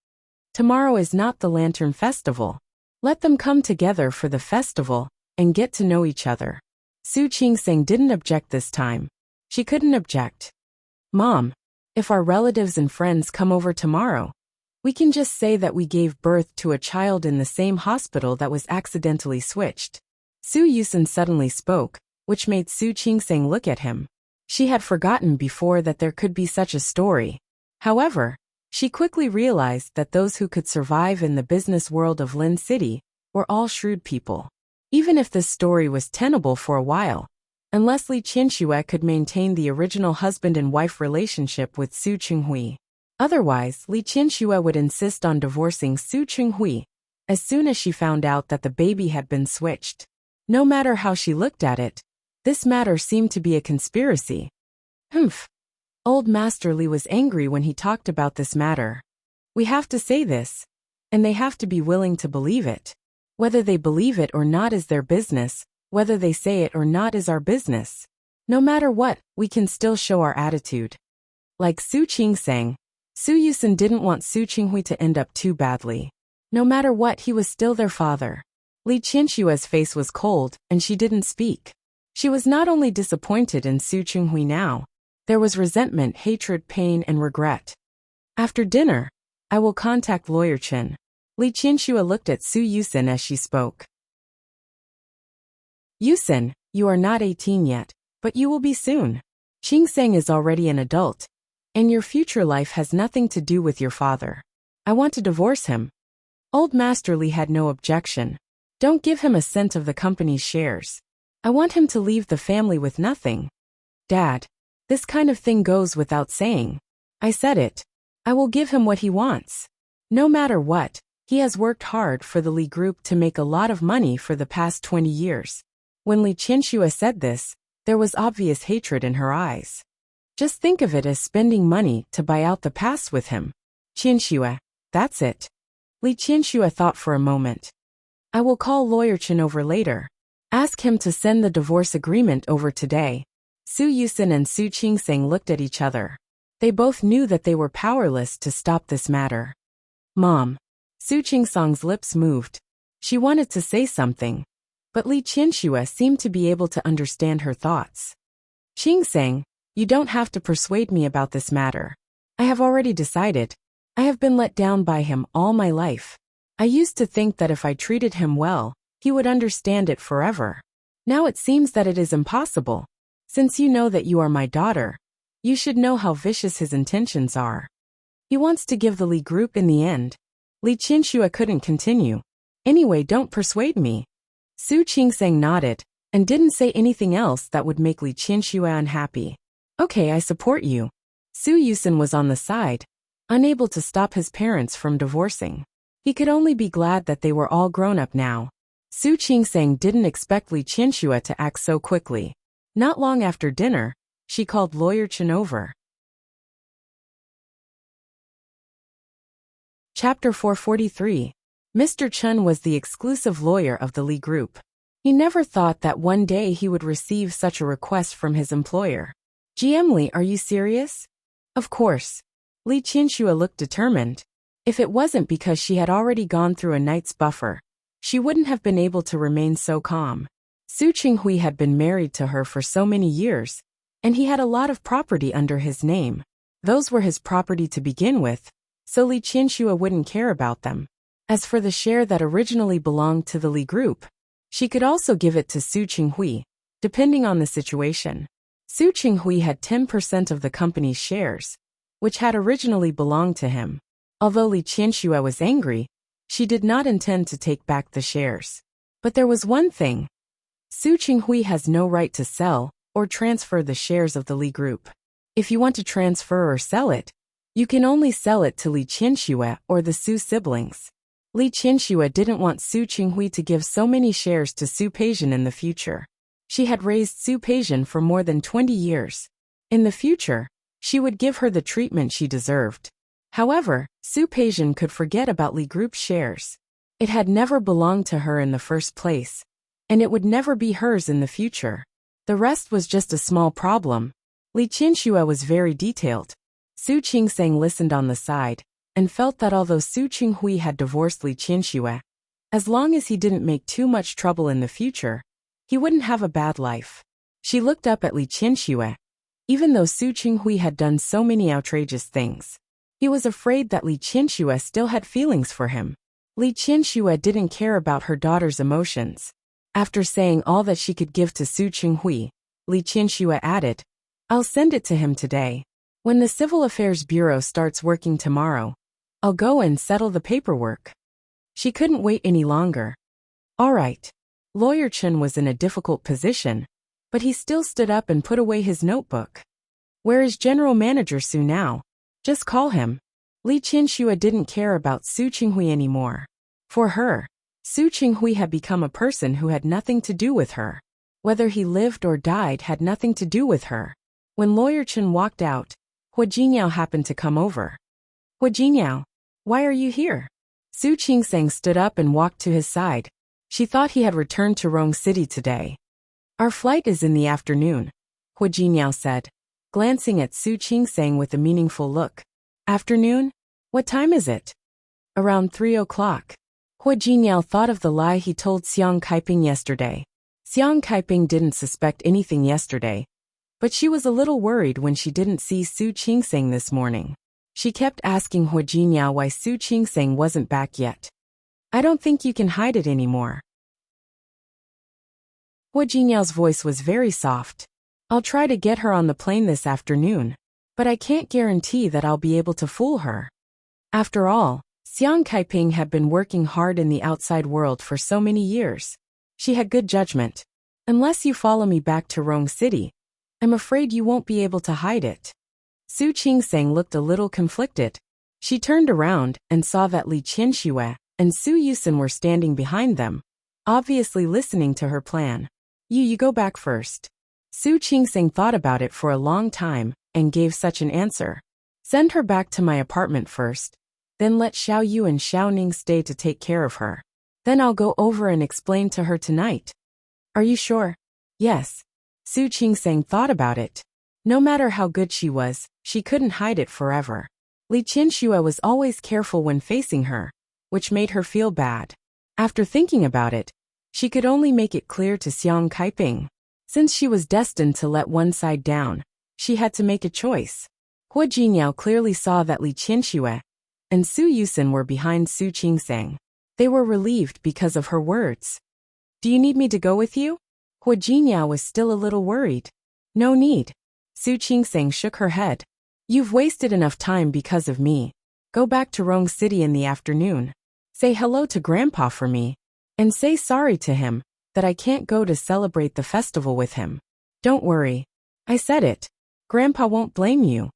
Tomorrow is not the Lantern Festival. Let them come together for the festival and get to know each other. Su Qingsang didn't object this time. She couldn't object. Mom, if our relatives and friends come over tomorrow, we can just say that we gave birth to a child in the same hospital that was accidentally switched. Su Yusin suddenly spoke, which made Su Qingsang look at him. She had forgotten before that there could be such a story. However, she quickly realized that those who could survive in the business world of Lin City were all shrewd people. Even if this story was tenable for a while, unless Li Qianxue could maintain the original husband and wife relationship with Su Qinghui. Otherwise, Li Qianxue would insist on divorcing Su Qinghui as soon as she found out that the baby had been switched. No matter how she looked at it, this matter seemed to be a conspiracy. Humph. Old Master Li was angry when he talked about this matter. We have to say this, and they have to be willing to believe it. Whether they believe it or not is their business, whether they say it or not is our business. No matter what, we can still show our attitude. Like Su Qingsang, Su Yusin didn't want Su Qinghui to end up too badly. No matter what, he was still their father. Li Qianshue's face was cold, and she didn't speak. She was not only disappointed in Su Qinghui now, there was resentment, hatred, pain, and regret. After dinner, I will contact Lawyer Chen. Li Qianxue looked at Su Yusin as she spoke. Yusin, you are not 18 yet, but you will be soon. Qingsang is already an adult, and your future life has nothing to do with your father. I want to divorce him. Old Master Li had no objection. Don't give him a cent of the company's shares. I want him to leave the family with nothing. Dad, This kind of thing goes without saying. I said it. I will give him what he wants. No matter what, he has worked hard for the Li Group to make a lot of money for the past 20 years. When Li Qianxue said this, there was obvious hatred in her eyes. Just think of it as spending money to buy out the past with him. Qianxue, that's it. Li Qianxue thought for a moment. I will call Lawyer Chen over later. Ask him to send the divorce agreement over today. Su Yusin and Su Qingsang looked at each other. They both knew that they were powerless to stop this matter. Mom. Su Qingsang's lips moved. She wanted to say something, but Li Qianxue seemed to be able to understand her thoughts. Qingsang, you don't have to persuade me about this matter. I have already decided. I have been let down by him all my life. I used to think that if I treated him well, he would understand it forever. Now it seems that it is impossible. Since you know that you are my daughter, you should know how vicious his intentions are. He wants to give the Li Group in the end. Li Qianxue couldn't continue. Anyway, don't persuade me. Su Qingsang nodded, and didn't say anything else that would make Li Qianxue unhappy. Okay, I support you. Su Yusin was on the side, unable to stop his parents from divorcing. He could only be glad that they were all grown up now. Su Qingsang didn't expect Li Qianxue to act so quickly. Not long after dinner, she called Lawyer Chen over. Chapter 443. Mr. Chen was the exclusive lawyer of the Li Group. He never thought that one day he would receive such a request from his employer. GM Li, are you serious? Of course. Li Qianxue looked determined. If it wasn't because she had already gone through a night's buffer, she wouldn't have been able to remain so calm. Su Qinghui had been married to her for so many years, and he had a lot of property under his name. Those were his property to begin with, so Li Qianxue wouldn't care about them. As for the share that originally belonged to the Li Group, she could also give it to Su Qinghui, depending on the situation. Su Qinghui had 10% of the company's shares, which had originally belonged to him. Although Li Qianxue was angry, she did not intend to take back the shares. But there was one thing. Su Qinghui has no right to sell or transfer the shares of the Li Group. If you want to transfer or sell it, you can only sell it to Li Qianxue or the Su siblings. Li Qianxue didn't want Su Qinghui to give so many shares to Su Peijian in the future. She had raised Su Peijian for more than 20 years. In the future, she would give her the treatment she deserved. However, Su Peijian could forget about Li Group's shares. It had never belonged to her in the first place, and it would never be hers in the future. The rest was just a small problem. Li Qianxue was very detailed. Su Qingsang listened on the side, and felt that although Su Qinghui had divorced Li Qianxue, as long as he didn't make too much trouble in the future, he wouldn't have a bad life. She looked up at Li Qianxue. Even though Su Qinghui had done so many outrageous things, he was afraid that Li Qianxue still had feelings for him. Li Qianxue didn't care about her daughter's emotions. After saying all that she could give to Su Qinghui, Li Qianxue added, I'll send it to him today. When the Civil Affairs Bureau starts working tomorrow, I'll go and settle the paperwork. She couldn't wait any longer. All right. Lawyer Chen was in a difficult position, but he still stood up and put away his notebook. Where is General Manager Su now? Just call him. Li Qianxue didn't care about Su Qinghui anymore. For her, Su Qinghui had become a person who had nothing to do with her. Whether he lived or died had nothing to do with her. When Lawyer Chen walked out, Hua Jinyao happened to come over. Hua Jinyao, why are you here? Su Qingsang stood up and walked to his side. She thought he had returned to Rong City today. Our flight is in the afternoon, Hua Jinyao said, glancing at Su Qingsang with a meaningful look. Afternoon? What time is it? Around 3 o'clock. Hua Jinyao thought of the lie he told Xiang Kaiping yesterday. Xiang Kaiping didn't suspect anything yesterday, but she was a little worried when she didn't see Su Qingsang this morning. She kept asking Hua Jinyao why Su Qingsang wasn't back yet. I don't think you can hide it anymore. Hua Jinyao's voice was very soft. I'll try to get her on the plane this afternoon, but I can't guarantee that I'll be able to fool her. After all, Xiang Kaiping had been working hard in the outside world for so many years. She had good judgment. Unless you follow me back to Rong City, I'm afraid you won't be able to hide it. Su Qingsang looked a little conflicted. She turned around and saw that Li Qianxue and Su Yusin were standing behind them, obviously listening to her plan. You go back first. Su Qingsang thought about it for a long time and gave such an answer. Send her back to my apartment first, then let Xiao Yu and Xiao Ning stay to take care of her. Then I'll go over and explain to her tonight. Are you sure? Yes. Su Qingsang thought about it. No matter how good she was, she couldn't hide it forever. Li Qianxue was always careful when facing her, which made her feel bad. After thinking about it, she could only make it clear to Xiang Kaiping. Since she was destined to let one side down, she had to make a choice. Hua Jinyao clearly saw that Li Qianxue and Su Yusin were behind Su Qingsang. They were relieved because of her words. Do you need me to go with you? Hua Jinyao was still a little worried. No need. Su Qingsang shook her head. You've wasted enough time because of me. Go back to Rong City in the afternoon. Say hello to Grandpa for me. And say sorry to him that I can't go to celebrate the festival with him. Don't worry. I said it. Grandpa won't blame you.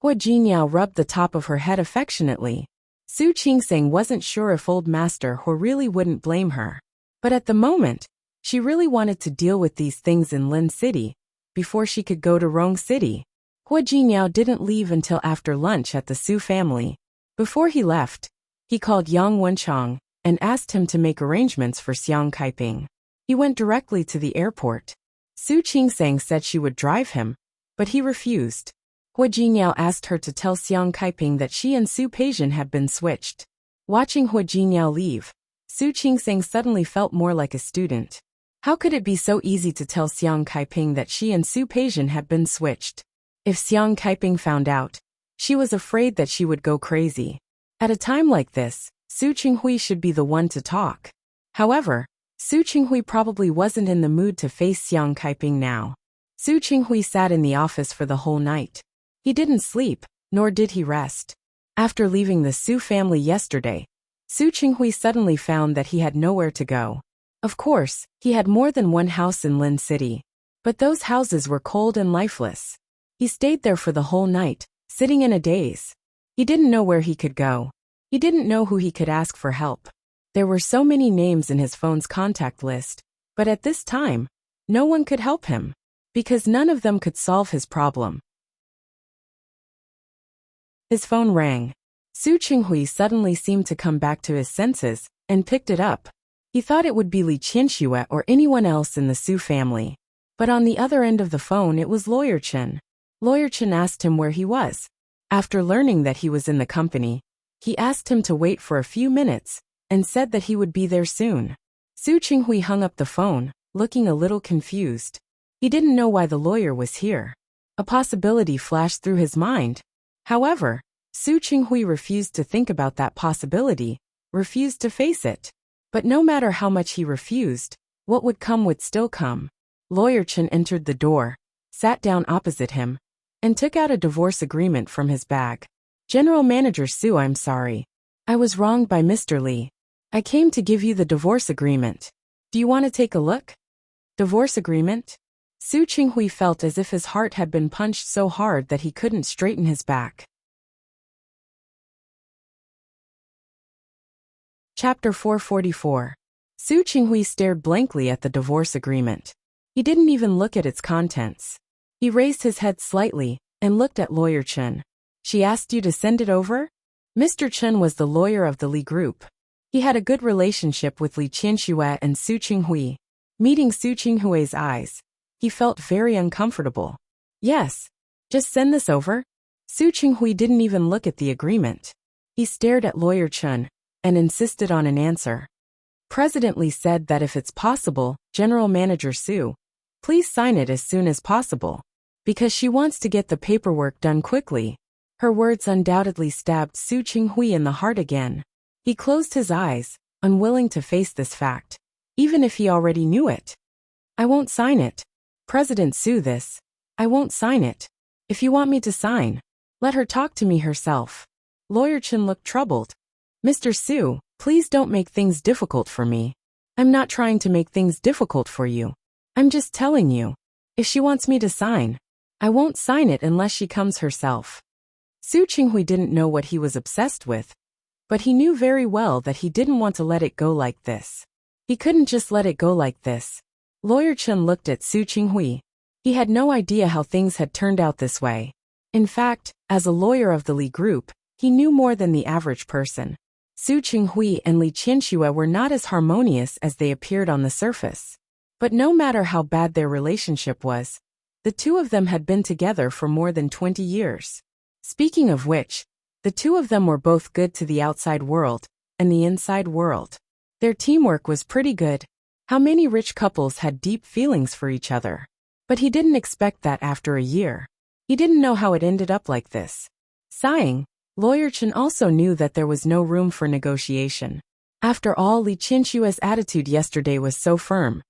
Hua Jinyao rubbed the top of her head affectionately. Su Qingsang wasn't sure if old Master Hua really wouldn't blame her. But at the moment, she really wanted to deal with these things in Lin City before she could go to Rong City. Hua Jinyao didn't leave until after lunch at the Su family. Before he left, he called Yang Wenchang and asked him to make arrangements for Xiang Kaiping. He went directly to the airport. Su Qingsang said she would drive him, but he refused. Hua Jinyao asked her to tell Xiang Kaiping that she and Su Peijian had been switched. Watching Hua Jinyao leave, Su Qingsang suddenly felt more like a student. How could it be so easy to tell Xiang Kaiping that she and Su Peijian had been switched? If Xiang Kaiping found out, she was afraid that she would go crazy. At a time like this, Su Qinghui should be the one to talk. However, Su Qinghui probably wasn't in the mood to face Xiang Kaiping now. Su Qinghui sat in the office for the whole night. He didn't sleep, nor did he rest. After leaving the Su family yesterday, Su Qinghui suddenly found that he had nowhere to go. Of course, he had more than one house in Lin City, but those houses were cold and lifeless. He stayed there for the whole night, sitting in a daze. He didn't know where he could go. He didn't know who he could ask for help. There were so many names in his phone's contact list, but at this time, no one could help him, because none of them could solve his problem. His phone rang. Su Qinghui suddenly seemed to come back to his senses and picked it up. He thought it would be Li Qianxue or anyone else in the Su family. But on the other end of the phone it was Lawyer Chen. Lawyer Chen asked him where he was. After learning that he was in the company, he asked him to wait for a few minutes and said that he would be there soon. Su Qinghui hung up the phone, looking a little confused. He didn't know why the lawyer was here. A possibility flashed through his mind. However, Su Qinghui refused to think about that possibility, refused to face it. But no matter how much he refused, what would come would still come. Lawyer Chen entered the door, sat down opposite him, and took out a divorce agreement from his bag. General Manager Su, I'm sorry. I was wronged by Mr. Li. I came to give you the divorce agreement. Do you want to take a look? Divorce agreement? Su Qinghui felt as if his heart had been punched so hard that he couldn't straighten his back. Chapter 444. Su Qinghui stared blankly at the divorce agreement. He didn't even look at its contents. He raised his head slightly and looked at Lawyer Chen. She asked you to send it over? Mr. Chen was the lawyer of the Li Group. He had a good relationship with Li Qianxue and Su Qinghui. Meeting Su Qinghui's eyes, he felt very uncomfortable. Yes. Just send this over? Su Qinghui didn't even look at the agreement. He stared at Lawyer Chen and insisted on an answer. President Li said that if it's possible, General Manager Su, please sign it as soon as possible. Because she wants to get the paperwork done quickly. Her words undoubtedly stabbed Su Qinghui in the heart again. He closed his eyes, unwilling to face this fact, even if he already knew it. I won't sign it. President Su, this. I won't sign it. If you want me to sign, let her talk to me herself. Lawyer Chen looked troubled. Mr. Su, please don't make things difficult for me. I'm not trying to make things difficult for you. I'm just telling you. If she wants me to sign, I won't sign it unless she comes herself. Su Qinghui didn't know what he was obsessed with, but he knew very well that he didn't want to let it go like this. He couldn't just let it go like this. Lawyer Chen looked at Su Qinghui. He had no idea how things had turned out this way. In fact, as a lawyer of the Li Group, he knew more than the average person. Su Qinghui and Li Qianxue were not as harmonious as they appeared on the surface. But no matter how bad their relationship was, the two of them had been together for more than 20 years. Speaking of which, the two of them were both good to the outside world and the inside world. Their teamwork was pretty good. How many rich couples had deep feelings for each other? But he didn't expect that after a year. He didn't know how it ended up like this. Sighing, Lawyer Chen also knew that there was no room for negotiation. After all, Li Qianxue's attitude yesterday was so firm.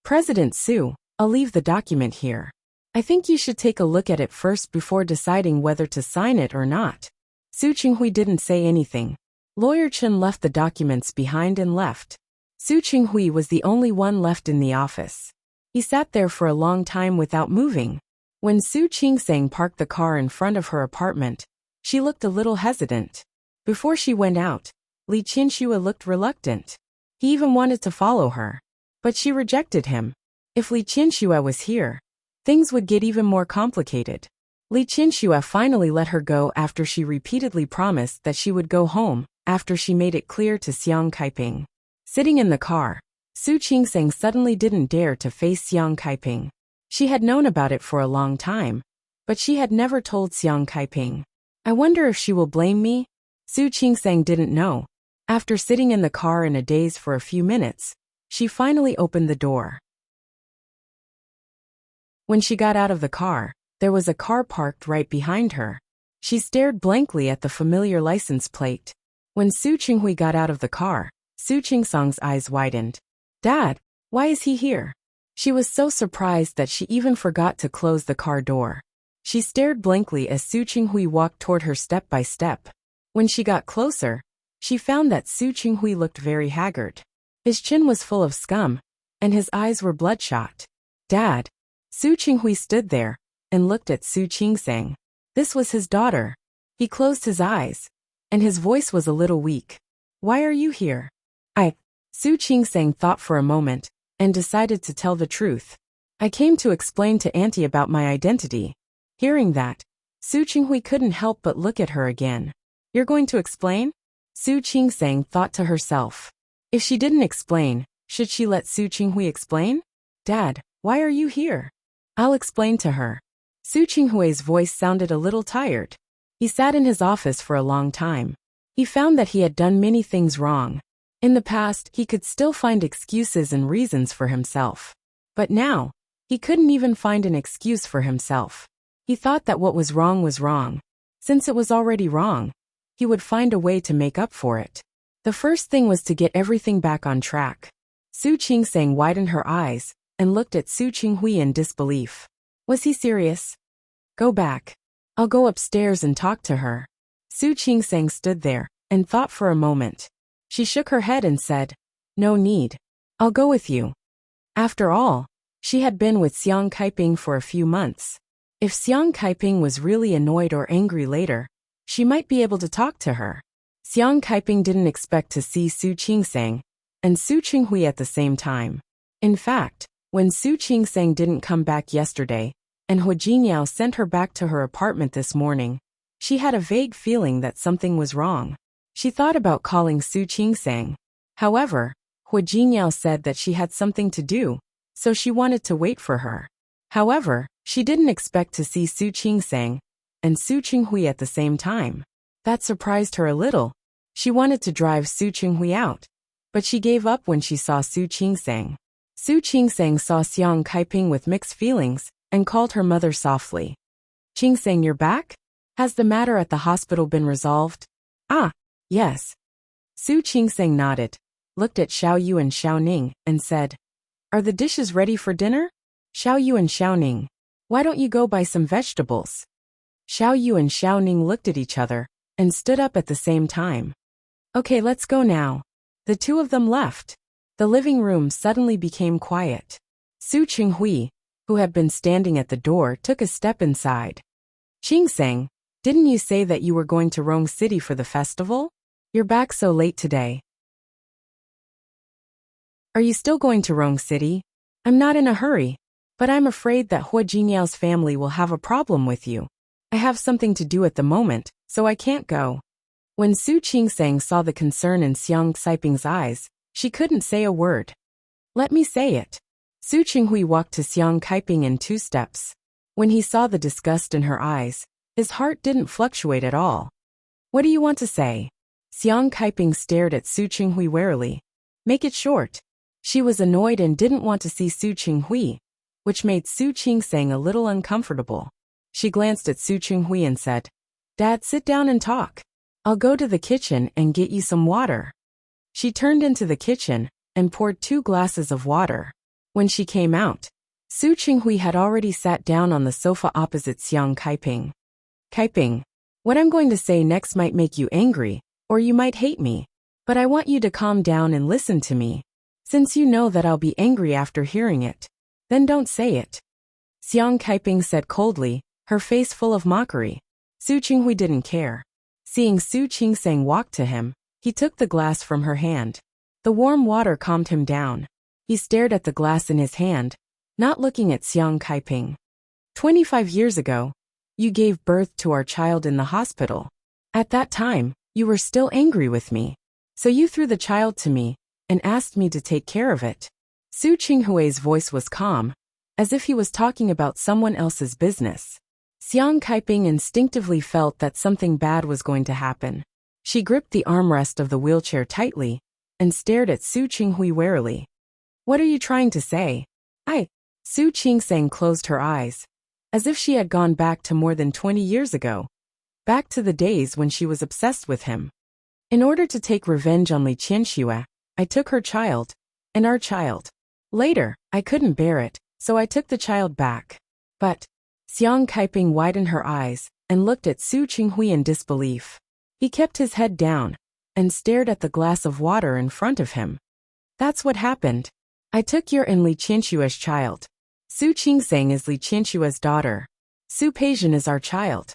President Su, I'll leave the document here. I think you should take a look at it first before deciding whether to sign it or not. Su Qinghui didn't say anything. Lawyer Chen left the documents behind and left. Su Qinghui was the only one left in the office. He sat there for a long time without moving. When Su Qingsang parked the car in front of her apartment, she looked a little hesitant. Before she went out, Li Qianxue looked reluctant. He even wanted to follow her. But she rejected him. If Li Qianxue was here, things would get even more complicated. Li Qianxue finally let her go after she repeatedly promised that she would go home, after she made it clear to Xiang Kaiping. Sitting in the car, Su Qingsang suddenly didn't dare to face Xiang Kaiping. She had known about it for a long time, but she had never told Xiang Kaiping. I wonder if she will blame me? Su Qingsang didn't know. After sitting in the car in a daze for a few minutes, she finally opened the door. When she got out of the car, there was a car parked right behind her. She stared blankly at the familiar license plate. When Su Qinghui got out of the car, Su Qingsang's eyes widened. Dad, why is he here? She was so surprised that she even forgot to close the car door. She stared blankly as Su Qinghui walked toward her step by step. When she got closer, she found that Su Qinghui looked very haggard. His chin was full of scum, and his eyes were bloodshot. Dad. Su Qinghui stood there and looked at Su Qingsang. This was his daughter. He closed his eyes, and his voice was a little weak. Why are you here? Su Qingsang thought for a moment and decided to tell the truth. I came to explain to Auntie about my identity. Hearing that, Su Qinghui couldn't help but look at her again. You're going to explain? Su Qingsang thought to herself. If she didn't explain, should she let Su Qinghui explain? Dad, why are you here? I'll explain to her. Su Qinghui's voice sounded a little tired. He sat in his office for a long time. He found that he had done many things wrong. In the past, he could still find excuses and reasons for himself. But now, he couldn't even find an excuse for himself. He thought that what was wrong. Since it was already wrong, he would find a way to make up for it. The first thing was to get everything back on track. Su Qingsang widened her eyes and looked at Su Qinghui in disbelief. Was he serious? Go back. I'll go upstairs and talk to her. Su Qingsang stood there and thought for a moment. She shook her head and said, No need. I'll go with you. After all, she had been with Xiang Kaiping for a few months. If Xiang Kaiping was really annoyed or angry later, she might be able to talk to her. Xiang Kaiping didn't expect to see Su Qingsang and Su Qinghui at the same time. In fact, when Su Qingsang didn't come back yesterday, and Hu Jiniao sent her back to her apartment this morning, she had a vague feeling that something was wrong. She thought about calling Su Qingsang. However, Hu Jiniao said that she had something to do, so she wanted to wait for her. However, she didn't expect to see Su Qingsang and Su Qinghui at the same time. That surprised her a little. She wanted to drive Su Qinghui out, but she gave up when she saw Su Qingsang. Su Qingsang saw Xiang Kaiping with mixed feelings and called her mother softly. Qingsang, you're back? Has the matter at the hospital been resolved? Ah, yes. Su Qingsang nodded, looked at Xiao Yu and Xiao Ning, and said, Are the dishes ready for dinner? Xiao Yu and Xiao Ning, why don't you go buy some vegetables? Xiao Yu and Xiao Ning looked at each other and stood up at the same time. Okay, let's go now. The two of them left. The living room suddenly became quiet. Su Qinghui, who had been standing at the door, took a step inside. Chingseng, didn't you say that you were going to Rong City for the festival? You're back so late today. Are you still going to Rong City? I'm not in a hurry, but I'm afraid that Hua Jinyao's family will have a problem with you. I have something to do at the moment, so I can't go. When Su Chingseng saw the concern in Xiang Saiping's eyes, she couldn't say a word. Let me say it. Su Qinghui walked to Xiang Kaiping in 2 steps. When he saw the disgust in her eyes, his heart didn't fluctuate at all. What do you want to say? Xiang Kaiping stared at Su Qinghui warily. Make it short. She was annoyed and didn't want to see Su Qinghui, which made Su Chingseng a little uncomfortable. She glanced at Su Qinghui and said, Dad, sit down and talk. I'll go to the kitchen and get you some water. She turned into the kitchen and poured 2 glasses of water. When she came out, Su Qinghui had already sat down on the sofa opposite Xiang Kaiping. Kaiping, what I'm going to say next might make you angry, or you might hate me, but I want you to calm down and listen to me. Since you know that I'll be angry after hearing it, then don't say it. Xiang Kaiping said coldly, her face full of mockery. Su Qinghui didn't care. Seeing Su Chingseng walk to him, he took the glass from her hand. The warm water calmed him down. He stared at the glass in his hand, not looking at Xiang Kaiping. 25 years ago, you gave birth to our child in the hospital. At that time, you were still angry with me. So you threw the child to me and asked me to take care of it. Su Qinghui's voice was calm, as if he was talking about someone else's business. Xiang Kaiping instinctively felt that something bad was going to happen. She gripped the armrest of the wheelchair tightly and stared at Su Qinghui warily. What are you trying to say? Su Chingseng closed her eyes, as if she had gone back to more than 20 years ago, back to the days when she was obsessed with him. In order to take revenge on Li Qianxue, I took her child, and our child. Later, I couldn't bear it, so I took the child back. But Xiang Kaiping widened her eyes and looked at Su Qinghui in disbelief. He kept his head down and stared at the glass of water in front of him. That's what happened. I took your and Li Qianxue's child. Su Chingseng is Li Qianxue's daughter. Su Peijian is our child.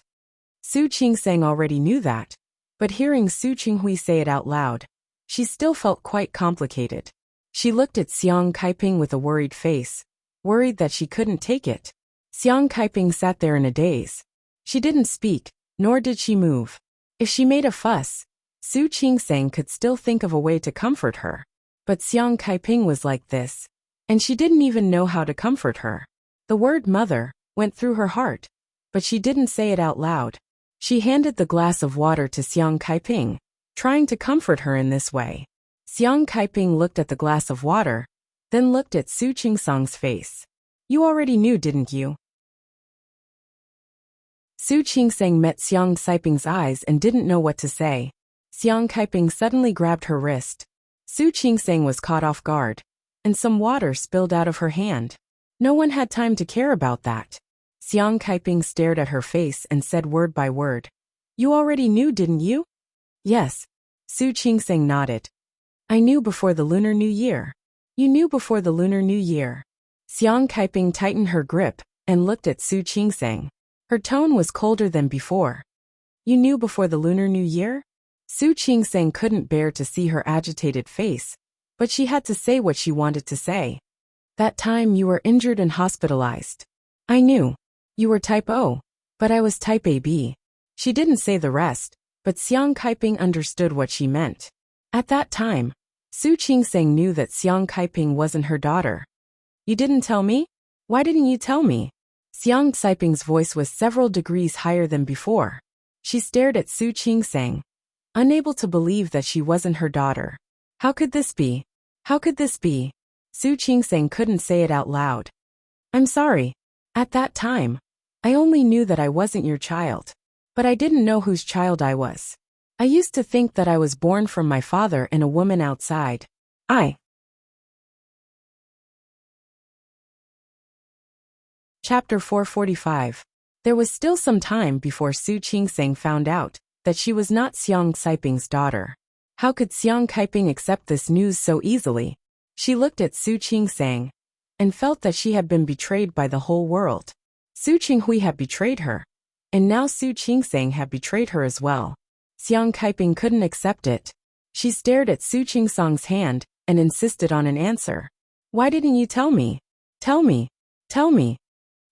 Su Chingseng already knew that, but hearing Su Qinghui say it out loud, she still felt quite complicated. She looked at Xiang Kaiping with a worried face, worried that she couldn't take it. Xiang Kaiping sat there in a daze. She didn't speak, nor did she move. If she made a fuss, Su Chingseng could still think of a way to comfort her. But Xiang Kaiping was like this, and she didn't even know how to comfort her. The word mother went through her heart, but she didn't say it out loud. She handed the glass of water to Xiang Kaiping, trying to comfort her in this way. Xiang Kaiping looked at the glass of water, then looked at Su Chingseng's face. You already knew, didn't you? Su Chingseng met Xiang Saiping's eyes and didn't know what to say. Xiang Kaiping suddenly grabbed her wrist. Su Chingseng was caught off guard, and some water spilled out of her hand. No one had time to care about that. Xiang Kaiping stared at her face and said word by word. You already knew, didn't you? Yes. Su Chingseng nodded. I knew before the Lunar New Year. You knew before the Lunar New Year. Xiang Kaiping tightened her grip and looked at Su Chingseng. Her tone was colder than before. You knew before the Lunar New Year? Su Chingseng couldn't bear to see her agitated face, but she had to say what she wanted to say. That time you were injured and hospitalized. I knew. You were type O, but I was type AB. She didn't say the rest, but Xiang Kaiping understood what she meant. At that time, Su Chingseng knew that Xiang Kaiping wasn't her daughter. You didn't tell me? Why didn't you tell me? Xiang Saiping's voice was several degrees higher than before. She stared at Su Chingseng, unable to believe that she wasn't her daughter. How could this be? How could this be? Su Chingseng couldn't say it out loud. I'm sorry. At that time, I only knew that I wasn't your child. But I didn't know whose child I was. I used to think that I was born from my father and a woman outside. Chapter 445. There was still some time before Su Chingseng found out that she was not Xiang Saiping's daughter. How could Xiang Kaiping accept this news so easily? She looked at Su Chingseng, and felt that she had been betrayed by the whole world. Su Qinghui had betrayed her, and now Su Qingsang had betrayed her as well. Xiang Kaiping couldn't accept it. She stared at Su Qingsang's hand and insisted on an answer. Why didn't you tell me? Tell me. Tell me.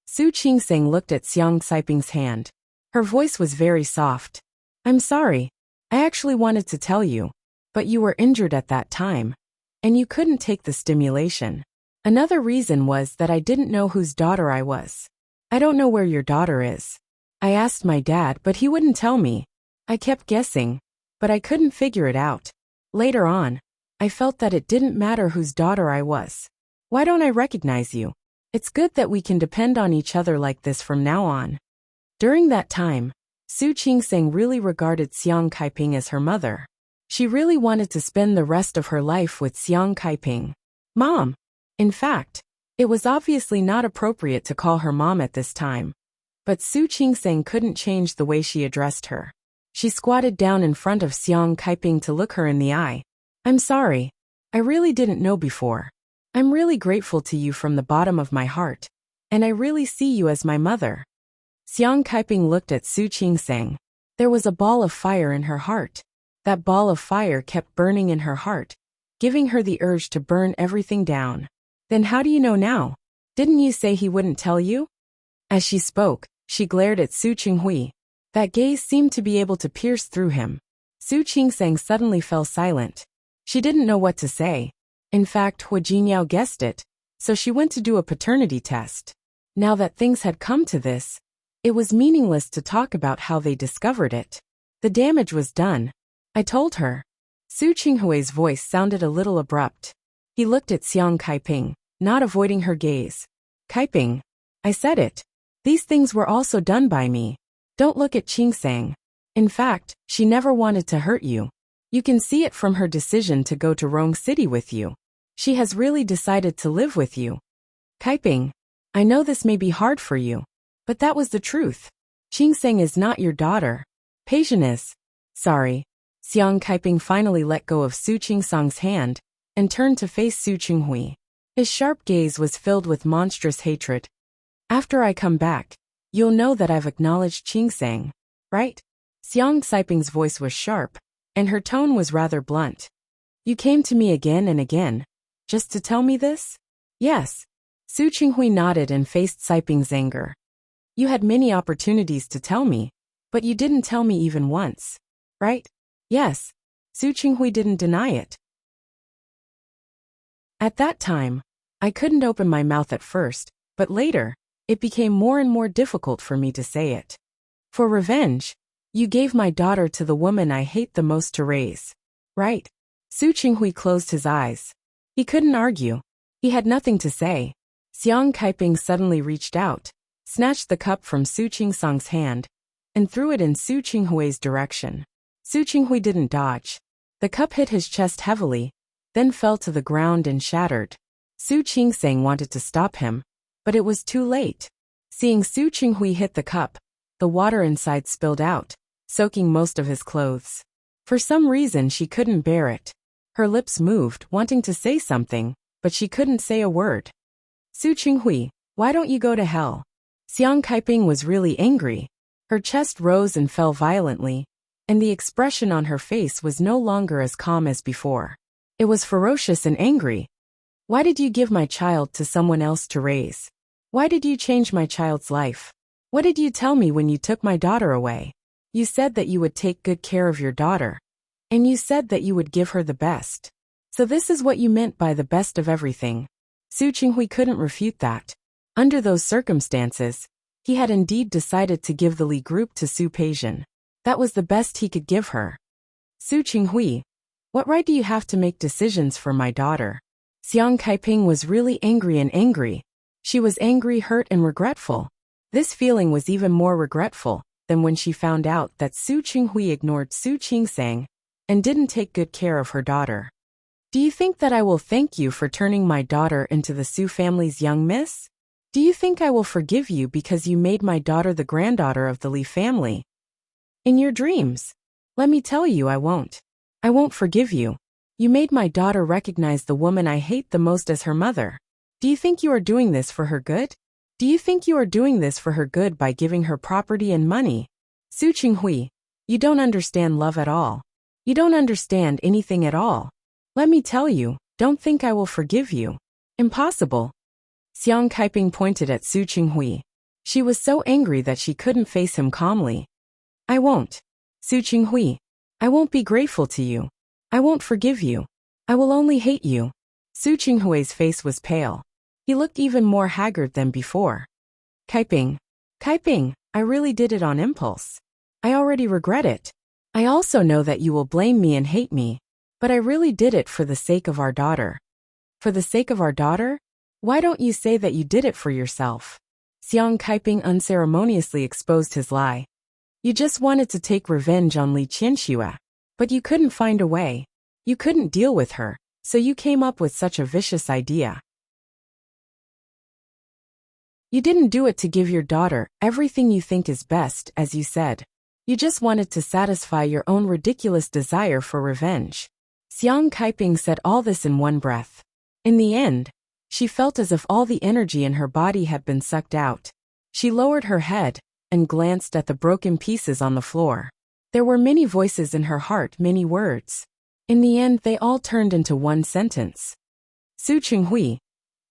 Su Qingsang looked at Xiang Kaiping's hand. Her voice was very soft. I'm sorry. I actually wanted to tell you, but you were injured at that time, and you couldn't take the stimulation. Another reason was that I didn't know whose daughter I was. I don't know where your daughter is. I asked my dad, but he wouldn't tell me. I kept guessing, but I couldn't figure it out. Later on, I felt that it didn't matter whose daughter I was. Why don't I recognize you? It's good that we can depend on each other like this from now on. During that time, Su Qingsang really regarded Xiang Kaiping as her mother. She really wanted to spend the rest of her life with Xiang Kaiping. Mom! In fact, it was obviously not appropriate to call her mom at this time. But Su Qingsang couldn't change the way she addressed her. She squatted down in front of Xiang Kaiping to look her in the eye. I'm sorry. I really didn't know before. I'm really grateful to you from the bottom of my heart, and I really see you as my mother. Xiang Kaiping looked at Su Qingsang. There was a ball of fire in her heart. That ball of fire kept burning in her heart, giving her the urge to burn everything down. Then how do you know now? Didn't you say he wouldn't tell you? As she spoke, she glared at Su Qinghui. That gaze seemed to be able to pierce through him. Su Qingsang suddenly fell silent. She didn't know what to say. In fact, Hua Jinyao guessed it, so she went to do a paternity test. Now that things had come to this, it was meaningless to talk about how they discovered it. The damage was done. I told her. Su Qinghui's voice sounded a little abrupt. He looked at Xiang Kaiping, not avoiding her gaze. Kaiping. I said it. These things were also done by me. Don't look at Qingsang. In fact, she never wanted to hurt you. You can see it from her decision to go to Rong City with you. She has really decided to live with you. Kaiping. I know this may be hard for you, but that was the truth. Qingsang is not your daughter. Peixian is. Sorry. Xiang Kaiping finally let go of Su Qingsang's hand and turned to face Su Qinghui. His sharp gaze was filled with monstrous hatred. After I come back, you'll know that I've acknowledged Qingsang, right? Xiang Kaiping's voice was sharp, and her tone was rather blunt. You came to me again and again, just to tell me this? Yes. Su Qinghui nodded and faced Kaiping's anger. You had many opportunities to tell me, but you didn't tell me even once, right? Yes. Su Qinghui didn't deny it. At that time, I couldn't open my mouth at first, but later, it became more and more difficult for me to say it. For revenge, you gave my daughter to the woman I hate the most to raise. Right? Su Qinghui closed his eyes. He couldn't argue. He had nothing to say. Xiang Kaiping suddenly reached out, snatched the cup from Su Qingsang's hand, and threw it in Su Qinghui's direction. Su Qinghui didn't dodge. The cup hit his chest heavily, then fell to the ground and shattered. Su Qingsang wanted to stop him, but it was too late. Seeing Su Qinghui hit the cup, the water inside spilled out, soaking most of his clothes. For some reason she couldn't bear it. Her lips moved, wanting to say something, but she couldn't say a word. Su Qinghui, why don't you go to hell? Xiang Kaiping was really angry. Her chest rose and fell violently, and the expression on her face was no longer as calm as before. It was ferocious and angry. Why did you give my child to someone else to raise? Why did you change my child's life? What did you tell me when you took my daughter away? You said that you would take good care of your daughter. And you said that you would give her the best. So this is what you meant by the best of everything. Su Qinghui couldn't refute that. Under those circumstances, he had indeed decided to give the Li group to Su Peixian. That was the best he could give her. Su Qinghui, what right do you have to make decisions for my daughter? Xiang Kaiping was really angry and angry. She was angry, hurt, and regretful. This feeling was even more regretful than when she found out that Su Qinghui ignored Su Qingsang and didn't take good care of her daughter. Do you think that I will thank you for turning my daughter into the Su family's young miss? Do you think I will forgive you because you made my daughter the granddaughter of the Li family? In your dreams. Let me tell you, I won't. I won't forgive you. You made my daughter recognize the woman I hate the most as her mother. Do you think you are doing this for her good? Do you think you are doing this for her good by giving her property and money? Su Qinghui, you don't understand love at all. You don't understand anything at all. Let me tell you, don't think I will forgive you. Impossible. Xiang Kaiping pointed at Su Qinghui. She was so angry that she couldn't face him calmly. I won't. Su Qinghui, I won't be grateful to you. I won't forgive you. I will only hate you. Su Qinghui's face was pale. He looked even more haggard than before. Kaiping, I really did it on impulse. I already regret it. I also know that you will blame me and hate me, but I really did it for the sake of our daughter. For the sake of our daughter? Why don't you say that you did it for yourself? Xiang Kaiping unceremoniously exposed his lie. You just wanted to take revenge on Li Qianxue, but you couldn't find a way. You couldn't deal with her, so you came up with such a vicious idea. You didn't do it to give your daughter everything you think is best, as you said. You just wanted to satisfy your own ridiculous desire for revenge. Xiang Kaiping said all this in one breath. In the end, she felt as if all the energy in her body had been sucked out. She lowered her head and glanced at the broken pieces on the floor. There were many voices in her heart, many words. In the end, they all turned into one sentence. Su Qinghui,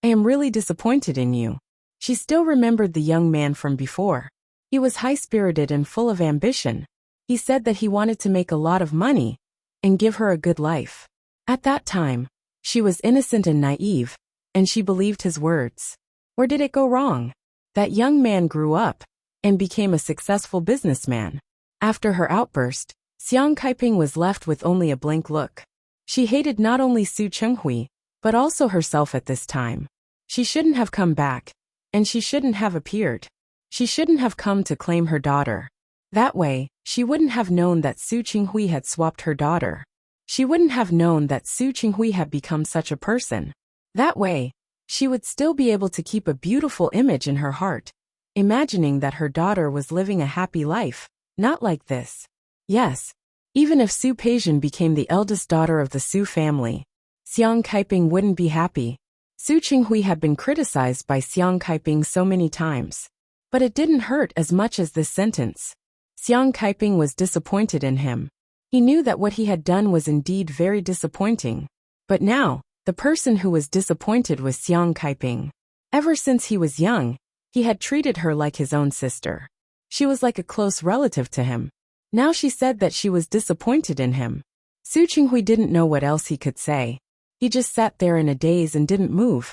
I am really disappointed in you. She still remembered the young man from before. He was high-spirited and full of ambition. He said that he wanted to make a lot of money and give her a good life. At that time, she was innocent and naive, and she believed his words. Or did it go wrong? That young man grew up and became a successful businessman. After her outburst, Xiang Kaiping was left with only a blank look. She hated not only Su Qinghui, but also herself at this time. She shouldn't have come back, and she shouldn't have appeared. She shouldn't have come to claim her daughter. That way, she wouldn't have known that Su Qinghui had swapped her daughter. She wouldn't have known that Su Qinghui had become such a person. That way, she would still be able to keep a beautiful image in her heart, imagining that her daughter was living a happy life, not like this. Yes, even if Su Peijian became the eldest daughter of the Su family, Xiang Kaiping wouldn't be happy. Su Qinghui had been criticized by Xiang Kaiping so many times, but it didn't hurt as much as this sentence. Xiang Kaiping was disappointed in him. He knew that what he had done was indeed very disappointing. But now, the person who was disappointed was Xiang Kaiping. Ever since he was young, he had treated her like his own sister. She was like a close relative to him. Now she said that she was disappointed in him. Su Qinghui didn't know what else he could say. He just sat there in a daze and didn't move.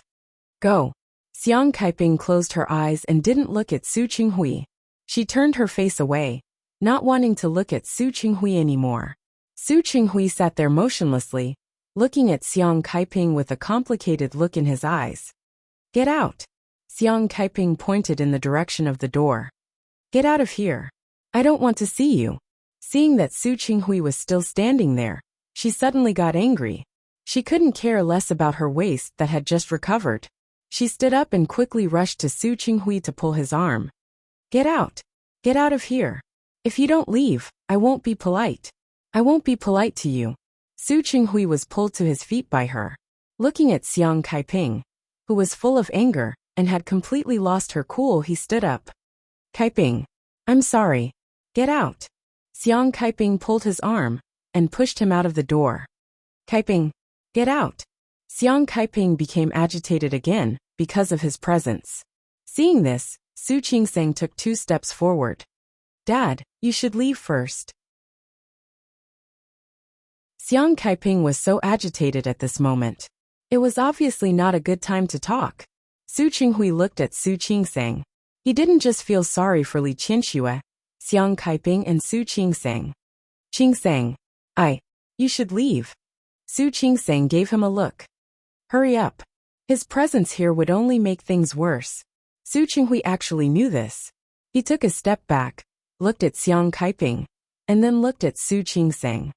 Go. Xiang Kaiping closed her eyes and didn't look at Su Qinghui. She turned her face away, not wanting to look at Su Qinghui anymore. Su Qinghui sat there motionlessly, looking at Xiang Kaiping with a complicated look in his eyes. Get out. Xiang Kaiping pointed in the direction of the door. Get out of here. I don't want to see you. Seeing that Su Qinghui was still standing there, she suddenly got angry. She couldn't care less about her waist that had just recovered. She stood up and quickly rushed to Su Qinghui to pull his arm. Get out. Get out of here. If you don't leave, I won't be polite. I won't be polite to you. Su Qinghui was pulled to his feet by her. Looking at Xiang Kaiping, who was full of anger and had completely lost her cool, he stood up. Kaiping, I'm sorry. Get out. Xiang Kaiping pulled his arm and pushed him out of the door. Kaiping, get out. Xiang Kaiping became agitated again because of his presence. Seeing this, Su Qingsang took 2 steps forward. Dad, you should leave first. Xiang Kaiping was so agitated at this moment. It was obviously not a good time to talk. Su Qinghui looked at Su Qingsang. He didn't just feel sorry for Li Qianxue, Xiang Kaiping and Su Qingsang. Qingsang, you should leave. Su Qingsang gave him a look. Hurry up. His presence here would only make things worse. Su Qinghui actually knew this. He took a step back, looked at Xiang Kaiping, and then looked at Su Qingsang.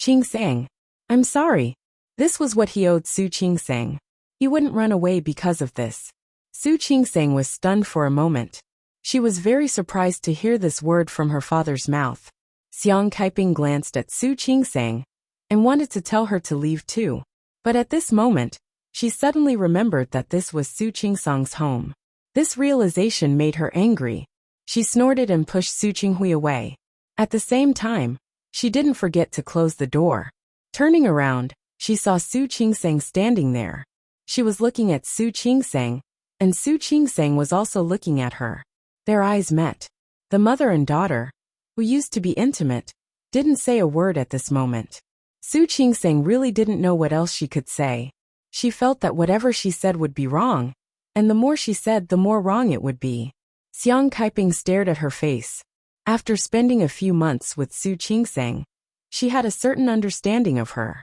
Qingsang, I'm sorry. This was what he owed Su Qingsang. He wouldn't run away because of this. Su Qingsang was stunned for a moment. She was very surprised to hear this word from her father's mouth. Xiang Kaiping glanced at Su Qingsang and wanted to tell her to leave too. But at this moment, She suddenly remembered that this was Su Qingsang's home. This realization made her angry. She snorted and pushed Su Qinghui away. At the same time, she didn't forget to close the door. Turning around, she saw Su Qingsang standing there. She was looking at Su Qingsang, and Su Qingsang was also looking at her. Their eyes met. The mother and daughter, who used to be intimate, didn't say a word at this moment. Su Qingsang really didn't know what else she could say. She felt that whatever she said would be wrong, and the more she said, the more wrong it would be. Xiang Kaiping stared at her face. After spending a few months with Su Qingsang, she had a certain understanding of her.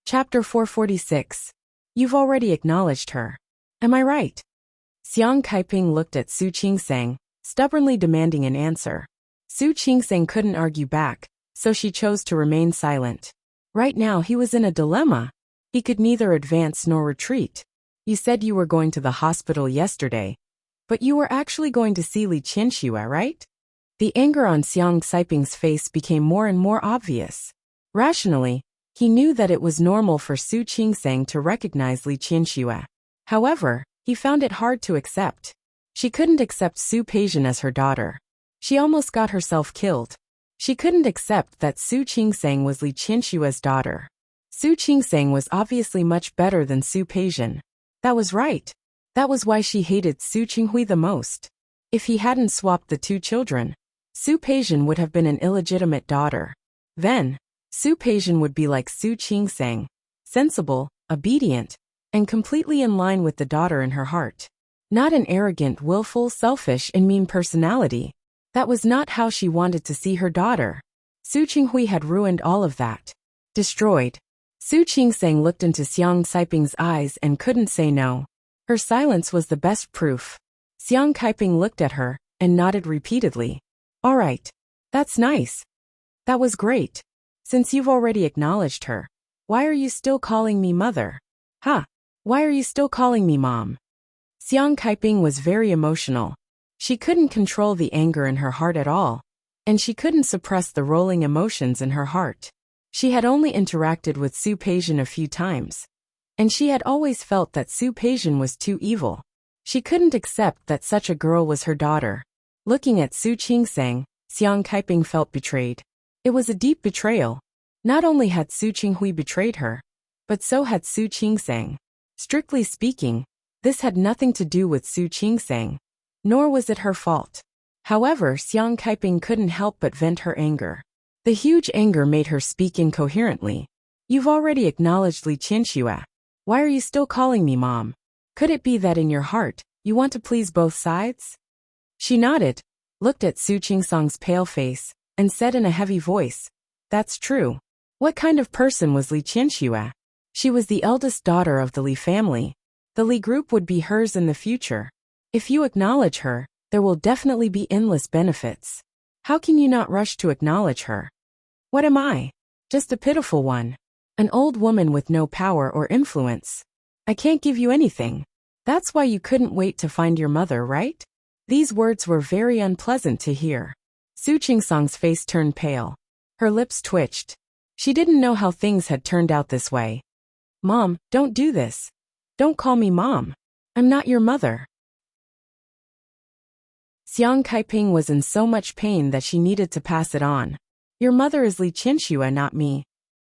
Chapter 446. You've already acknowledged her. Am I right? Xiang Kaiping looked at Su Qingsang, stubbornly demanding an answer. Su Qingsang couldn't argue back, so she chose to remain silent. Right now he was in a dilemma. He could neither advance nor retreat. You said you were going to the hospital yesterday, but you were actually going to see Li Qianxue, right? The anger on Xiang Kaiping's face became more and more obvious. Rationally, he knew that it was normal for Su Qingsang to recognize Li Qianxue. However, he found it hard to accept. She couldn't accept Su Peijian as her daughter. She almost got herself killed. She couldn't accept that Su Qingsang was Li Qianxue's daughter. Su Qingsang was obviously much better than Su Peijian. That was right. That was why she hated Su Qinghui the most. If he hadn't swapped the two children, Su Peijian would have been an illegitimate daughter. Then, Su Peijian would be like Su Qingsang, sensible, obedient, and completely in line with the daughter in her heart. Not an arrogant, willful, selfish, and mean personality. That was not how she wanted to see her daughter. Su Qinghui had ruined all of that. Destroyed. Su Qingsang looked into Xiang Kaiping's eyes and couldn't say no. Her silence was the best proof. Xiang Kaiping looked at her and nodded repeatedly. All right. That's nice. That was great. Since you've already acknowledged her, why are you still calling me mother? Huh? Why are you still calling me mom? Xiang Kaiping was very emotional. She couldn't control the anger in her heart at all, and she couldn't suppress the rolling emotions in her heart. She had only interacted with Su Peijian a few times, and she had always felt that Su Peijian was too evil. She couldn't accept that such a girl was her daughter. Looking at Su Qingsang, Xiang Kaiping felt betrayed. It was a deep betrayal. Not only had Su Qinghui betrayed her, but so had Su Qingsang. Strictly speaking, this had nothing to do with Su Qingsang, nor was it her fault. However, Xiang Kaiping couldn't help but vent her anger. The huge anger made her speak incoherently. You've already acknowledged Li Qianxue. Why are you still calling me mom? Could it be that in your heart, you want to please both sides? She nodded, looked at Su Qingsang's pale face, and said in a heavy voice, That's true. What kind of person was Li Qianxue? She was the eldest daughter of the Li family. The Li group would be hers in the future. If you acknowledge her, there will definitely be endless benefits. How can you not rush to acknowledge her? What am I? Just a pitiful one. An old woman with no power or influence. I can't give you anything. That's why you couldn't wait to find your mother, right? These words were very unpleasant to hear. Su Qingsang's face turned pale. Her lips twitched. She didn't know how things had turned out this way. Mom, don't do this. Don't call me mom. I'm not your mother. Xiang Kaiping was in so much pain that she needed to pass it on. Your mother is Li Qianxue, not me.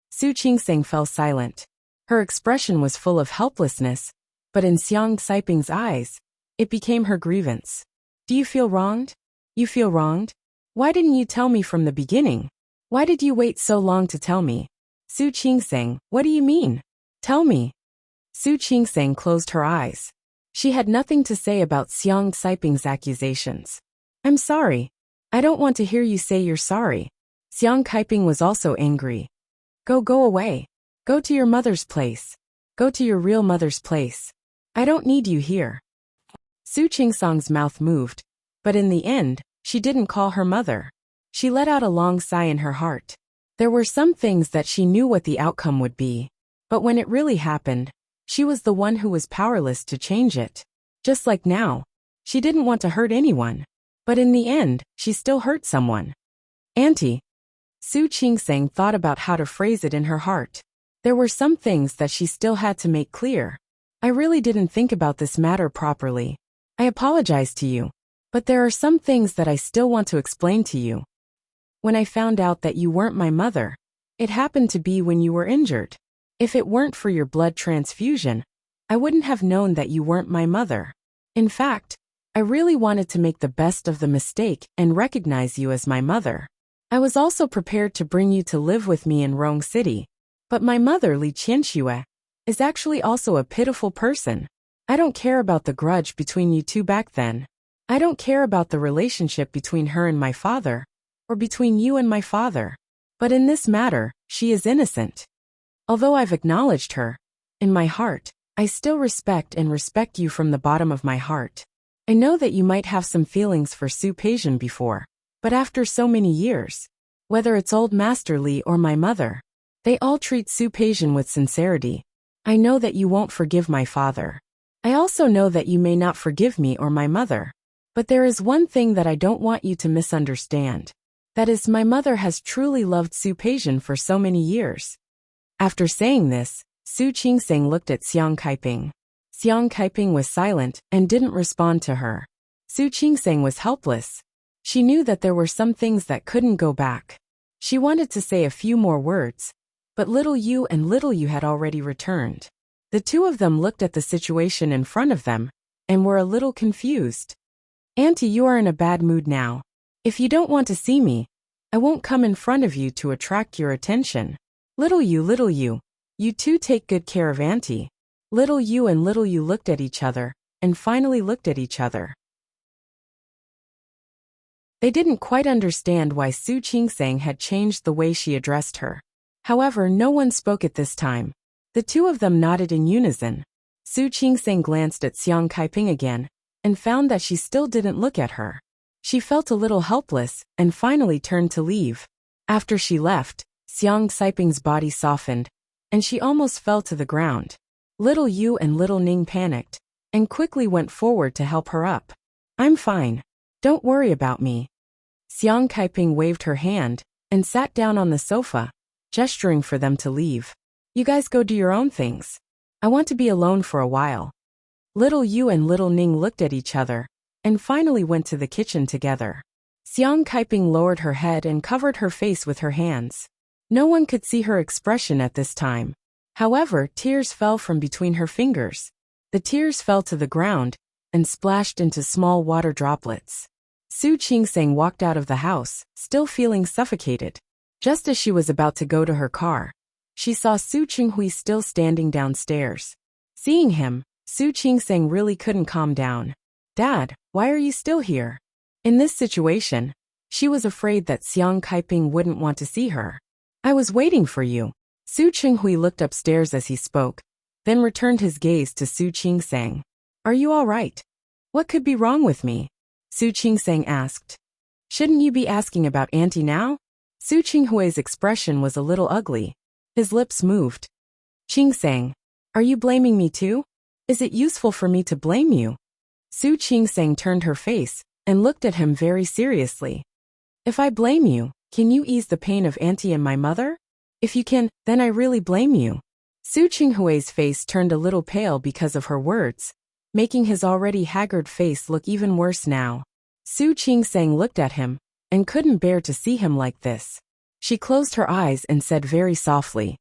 Su Qingsang fell silent. Her expression was full of helplessness, but in Xiang Kaiping's eyes, it became her grievance. Do you feel wronged? You feel wronged? Why didn't you tell me from the beginning? Why did you wait so long to tell me? Su Qingsang, what do you mean? Tell me. Su Qingsang closed her eyes. She had nothing to say about Xiang Kaiping's accusations. I'm sorry. I don't want to hear you say you're sorry. Xiang Kaiping was also angry. Go away. Go to your mother's place. Go to your real mother's place. I don't need you here. Su Qingsang's mouth moved, but in the end, she didn't call her mother. She let out a long sigh in her heart. There were some things that she knew what the outcome would be, but when it really happened, she was the one who was powerless to change it. Just like now, she didn't want to hurt anyone, but in the end, she still hurt someone. Auntie. Su Qingsang thought about how to phrase it in her heart. There were some things that she still had to make clear. I really didn't think about this matter properly. I apologize to you. But there are some things that I still want to explain to you. When I found out that you weren't my mother, it happened to be when you were injured. If it weren't for your blood transfusion, I wouldn't have known that you weren't my mother. In fact, I really wanted to make the best of the mistake and recognize you as my mother. I was also prepared to bring you to live with me in Rong City. But my mother, Li Qianxue, is actually also a pitiful person. I don't care about the grudge between you two back then. I don't care about the relationship between her and my father, or between you and my father. But in this matter, she is innocent. Although I've acknowledged her, in my heart, I still respect you from the bottom of my heart. I know that you might have some feelings for Su Peijian before, but after so many years, whether it's old Master Li or my mother, they all treat Su Peijian with sincerity. I know that you won't forgive my father. I also know that you may not forgive me or my mother. But there is one thing that I don't want you to misunderstand. That is, my mother has truly loved Su Peijian for so many years. After saying this, Su Qingsang looked at Xiang Kaiping. Xiang Kaiping was silent and didn't respond to her. Su Qingsang was helpless. She knew that there were some things that couldn't go back. She wanted to say a few more words, but little Yu and little Yu had already returned. The two of them looked at the situation in front of them and were a little confused. Auntie, you are in a bad mood now. If you don't want to see me, I won't come in front of you to attract your attention. Little Yu, you two take good care of Auntie. Little Yu and little Yu looked at each other and finally looked at each other. They didn't quite understand why Su Qingsang had changed the way she addressed her. However, no one spoke at this time. The two of them nodded in unison. Su Qingsang glanced at Xiang Kaiping again and found that she still didn't look at her. She felt a little helpless and finally turned to leave. After she left, Xiang Kaiping's body softened, and she almost fell to the ground. Little Yu and little Ning panicked and quickly went forward to help her up. I'm fine. Don't worry about me. Xiang Kaiping waved her hand and sat down on the sofa, gesturing for them to leave. You guys go do your own things. I want to be alone for a while. Little Yu and little Ning looked at each other and finally went to the kitchen together. Xiang Kaiping lowered her head and covered her face with her hands. No one could see her expression at this time. However, tears fell from between her fingers. The tears fell to the ground and splashed into small water droplets. Su Qingsang walked out of the house, still feeling suffocated. Just as she was about to go to her car, she saw Su Qinghui still standing downstairs. Seeing him, Su Qingsang really couldn't calm down. Dad, why are you still here? In this situation, she was afraid that Xiang Kaiping wouldn't want to see her. I was waiting for you. Su Qinghui looked upstairs as he spoke, then returned his gaze to Su Qingsang. Are you all right? What could be wrong with me? Su Qingsang asked. Shouldn't you be asking about Auntie now? Su Qinghui's expression was a little ugly. His lips moved. Qingsang, are you blaming me too? Is it useful for me to blame you? Su Qingsang turned her face and looked at him very seriously. If I blame you, can you ease the pain of Auntie and my mother? If you can, then I really blame you. Su Qinghui's face turned a little pale because of her words, making his already haggard face look even worse now. Su Qingsang looked at him and couldn't bear to see him like this. She closed her eyes and said very softly,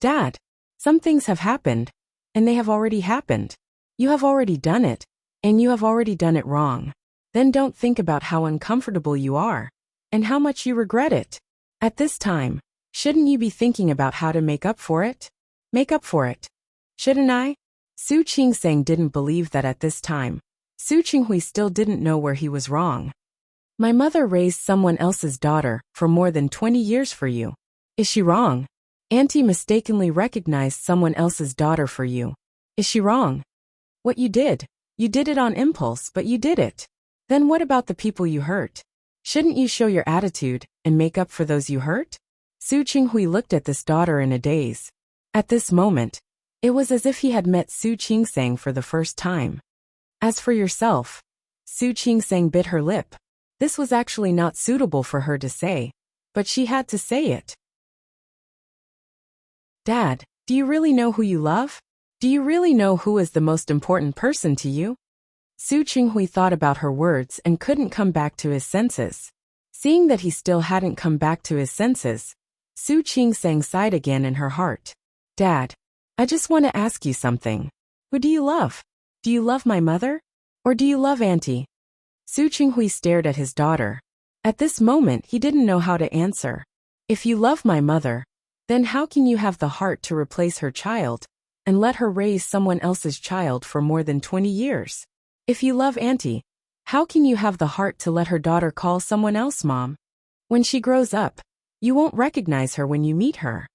Dad, some things have happened, and they have already happened. You have already done it, and you have already done it wrong. Then don't think about how uncomfortable you are, and how much you regret it. At this time, shouldn't you be thinking about how to make up for it? Make up for it. Shouldn't I? Su Qingsang didn't believe that at this time. Su Qinghui still didn't know where he was wrong. My mother raised someone else's daughter for more than 20 years for you. Is she wrong? Auntie mistakenly recognized someone else's daughter for you. Is she wrong? What you did it on impulse, but you did it. Then what about the people you hurt? Shouldn't you show your attitude and make up for those you hurt? Su Qinghui looked at this daughter in a daze. At this moment, it was as if he had met Su Qingsang for the first time. As for yourself, Su Qingsang bit her lip. This was actually not suitable for her to say, but she had to say it. Dad, do you really know who you love? Do you really know who is the most important person to you? Su Qinghui thought about her words and couldn't come back to his senses. Seeing that he still hadn't come back to his senses, Su Qingsang sighed again in her heart. Dad, I just want to ask you something. Who do you love? Do you love my mother? Or do you love Auntie? Su Qinghui stared at his daughter. At this moment he didn't know how to answer. If you love my mother, then how can you have the heart to replace her child and let her raise someone else's child for more than 20 years? If you love Auntie, how can you have the heart to let her daughter call someone else mom? When she grows up, you won't recognize her when you meet her.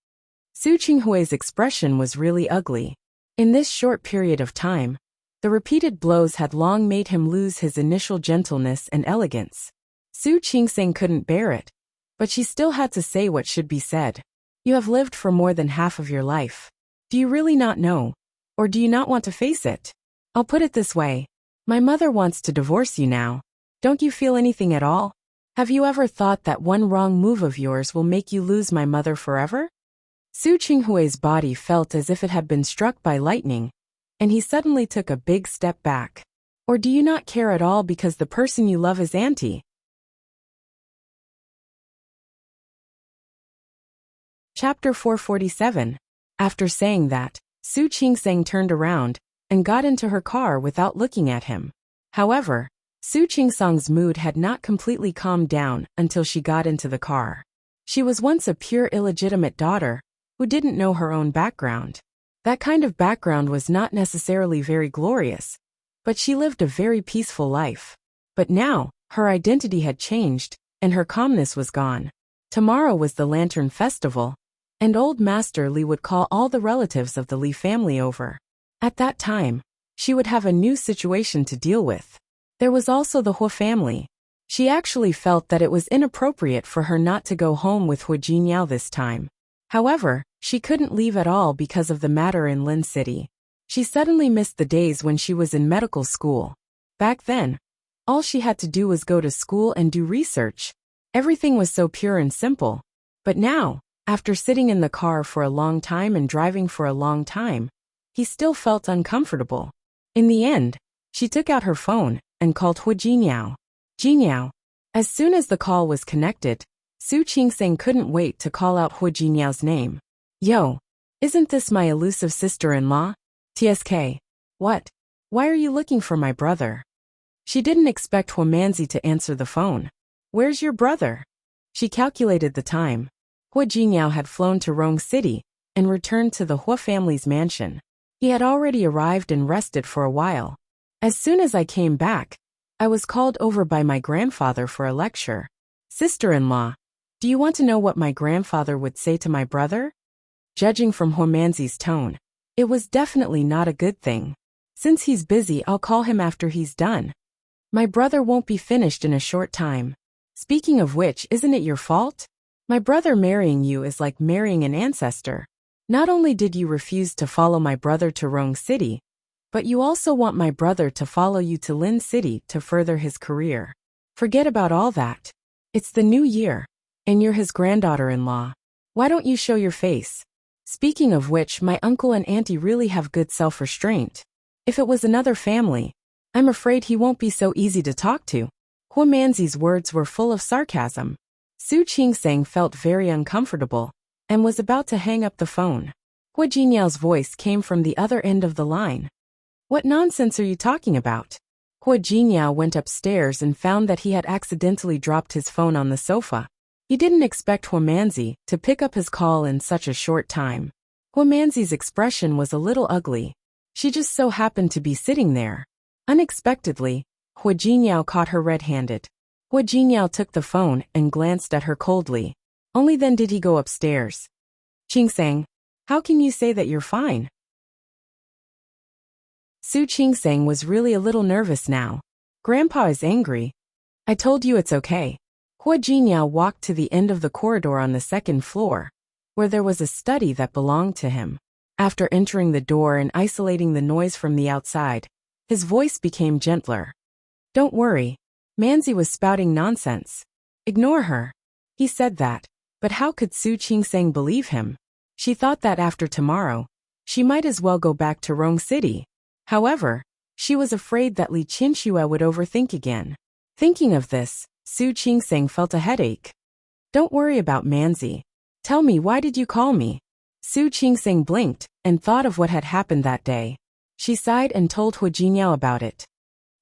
Su Qinghui's expression was really ugly. In this short period of time, the repeated blows had long made him lose his initial gentleness and elegance. Su Qingsang couldn't bear it, but she still had to say what should be said. You have lived for more than half of your life. Do you really not know? Or do you not want to face it? I'll put it this way. My mother wants to divorce you now. Don't you feel anything at all? Have you ever thought that one wrong move of yours will make you lose my mother forever? Su Qinghui's body felt as if it had been struck by lightning, and he suddenly took a big step back. Or do you not care at all because the person you love is Auntie? Chapter 447. After saying that, Su Qingsang turned around and got into her car without looking at him. However, Su Qingsang's mood had not completely calmed down until she got into the car. She was once a pure illegitimate daughter who didn't know her own background. That kind of background was not necessarily very glorious, but she lived a very peaceful life. But now, her identity had changed, and her calmness was gone. Tomorrow was the Lantern Festival, and old Master Li would call all the relatives of the Li family over. At that time, she would have a new situation to deal with. There was also the Hua family. She actually felt that it was inappropriate for her not to go home with Hua Jinyao this time. However, she couldn't leave at all because of the matter in Lin City. She suddenly missed the days when she was in medical school. Back then, all she had to do was go to school and do research. Everything was so pure and simple. But now, after sitting in the car for a long time and driving for a long time, he still felt uncomfortable. In the end, she took out her phone and called Hua Jinyao. Jinyao. As soon as the call was connected, Su Qingsang couldn't wait to call out Hua Jinyao's name. Yo, isn't this my elusive sister-in-law? TSK. What? Why are you looking for my brother? She didn't expect Hua Manzi to answer the phone. Where's your brother? She calculated the time. Hua Jinyao had flown to Rong City and returned to the Hua family's mansion. He had already arrived and rested for a while. As soon as I came back, I was called over by my grandfather for a lecture. Sister-in-law, do you want to know what my grandfather would say to my brother? Judging from Hua Manzi's tone, it was definitely not a good thing. Since he's busy, I'll call him after he's done. My brother won't be finished in a short time. Speaking of which, isn't it your fault? My brother marrying you is like marrying an ancestor. Not only did you refuse to follow my brother to Rong City, but you also want my brother to follow you to Lin City to further his career. Forget about all that. It's the new year, and you're his granddaughter-in-law. Why don't you show your face? Speaking of which, my uncle and auntie really have good self-restraint. If it was another family, I'm afraid he won't be so easy to talk to. Hua Manzi's words were full of sarcasm. Su Qingsang felt very uncomfortable and was about to hang up the phone. Hua Jinyao's voice came from the other end of the line. What nonsense are you talking about? Hua Jinyao went upstairs and found that he had accidentally dropped his phone on the sofa. He didn't expect Hua Manzi to pick up his call in such a short time. Hua Manzi's expression was a little ugly. She just so happened to be sitting there. Unexpectedly, Hua Jinyao caught her red-handed. Hua Jinyao took the phone and glanced at her coldly. Only then did he go upstairs. Qingsang, how can you say that you're fine? Su Qingsang was really a little nervous now. Grandpa is angry. I told you it's okay. Hua Jinyao walked to the end of the corridor on the second floor, where there was a study that belonged to him. After entering the door and isolating the noise from the outside, his voice became gentler. Don't worry. Manzi was spouting nonsense. Ignore her. He said that, But how could Su Qingsang believe him? She thought that after tomorrow, she might as well go back to Rong City. However, she was afraid that Li Qianxue would overthink again. Thinking of this, Su Qingsang felt a headache. Don't worry about Manzi. Tell me, why did you call me? Su Qingsang blinked and thought of what had happened that day. She sighed and told Hu Jinniao about it.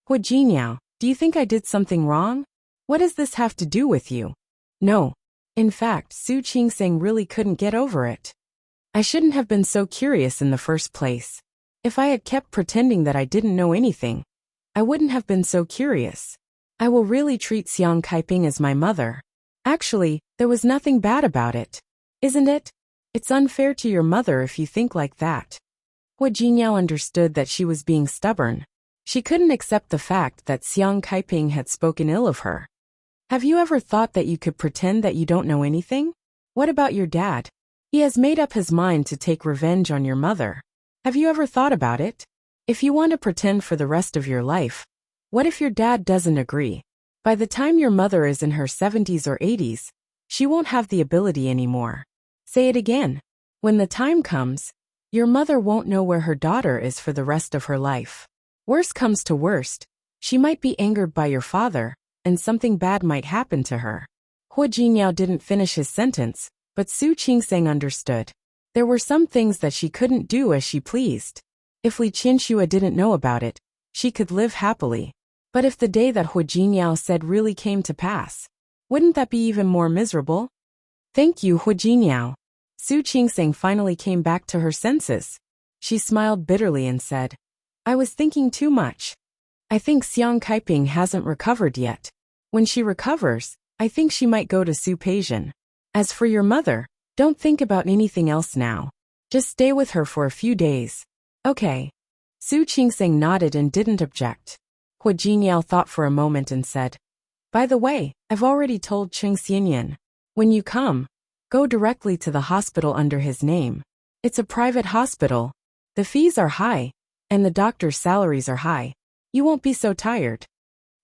Hu Jinniao, do you think I did something wrong? What does this have to do with you? No. In fact, Su Qingsang really couldn't get over it. I shouldn't have been so curious in the first place. If I had kept pretending that I didn't know anything, I wouldn't have been so curious. I will really treat Xiang Kaiping as my mother. Actually, there was nothing bad about it. Isn't it? It's unfair to your mother if you think like that. Hu Jinniao understood that she was being stubborn. She couldn't accept the fact that Xiang Kaiping had spoken ill of her. Have you ever thought that you could pretend that you don't know anything? What about your dad? He has made up his mind to take revenge on your mother. Have you ever thought about it? If you want to pretend for the rest of your life, what if your dad doesn't agree? By the time your mother is in her 70s or 80s, she won't have the ability anymore. Say it again. When the time comes, your mother won't know where her daughter is for the rest of her life. Worst comes to worst, she might be angered by your father, and something bad might happen to her. Hu Jinniao didn't finish his sentence, but Su Qingsang understood. There were some things that she couldn't do as she pleased. If Li Qianxue didn't know about it, she could live happily. But if the day that Hu Jinniao said really came to pass, wouldn't that be even more miserable? Thank you, Hu Jinniao. Su Qingsang finally came back to her senses. She smiled bitterly and said, I was thinking too much. I think Xiang Kaiping hasn't recovered yet. When she recovers, I think she might go to Su Peixian. As for your mother, don't think about anything else now. Just stay with her for a few days. Okay. Su Qingsang nodded and didn't object. Hu Jinniao thought for a moment and said, By the way, I've already told Cheng Xianyan. When you come, go directly to the hospital under his name. It's a private hospital. The fees are high, and the doctor's salaries are high. You won't be so tired.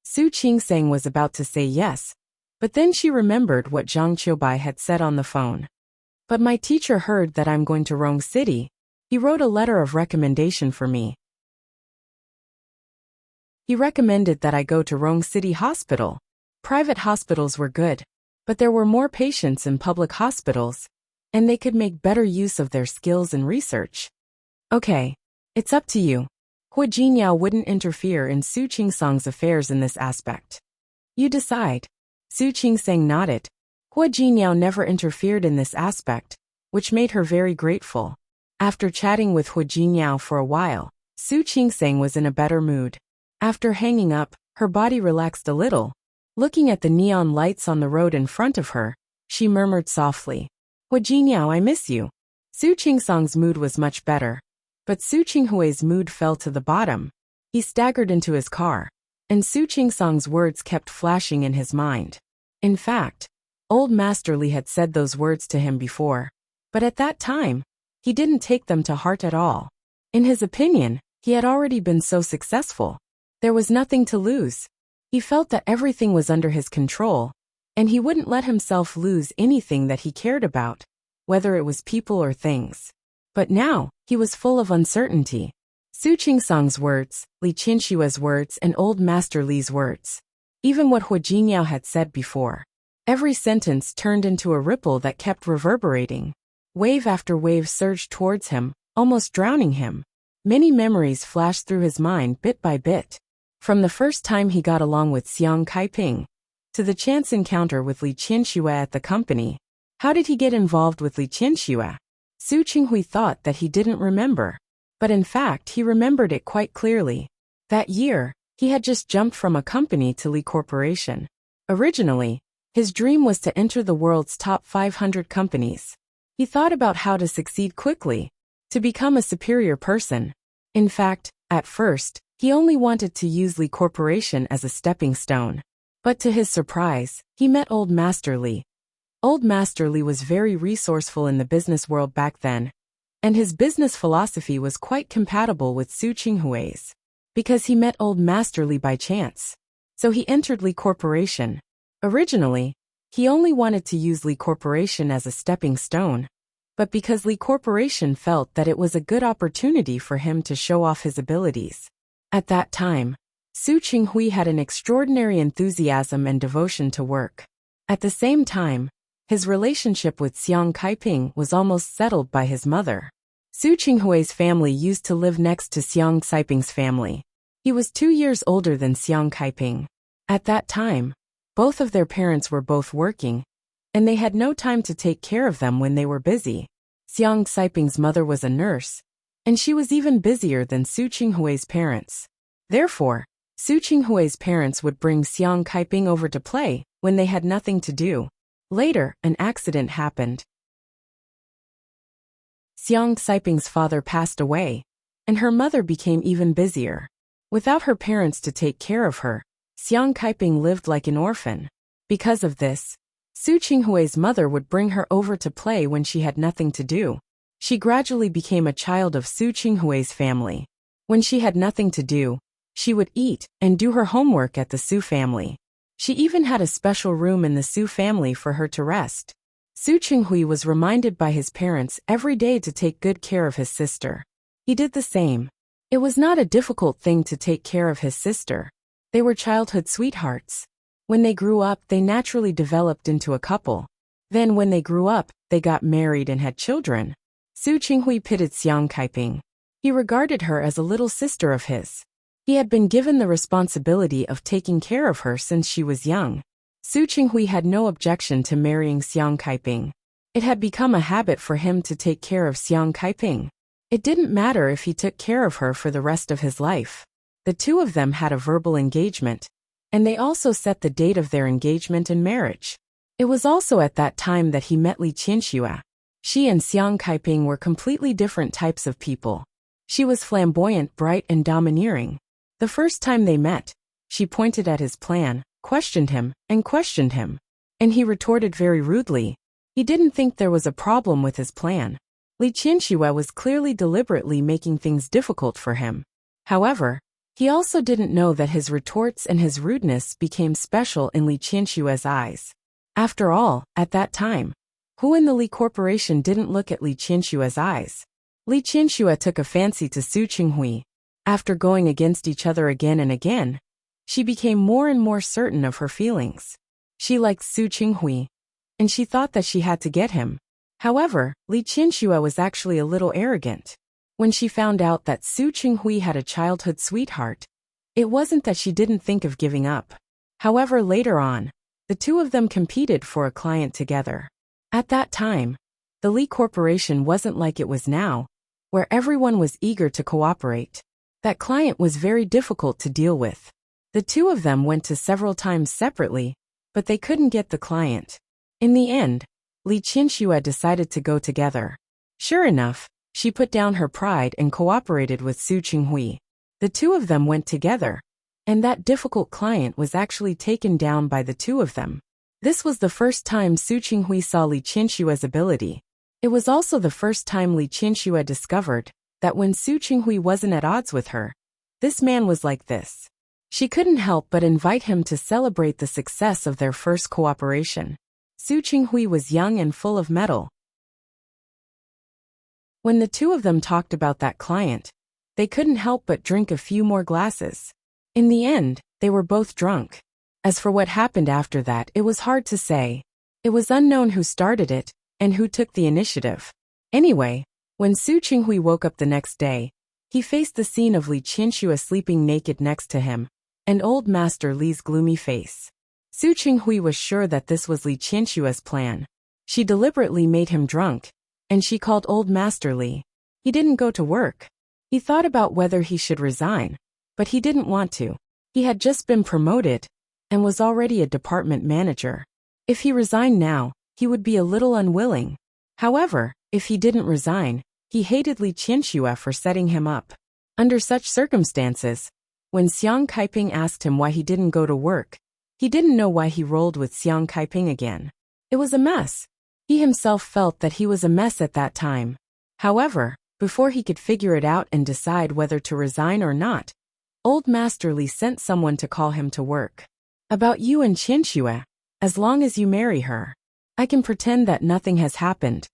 Su Qingsang was about to say yes, but then she remembered what Zhang Qiubai had said on the phone. But my teacher heard that I'm going to Rong City. He wrote a letter of recommendation for me. He recommended that I go to Rong City Hospital. Private hospitals were good, but there were more patients in public hospitals, and they could make better use of their skills and research. Okay, it's up to you. Hu Jinniao wouldn't interfere in Su Qingsang's affairs in this aspect. You decide. Su Qingsang nodded. Hu Jinniao never interfered in this aspect, which made her very grateful. After chatting with Hu Jinniao for a while, Su Qingsang was in a better mood. After hanging up, her body relaxed a little. Looking at the neon lights on the road in front of her, she murmured softly, Hu Jinniao, I miss you. Su Qingsang's mood was much better, but Su Qinghui's mood fell to the bottom. He staggered into his car, and Su Qingsang's words kept flashing in his mind. In fact, old Master Li had said those words to him before, but at that time, he didn't take them to heart at all. In his opinion, he had already been so successful. There was nothing to lose. He felt that everything was under his control, and he wouldn't let himself lose anything that he cared about, whether it was people or things. But now, he was full of uncertainty. Su Qingsang's words, Li Qianxue's words, and old Master Li's words. Even what Hu Jinniao had said before. Every sentence turned into a ripple that kept reverberating. Wave after wave surged towards him, almost drowning him. Many memories flashed through his mind bit by bit. From the first time he got along with Xiang Kaiping, to the chance encounter with Li Qianxue at the company. How did he get involved with Li Qianxue? Su Qinghui thought that he didn't remember. But in fact he remembered it quite clearly. That year, he had just jumped from a company to Li Corporation. Originally, his dream was to enter the world's top 500 companies. He thought about how to succeed quickly, to become a superior person. In fact, at first, he only wanted to use Li Corporation as a stepping stone. But to his surprise, he met Old Master Li. Old Master Li was very resourceful in the business world back then, and his business philosophy was quite compatible with Su Qinghui's. Because he met Old Master Li by chance. So he entered Li Corporation. Originally, He only wanted to use Li Corporation as a stepping stone, but because Li Corporation felt that it was a good opportunity for him to show off his abilities. At that time, Su Qinghui had an extraordinary enthusiasm and devotion to work. At the same time, his relationship with Xiang Kaiping was almost settled by his mother. Su Qinghui's family used to live next to Xiang Kaiping's family. He was 2 years older than Xiang Kaiping. At that time, both of their parents were both working, and they had no time to take care of them when they were busy. Xiang Kaiping's mother was a nurse, and she was even busier than Su Qinghui's parents. Therefore, Su Qinghui's parents would bring Xiang Kaiping over to play when they had nothing to do. Later, an accident happened. Xiang Kaiping's father passed away, and her mother became even busier. Without her parents to take care of her, Xiang Kaiping lived like an orphan. Because of this, Su Qinghui's mother would bring her over to play when she had nothing to do. She gradually became a child of Su Qinghui's family. When she had nothing to do, she would eat and do her homework at the Su family. She even had a special room in the Su family for her to rest. Su Qinghui was reminded by his parents every day to take good care of his sister. He did the same. It was not a difficult thing to take care of his sister. They were childhood sweethearts. When they grew up, they naturally developed into a couple. Then when they grew up, they got married and had children. Su Qinghui pitied Xiang Kaiping. He regarded her as a little sister of his. He had been given the responsibility of taking care of her since she was young. Su Qinghui had no objection to marrying Xiang Kaiping. It had become a habit for him to take care of Xiang Kaiping. It didn't matter if he took care of her for the rest of his life. The two of them had a verbal engagement, and they also set the date of their engagement and marriage. It was also at that time that he met Li Qianxue. She and Xiang Kaiping were completely different types of people. She was flamboyant, bright, and domineering. The first time they met, she pointed at his plan, questioned him, and he retorted very rudely. He didn't think there was a problem with his plan. Li Qianxue was clearly deliberately making things difficult for him. However, he also didn't know that his retorts and his rudeness became special in Li Qianxue's eyes. After all, at that time, who in the Li Corporation didn't look at Li Qianxue's eyes? Li Qianxue took a fancy to Su Qinghui. After going against each other again and again, she became more and more certain of her feelings. She liked Su Qinghui, and she thought that she had to get him. However, Li Qianxue was actually a little arrogant. When she found out that Su Qinghui had a childhood sweetheart, it wasn't that she didn't think of giving up. However, later on, the two of them competed for a client together. At that time, the Li Corporation wasn't like it was now, where everyone was eager to cooperate. That client was very difficult to deal with. The two of them went to several times separately, but they couldn't get the client. In the end, Li Qianxue decided to go together. Sure enough, she put down her pride and cooperated with Su Qinghui. The two of them went together, and that difficult client was actually taken down by the two of them. This was the first time Su Qinghui saw Li Qianxue's ability. It was also the first time Li Qianxue discovered that when Su Qinghui wasn't at odds with her, this man was like this. She couldn't help but invite him to celebrate the success of their first cooperation. Su Qinghui was young and full of mettle. When the two of them talked about that client, they couldn't help but drink a few more glasses. In the end, they were both drunk. As for what happened after that, it was hard to say. It was unknown who started it and who took the initiative. Anyway, when Su Qinghui woke up the next day, he faced the scene of Li Qianxue sleeping naked next to him, and old Master Li's gloomy face. Su Qinghui was sure that this was Li Qianxue's plan. She deliberately made him drunk, and she called old Master Li. He didn't go to work. He thought about whether he should resign, but he didn't want to. He had just been promoted, and was already a department manager. If he resigned now, he would be a little unwilling. However, if he didn't resign, he hated Li Qianxue for setting him up. Under such circumstances, when Xiang Kaiping asked him why he didn't go to work, he didn't know why he rolled with Xiang Kaiping again. It was a mess. He himself felt that he was a mess at that time. However, before he could figure it out and decide whether to resign or not, old Master Li sent someone to call him to work. About you and Qianxue, as long as you marry her. I can pretend that nothing has happened.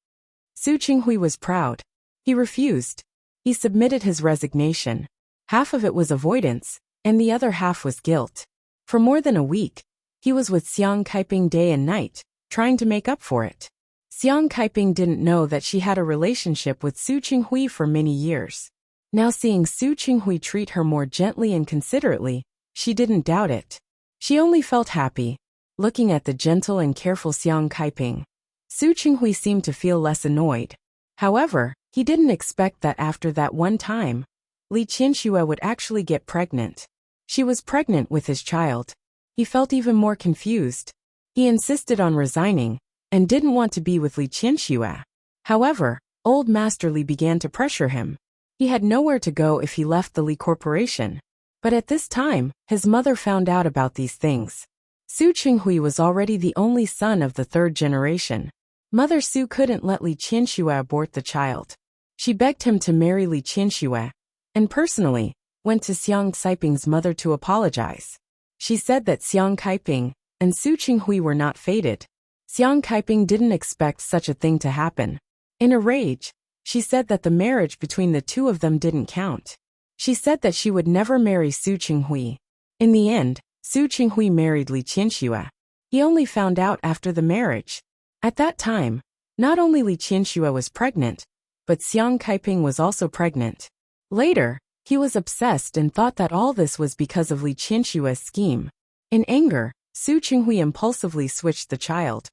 Su Qinghui was proud. He refused. He submitted his resignation. Half of it was avoidance, and the other half was guilt. For more than a week, he was with Xiang Kaiping day and night, trying to make up for it. Xiang Kaiping didn't know that she had a relationship with Su Qinghui for many years. Now seeing Su Qinghui treat her more gently and considerately, she didn't doubt it. She only felt happy, looking at the gentle and careful Xiang Kaiping. Su Qinghui seemed to feel less annoyed. However, he didn't expect that after that one time, Li Qianxue would actually get pregnant. She was pregnant with his child. He felt even more confused. He insisted on resigning, and didn't want to be with Li Qianxue. However, old Master Li began to pressure him. He had nowhere to go if he left the Li Corporation. But at this time, his mother found out about these things. Su Qinghui was already the only son of the third generation. Mother Su couldn't let Li Qianxue abort the child. She begged him to marry Li Qianxue, and personally, went to Xiang Kaiping's mother to apologize. She said that Xiang Kaiping and Su Qinghui were not fated. Xiang Kaiping didn't expect such a thing to happen. In a rage, she said that the marriage between the two of them didn't count. She said that she would never marry Su Qinghui. In the end, Su Qinghui married Li Qianxue. He only found out after the marriage. At that time, not only Li Qianxue was pregnant, but Xiang Kaiping was also pregnant. Later, he was obsessed and thought that all this was because of Li Qianxue's scheme. In anger, Su Qinghui impulsively switched the child.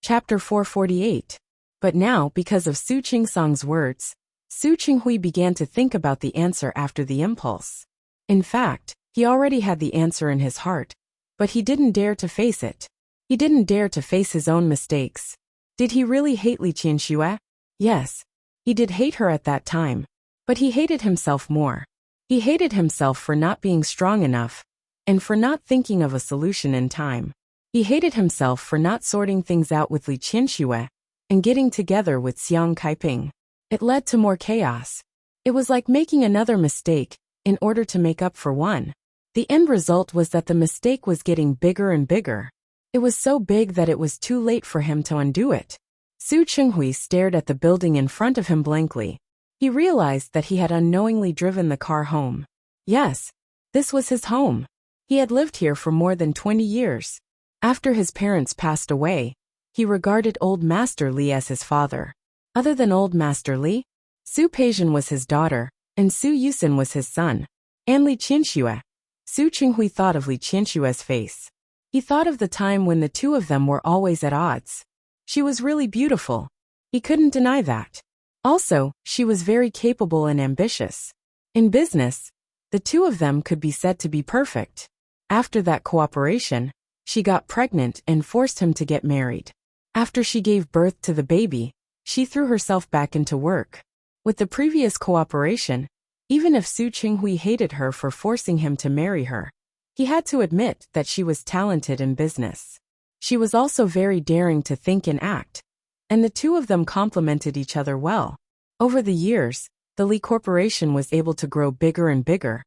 Chapter 448. But now, because of Su Qingsong's words, Su Qinghui began to think about the answer after the impulse. In fact, he already had the answer in his heart, but he didn't dare to face it. He didn't dare to face his own mistakes. Did he really hate Li Qianxue? Yes, he did hate her at that time, but he hated himself more. He hated himself for not being strong enough, and for not thinking of a solution in time. He hated himself for not sorting things out with Li Qianxue, and getting together with Xiang Kaiping. It led to more chaos. It was like making another mistake, in order to make up for one. The end result was that the mistake was getting bigger and bigger. It was so big that it was too late for him to undo it. Su Qinghui stared at the building in front of him blankly. He realized that he had unknowingly driven the car home. Yes, this was his home. He had lived here for more than 20 years. After his parents passed away, he regarded old Master Li as his father. Other than old Master Li, Su Peijian was his daughter, and Su Yusin was his son. And Li Qianxue. Su Qinghui thought of Li Qianxue's face. He thought of the time when the two of them were always at odds. She was really beautiful. He couldn't deny that. Also, she was very capable and ambitious. In business, the two of them could be said to be perfect. After that cooperation, she got pregnant and forced him to get married. After she gave birth to the baby, she threw herself back into work. With the previous cooperation, even if Su Qinghui hated her for forcing him to marry her, he had to admit that she was talented in business. She was also very daring to think and act, and the two of them complemented each other well. Over the years, the Li Corporation was able to grow bigger and bigger,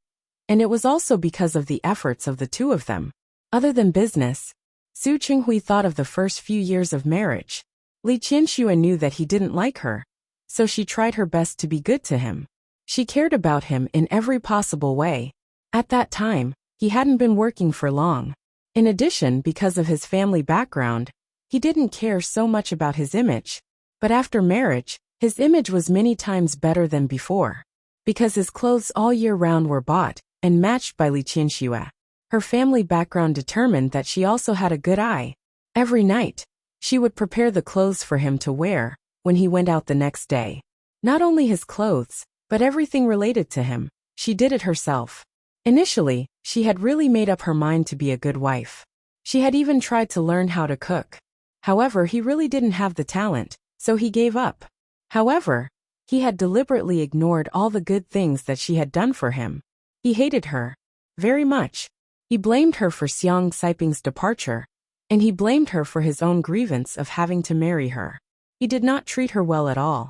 and it was also because of the efforts of the two of them. Other than business, Su Qinghui thought of the first few years of marriage. Li Qianxue knew that he didn't like her, so she tried her best to be good to him. She cared about him in every possible way. At that time, he hadn't been working for long. In addition, because of his family background, he didn't care so much about his image. But after marriage, his image was many times better than before. Because his clothes all year round were bought and matched by Li Qianxue. Her family background determined that she also had a good eye. Every night, she would prepare the clothes for him to wear when he went out the next day. Not only his clothes, but everything related to him, she did it herself. Initially, she had really made up her mind to be a good wife. She had even tried to learn how to cook. However, he really didn't have the talent, so he gave up. However, he had deliberately ignored all the good things that she had done for him. He hated her very much. He blamed her for Xiang Kaiping's departure, and he blamed her for his own grievance of having to marry her. He did not treat her well at all.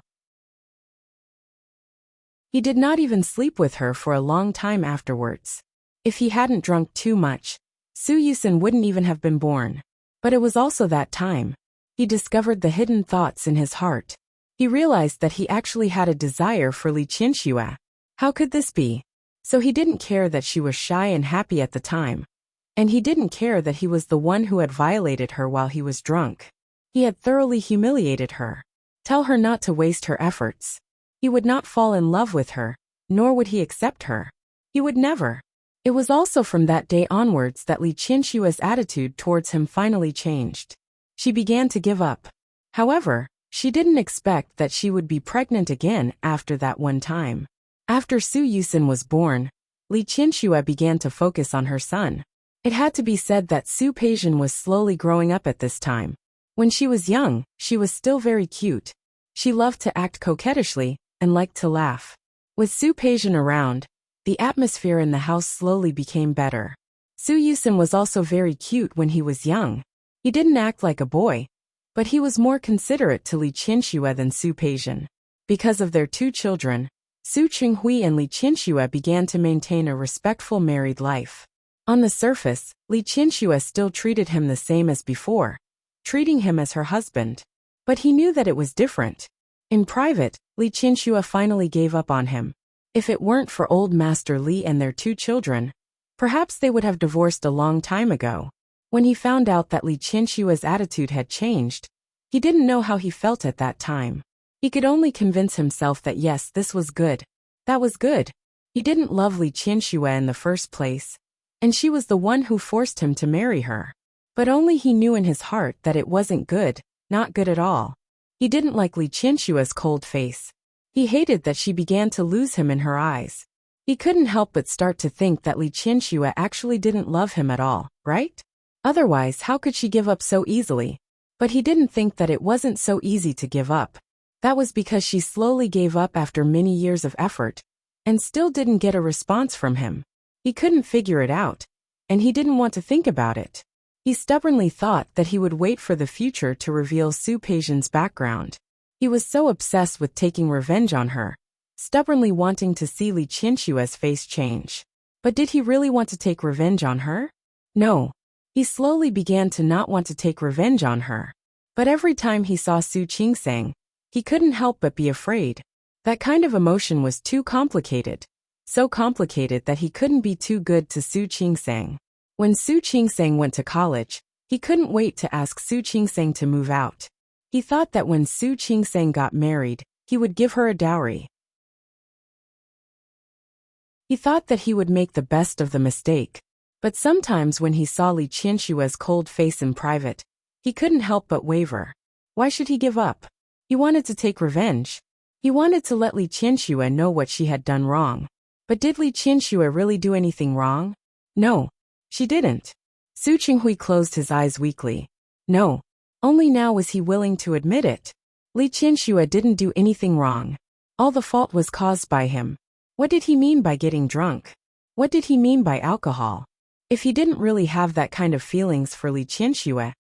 He did not even sleep with her for a long time afterwards. If he hadn't drunk too much, Su Yusin wouldn't even have been born. But it was also that time. He discovered the hidden thoughts in his heart. He realized that he actually had a desire for Li Qianxue. How could this be? So he didn't care that she was shy and happy at the time. And he didn't care that he was the one who had violated her while he was drunk. He had thoroughly humiliated her. Tell her not to waste her efforts. He would not fall in love with her, nor would he accept her. He would never. It was also from that day onwards that Li Qianxue's attitude towards him finally changed. She began to give up. However, she didn't expect that she would be pregnant again after that one time. After Su Yusin was born, Li Qianxue began to focus on her son. It had to be said that Su Peijian was slowly growing up at this time. When she was young, she was still very cute. She loved to act coquettishly and liked to laugh. With Su Peijian around, the atmosphere in the house slowly became better. Su Yusin was also very cute when he was young. He didn't act like a boy, but he was more considerate to Li Qianxue than Su Peijian. Because of their two children, Su Qinghui and Li Qianxue began to maintain a respectful married life. On the surface, Li Qianxue still treated him the same as before, treating him as her husband. But he knew that it was different. In private, Li Qianxue finally gave up on him. If it weren't for old Master Li and their two children, perhaps they would have divorced a long time ago. When he found out that Li Qianxue's attitude had changed, he didn't know how he felt at that time. He could only convince himself that yes, this was good. That was good. He didn't love Li Qianxue in the first place, and she was the one who forced him to marry her. But only he knew in his heart that it wasn't good, not good at all. He didn't like Li Qianxue's cold face. He hated that she began to lose him in her eyes. He couldn't help but start to think that Li Qianxue actually didn't love him at all, right? Otherwise, how could she give up so easily? But he didn't think that it wasn't so easy to give up. That was because she slowly gave up after many years of effort, and still didn't get a response from him. He couldn't figure it out, and he didn't want to think about it. He stubbornly thought that he would wait for the future to reveal Su Peijian's background. He was so obsessed with taking revenge on her, stubbornly wanting to see Li Qianxue's face change. But did he really want to take revenge on her? No. He slowly began to not want to take revenge on her. But every time he saw Su Qingsang, he couldn't help but be afraid. That kind of emotion was too complicated. So complicated that he couldn't be too good to Su Qingsang. When Su Qingsang went to college, he couldn't wait to ask Su Qingsang to move out. He thought that when Su Qingsang got married, he would give her a dowry. He thought that he would make the best of the mistake. But sometimes when he saw Li Qianxue's cold face in private, he couldn't help but waver. Why should he give up? He wanted to take revenge. He wanted to let Li Qianxue know what she had done wrong. But did Li Qianxue really do anything wrong? No, she didn't. Su Qinghui closed his eyes weakly. No. Only now was he willing to admit it. Li Qianxue didn't do anything wrong. All the fault was caused by him. What did he mean by getting drunk? What did he mean by alcohol? If he didn't really have that kind of feelings for Li Qianxue,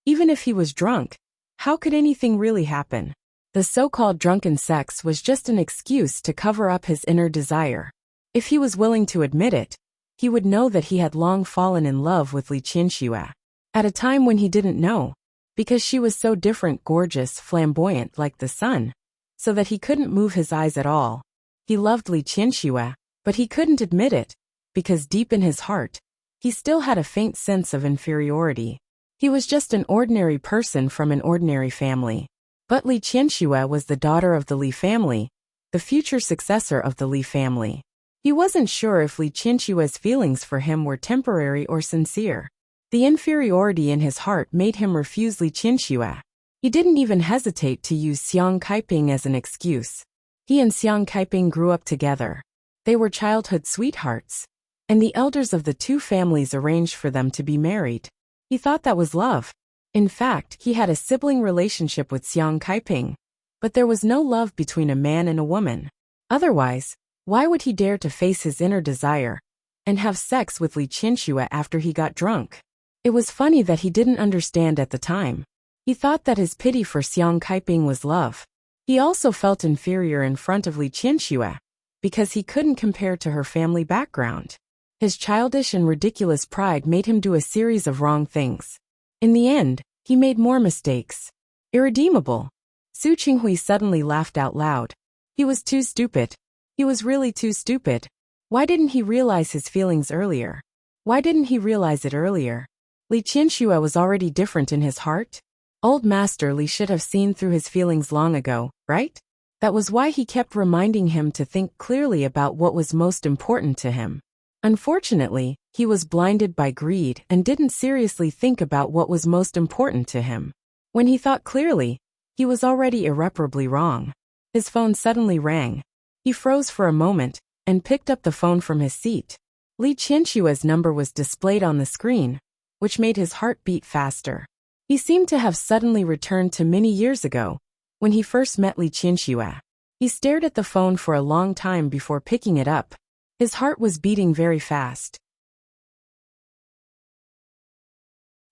even if he was drunk, how could anything really happen? The so-called drunken sex was just an excuse to cover up his inner desire. If he was willing to admit it, he would know that he had long fallen in love with Li Qianxue. At a time when he didn't know, because she was so different, gorgeous, flamboyant like the sun, so that he couldn't move his eyes at all. He loved Li Qianxue, but he couldn't admit it, because deep in his heart, he still had a faint sense of inferiority. He was just an ordinary person from an ordinary family. But Li Qianxue was the daughter of the Li family, the future successor of the Li family. He wasn't sure if Li Qianxue's feelings for him were temporary or sincere. The inferiority in his heart made him refuse Li Qianxue. He didn't even hesitate to use Xiang Kaiping as an excuse. He and Xiang Kaiping grew up together. They were childhood sweethearts, and the elders of the two families arranged for them to be married. He thought that was love. In fact, he had a sibling relationship with Xiang Kaiping, but there was no love between a man and a woman. Otherwise, why would he dare to face his inner desire and have sex with Li Qianxue after he got drunk? It was funny that he didn't understand at the time. He thought that his pity for Xiang Kaiping was love. He also felt inferior in front of Li Qianxue, because he couldn't compare to her family background. His childish and ridiculous pride made him do a series of wrong things. In the end, he made more mistakes. Irredeemable. Su Qinghui suddenly laughed out loud. He was too stupid. He was really too stupid. Why didn't he realize his feelings earlier? Why didn't he realize it earlier? Li Qianxue was already different in his heart. Old Master Li should have seen through his feelings long ago, right? That was why he kept reminding him to think clearly about what was most important to him. Unfortunately, he was blinded by greed and didn't seriously think about what was most important to him. When he thought clearly, he was already irreparably wrong. His phone suddenly rang. He froze for a moment and picked up the phone from his seat. Li Qianxue's number was displayed on the screen, which made his heart beat faster. He seemed to have suddenly returned to many years ago, when he first met Li Qianxue. He stared at the phone for a long time before picking it up. His heart was beating very fast.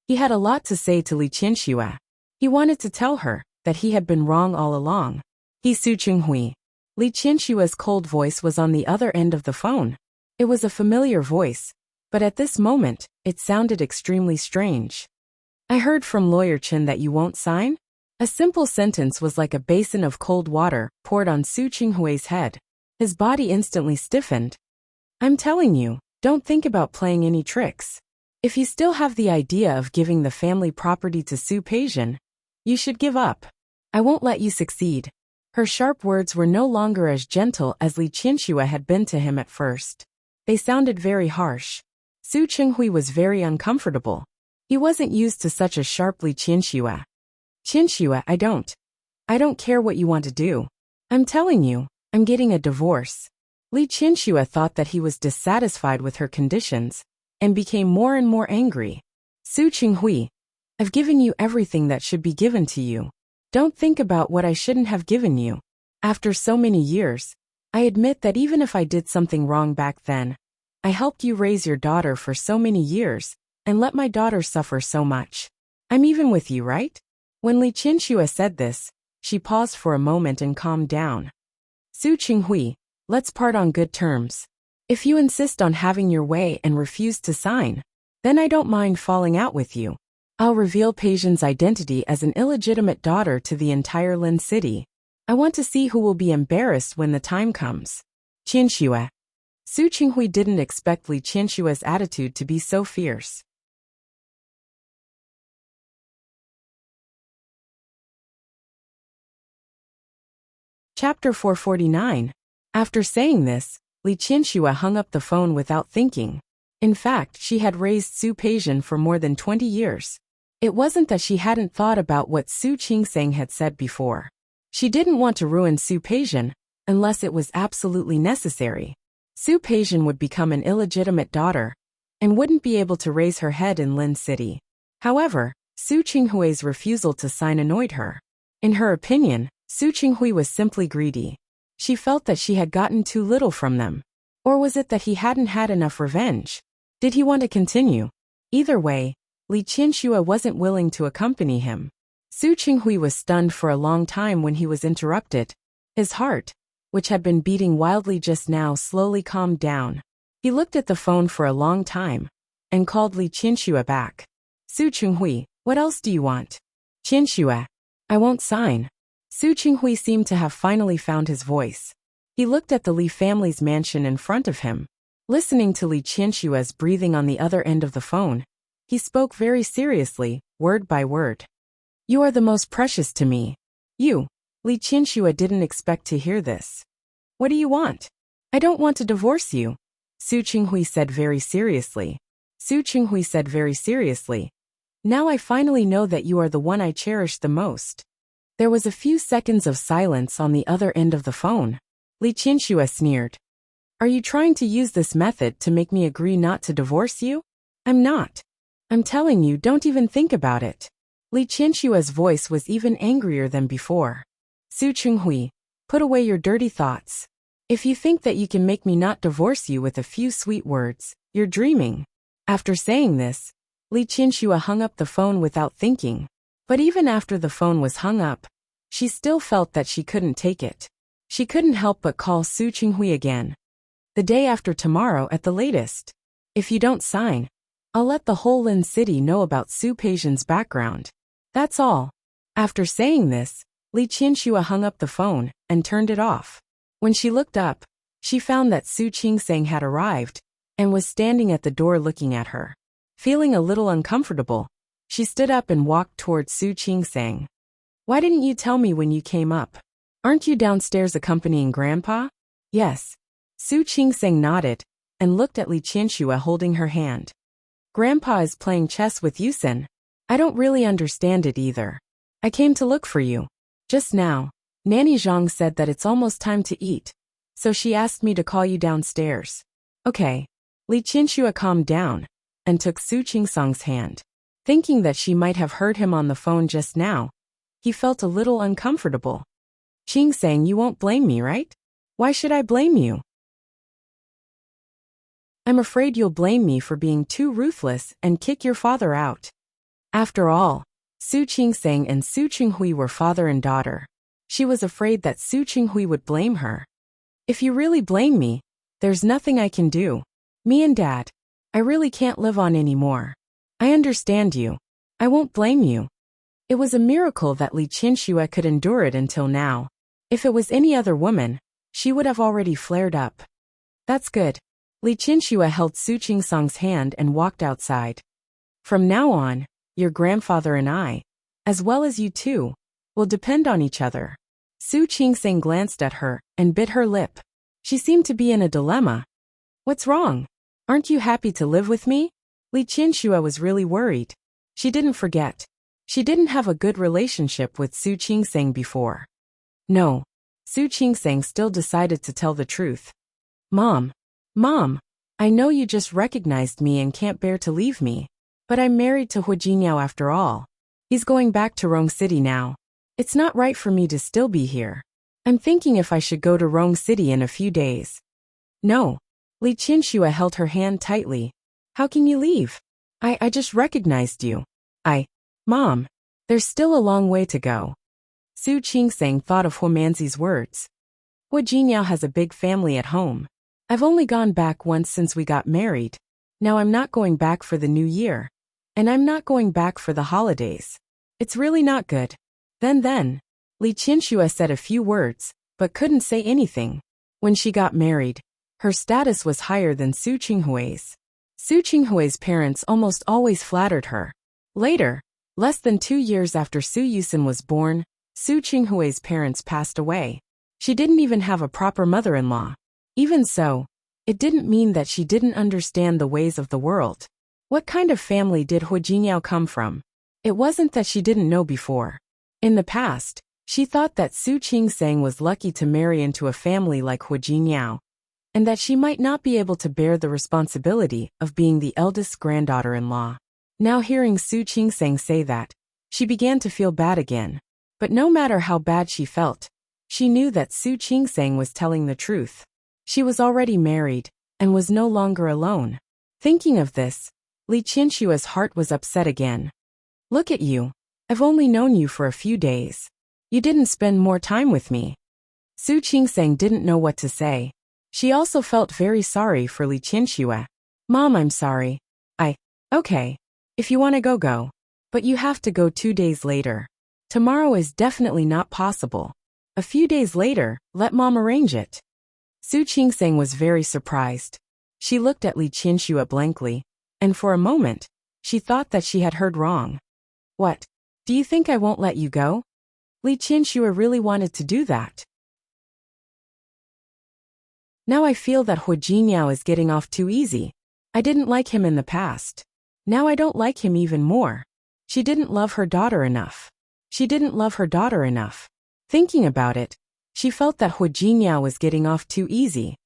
He had a lot to say to Li Qianxue. He wanted to tell her that he had been wrong all along. He Su Qinghui. Li Qianxue's cold voice was on the other end of the phone. It was a familiar voice, but at this moment, it sounded extremely strange. I heard from Lawyer Chen that you won't sign? A simple sentence was like a basin of cold water poured on Su Qinghui's head. His body instantly stiffened. I'm telling you, don't think about playing any tricks. If you still have the idea of giving the family property to Su Peijian, you should give up. I won't let you succeed. Her sharp words were no longer as gentle as Li Qianxue had been to him at first. They sounded very harsh. Su Qinghui was very uncomfortable. He wasn't used to such a sharp Li Qianxue. Qianxue, I don't care what you want to do. I'm telling you, I'm getting a divorce. Li Qianxue thought that he was dissatisfied with her conditions, and became more and more angry. Su Qinghui, I've given you everything that should be given to you. Don't think about what I shouldn't have given you. After so many years, I admit that even if I did something wrong back then, I helped you raise your daughter for so many years, and let my daughter suffer so much. I'm even with you, right? When Li Qianxue said this, she paused for a moment and calmed down. Su Qinghui, let's part on good terms. If you insist on having your way and refuse to sign, then I don't mind falling out with you. I'll reveal Peijian's identity as an illegitimate daughter to the entire Lin city. I want to see who will be embarrassed when the time comes. Qianxue. Su Qinghui didn't expect Li Qianxue's attitude to be so fierce. Chapter 449. After saying this, Li Qianxue hung up the phone without thinking. In fact, she had raised Su Peijian for more than 20 years. It wasn't that she hadn't thought about what Su Qingsang had said before. She didn't want to ruin Su Peijian, unless it was absolutely necessary. Su Peijian would become an illegitimate daughter, and wouldn't be able to raise her head in Lin City. However, Su Qinghui's refusal to sign annoyed her. In her opinion, Su Qinghui was simply greedy. She felt that she had gotten too little from them. Or was it that he hadn't had enough revenge? Did he want to continue? Either way, Li Qianxue wasn't willing to accompany him. Su Qinghui was stunned for a long time when he was interrupted. His heart, which had been beating wildly just now, slowly calmed down. He looked at the phone for a long time, and called Li Qianxue back. Su Qinghui, what else do you want? Qianxue, I won't sign. Su Qinghui seemed to have finally found his voice. He looked at the Li family's mansion in front of him. Listening to Li Qianxue's breathing on the other end of the phone, he spoke very seriously, word by word. You are the most precious to me. You. Li Qianxue didn't expect to hear this. What do you want? I don't want to divorce you. Su Qinghui said very seriously. Su Qinghui said very seriously. Now I finally know that you are the one I cherish the most. There was a few seconds of silence on the other end of the phone. Li Qianxue sneered. Are you trying to use this method to make me agree not to divorce you? I'm not. I'm telling you, don't even think about it. Li Qianxue's voice was even angrier than before. Su Qinghui, put away your dirty thoughts. If you think that you can make me not divorce you with a few sweet words, you're dreaming. After saying this, Li Qianxue hung up the phone without thinking. But even after the phone was hung up, she still felt that she couldn't take it. She couldn't help but call Su Qinghui again. The day after tomorrow at the latest. If you don't sign, I'll let the whole Lin city know about Su Peijian's background. That's all. After saying this, Li Qianxue hung up the phone and turned it off. When she looked up, she found that Su Qingsang had arrived and was standing at the door looking at her. Feeling a little uncomfortable, she stood up and walked towards Su Qingsang. Why didn't you tell me when you came up? Aren't you downstairs accompanying Grandpa? Yes. Su Qingsang nodded and looked at Li Qianxue holding her hand. Grandpa is playing chess with Yusen. I don't really understand it either. I came to look for you. Just now, Nanny Zhang said that it's almost time to eat, so she asked me to call you downstairs. Okay. Li Qianxue calmed down and took Su Qingsang's hand. Thinking that she might have heard him on the phone just now, he felt a little uncomfortable. Qingsang, you won't blame me, right? Why should I blame you? I'm afraid you'll blame me for being too ruthless and kick your father out. After all, Su Qingsang and Su Qinghui were father and daughter. She was afraid that Su Qinghui would blame her. If you really blame me, there's nothing I can do. Me and Dad, I really can't live on anymore. I understand you. I won't blame you. It was a miracle that Li Qianxue could endure it until now. If it was any other woman, she would have already flared up. That's good. Li Qianxue held Su Qingsang's hand and walked outside. From now on, your grandfather and I, as well as you two, will depend on each other. Su Qingsang glanced at her and bit her lip. She seemed to be in a dilemma. What's wrong? Aren't you happy to live with me? Li Qianxue was really worried. She didn't forget. She didn't have a good relationship with Su Qingsang before. No. Su Qingsang still decided to tell the truth. Mom, I know you just recognized me and can't bear to leave me, but I'm married to Hu Jinyao after all. He's going back to Rong City now. It's not right for me to still be here. I'm thinking if I should go to Rong City in a few days. No. Li Qianxue held her hand tightly. How can you leave? I just recognized you. Mom, there's still a long way to go. Su Qingsang thought of Hu Manzi's words. Hu Jinyao has a big family at home. I've only gone back once since we got married. Now I'm not going back for the new year. And I'm not going back for the holidays. It's really not good. Then, Li Qianxue said a few words, but couldn't say anything. When she got married, her status was higher than Su Qinghui's. Su Qinghui's parents almost always flattered her. Later, less than 2 years after Su Yusen was born, Su Qinghui's parents passed away. She didn't even have a proper mother-in-law. Even so, it didn't mean that she didn't understand the ways of the world. What kind of family did Hu Jinyao come from? It wasn't that she didn't know before. In the past, she thought that Su Qingsang was lucky to marry into a family like Hu Jinyao, and that she might not be able to bear the responsibility of being the eldest granddaughter-in-law. Now hearing Su Qingsang say that, she began to feel bad again. But no matter how bad she felt, she knew that Su Qingsang was telling the truth. She was already married, and was no longer alone. Thinking of this, Li Qianxue's heart was upset again. Look at you. I've only known you for a few days. You didn't spend more time with me. Su Qingsang didn't know what to say. She also felt very sorry for Li Qianxue. Mom, I'm sorry. Okay. If you want to go, go. But you have to go 2 days later. Tomorrow is definitely not possible. A few days later, let Mom arrange it. Su Qingsang was very surprised. She looked at Li Qianxue blankly, and for a moment, she thought that she had heard wrong. What? Do you think I won't let you go? Li Qianxue really wanted to do that. Now I feel that Hu Jinyao is getting off too easy. I didn't like him in the past. Now I don't like him even more. She didn't love her daughter enough. Thinking about it, she felt that Hu Jinyao was getting off too easy.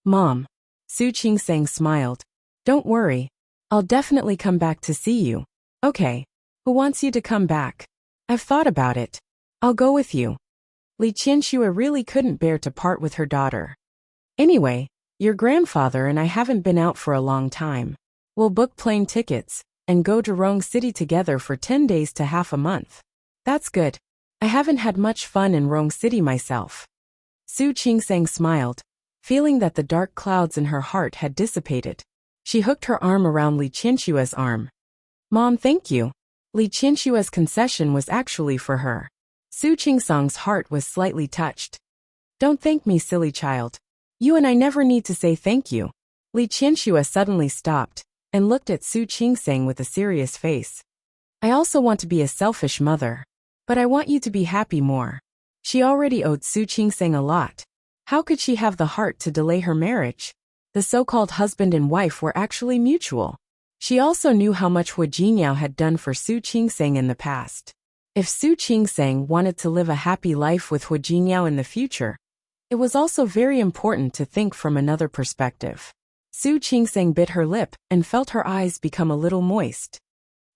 Mom. Su Qingsang smiled. Don't worry. I'll definitely come back to see you. Okay. Who wants you to come back? I've thought about it. I'll go with you. Li Qianxue really couldn't bear to part with her daughter. Anyway, your grandfather and I haven't been out for a long time. We'll book plane tickets and go to Rong City together for 10 days to half a month. That's good. I haven't had much fun in Rong City myself. Su Qingsang smiled, feeling that the dark clouds in her heart had dissipated. She hooked her arm around Li Qianshua's arm. Mom, thank you. Li Qianshua's concession was actually for her. Su Qingsang's heart was slightly touched. Don't thank me, silly child. You and I never need to say thank you. Li Qianxua suddenly stopped and looked at Su Qingsang with a serious face. I also want to be a selfish mother. But I want you to be happy more. She already owed Su Qingsang a lot. How could she have the heart to delay her marriage? The so-called husband and wife were actually mutual. She also knew how much Hu Jingyao had done for Su Qingsang in the past. If Su Qingsang wanted to live a happy life with Hu Jingyao in the future, it was also very important to think from another perspective. Su Qingsang bit her lip and felt her eyes become a little moist.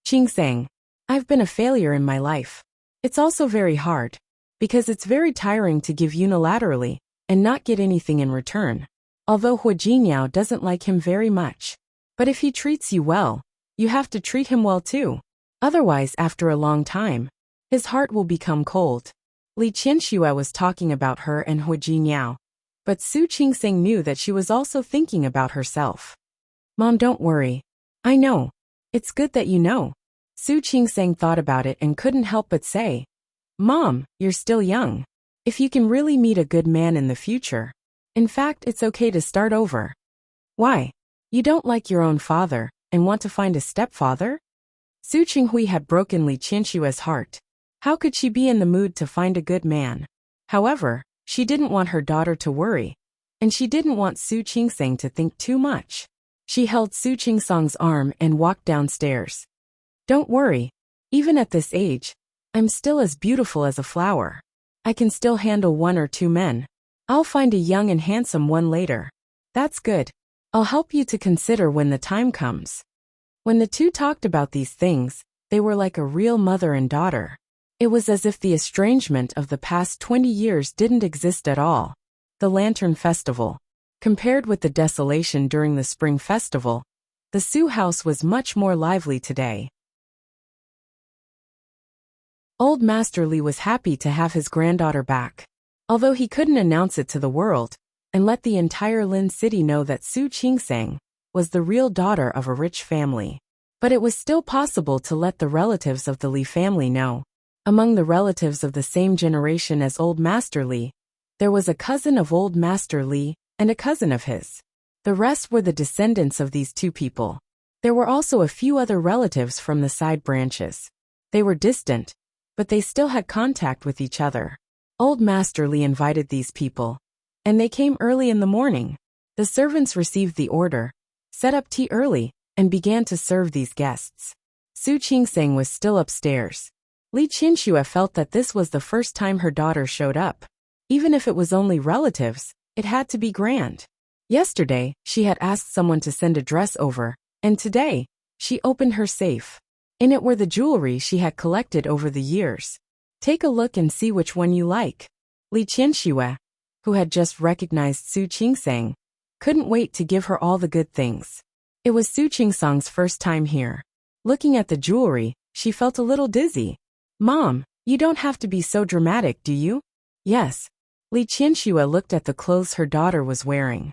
Qingsang, I've been a failure in my life. It's also very hard, because it's very tiring to give unilaterally and not get anything in return. Although Hu Jingyao doesn't like him very much. But if he treats you well, you have to treat him well too. Otherwise, after a long time, his heart will become cold. Li Qianxua was talking about her and Hu Jingyao, but Su Qingsang knew that she was also thinking about herself. Mom, don't worry. I know. It's good that you know. Su Qingsang thought about it and couldn't help but say, Mom, you're still young. If you can really meet a good man in the future. In fact, it's okay to start over. Why? You don't like your own father and want to find a stepfather? Su Qinghui had broken Li Qianshua's heart. How could she be in the mood to find a good man? However, she didn't want her daughter to worry, and she didn't want Su Qingsang to think too much. She held Su Qingsang's arm and walked downstairs. Don't worry. Even at this age, I'm still as beautiful as a flower. I can still handle 1 or 2 men. I'll find a young and handsome one later. That's good. I'll help you to consider when the time comes. When the two talked about these things, they were like a real mother and daughter. It was as if the estrangement of the past 20 years didn't exist at all. The Lantern Festival. Compared with the desolation during the Spring Festival, the Su house was much more lively today. Old Master Li was happy to have his granddaughter back. Although he couldn't announce it to the world and let the entire Lin city know that Su Qingsang was the real daughter of a rich family. But it was still possible to let the relatives of the Li family know. Among the relatives of the same generation as Old Master Li, there was a cousin of Old Master Li and a cousin of his. The rest were the descendants of these two people. There were also a few other relatives from the side branches. They were distant, but they still had contact with each other. Old Master Li invited these people, and they came early in the morning. The servants received the order, set up tea early, and began to serve these guests. Su Qingsang was still upstairs. Li Qianxua felt that this was the first time her daughter showed up. Even if it was only relatives, it had to be grand. Yesterday, she had asked someone to send a dress over, and today, she opened her safe. In it were the jewelry she had collected over the years. Take a look and see which one you like. Li Qianxua, who had just recognized Su Qingsang, couldn't wait to give her all the good things. It was Su Qingsang's first time here. Looking at the jewelry, she felt a little dizzy. Mom, you don't have to be so dramatic, do you? Yes. Li Qianxua looked at the clothes her daughter was wearing.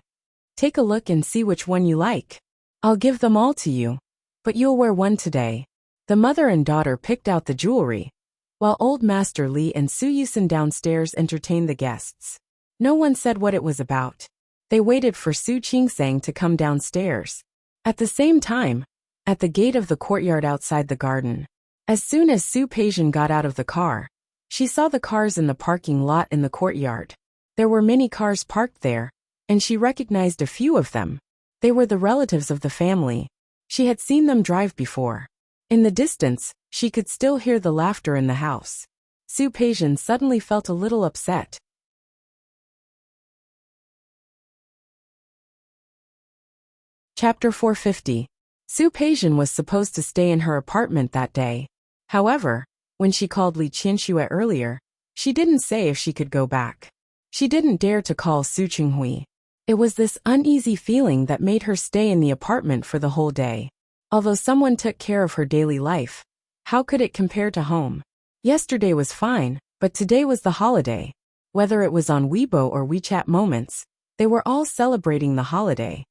Take a look and see which one you like. I'll give them all to you. But you'll wear one today. The mother and daughter picked out the jewelry, while Old Master Li and Su Yusen downstairs entertained the guests. No one said what it was about. They waited for Su Qingsang to come downstairs. At the same time, at the gate of the courtyard outside the garden, as soon as Su Peijian got out of the car, she saw the cars in the parking lot in the courtyard. There were many cars parked there, and she recognized a few of them. They were the relatives of the family. She had seen them drive before. In the distance, she could still hear the laughter in the house. Su Peijian suddenly felt a little upset. Chapter 450. Su Peijian was supposed to stay in her apartment that day. However, when she called Li Qianxua earlier, she didn't say if she could go back. She didn't dare to call Su Qinghui. It was this uneasy feeling that made her stay in the apartment for the whole day. Although someone took care of her daily life, how could it compare to home? Yesterday was fine, but today was the holiday. Whether it was on Weibo or WeChat Moments, they were all celebrating the holiday.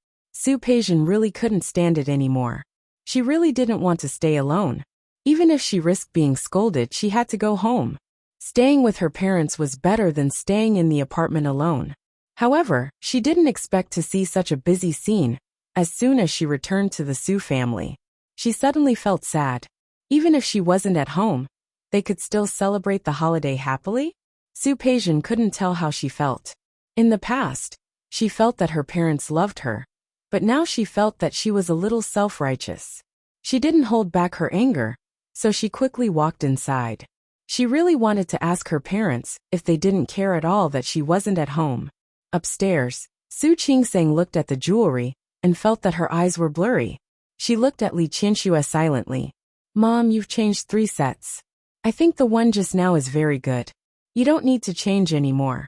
Su Peijian really couldn't stand it anymore. She really didn't want to stay alone. Even if she risked being scolded, she had to go home. Staying with her parents was better than staying in the apartment alone. However, she didn't expect to see such a busy scene. As soon as she returned to the Su family, she suddenly felt sad. Even if she wasn't at home, they could still celebrate the holiday happily? Su Peijian couldn't tell how she felt. In the past, she felt that her parents loved her, but now she felt that she was a little self-righteous. She didn't hold back her anger, so she quickly walked inside. She really wanted to ask her parents if they didn't care at all that she wasn't at home. Upstairs, Su Qingsang looked at the jewelry and felt that her eyes were blurry. She looked at Li Qianxue silently. Mom, you've changed 3 sets. I think the one just now is very good. You don't need to change anymore.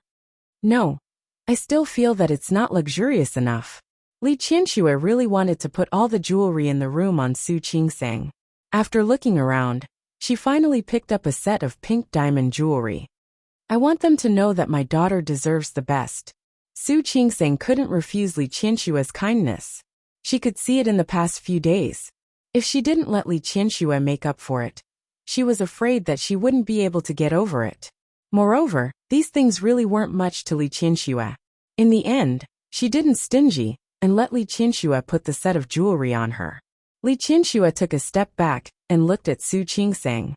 No. I still feel that it's not luxurious enough. Li Qianxue really wanted to put all the jewelry in the room on Su Qingsang. After looking around, she finally picked up a set of pink diamond jewelry. I want them to know that my daughter deserves the best. Su Qingsang couldn't refuse Li Qianxue's kindness. She could see it in the past few days. If she didn't let Li Qianxue make up for it, she was afraid that she wouldn't be able to get over it. Moreover, these things really weren't much to Li Qianxue. In the end, she didn't stingy and let Li Qianxue put the set of jewelry on her. Li Qianxue took a step back and looked at Su Qingsang.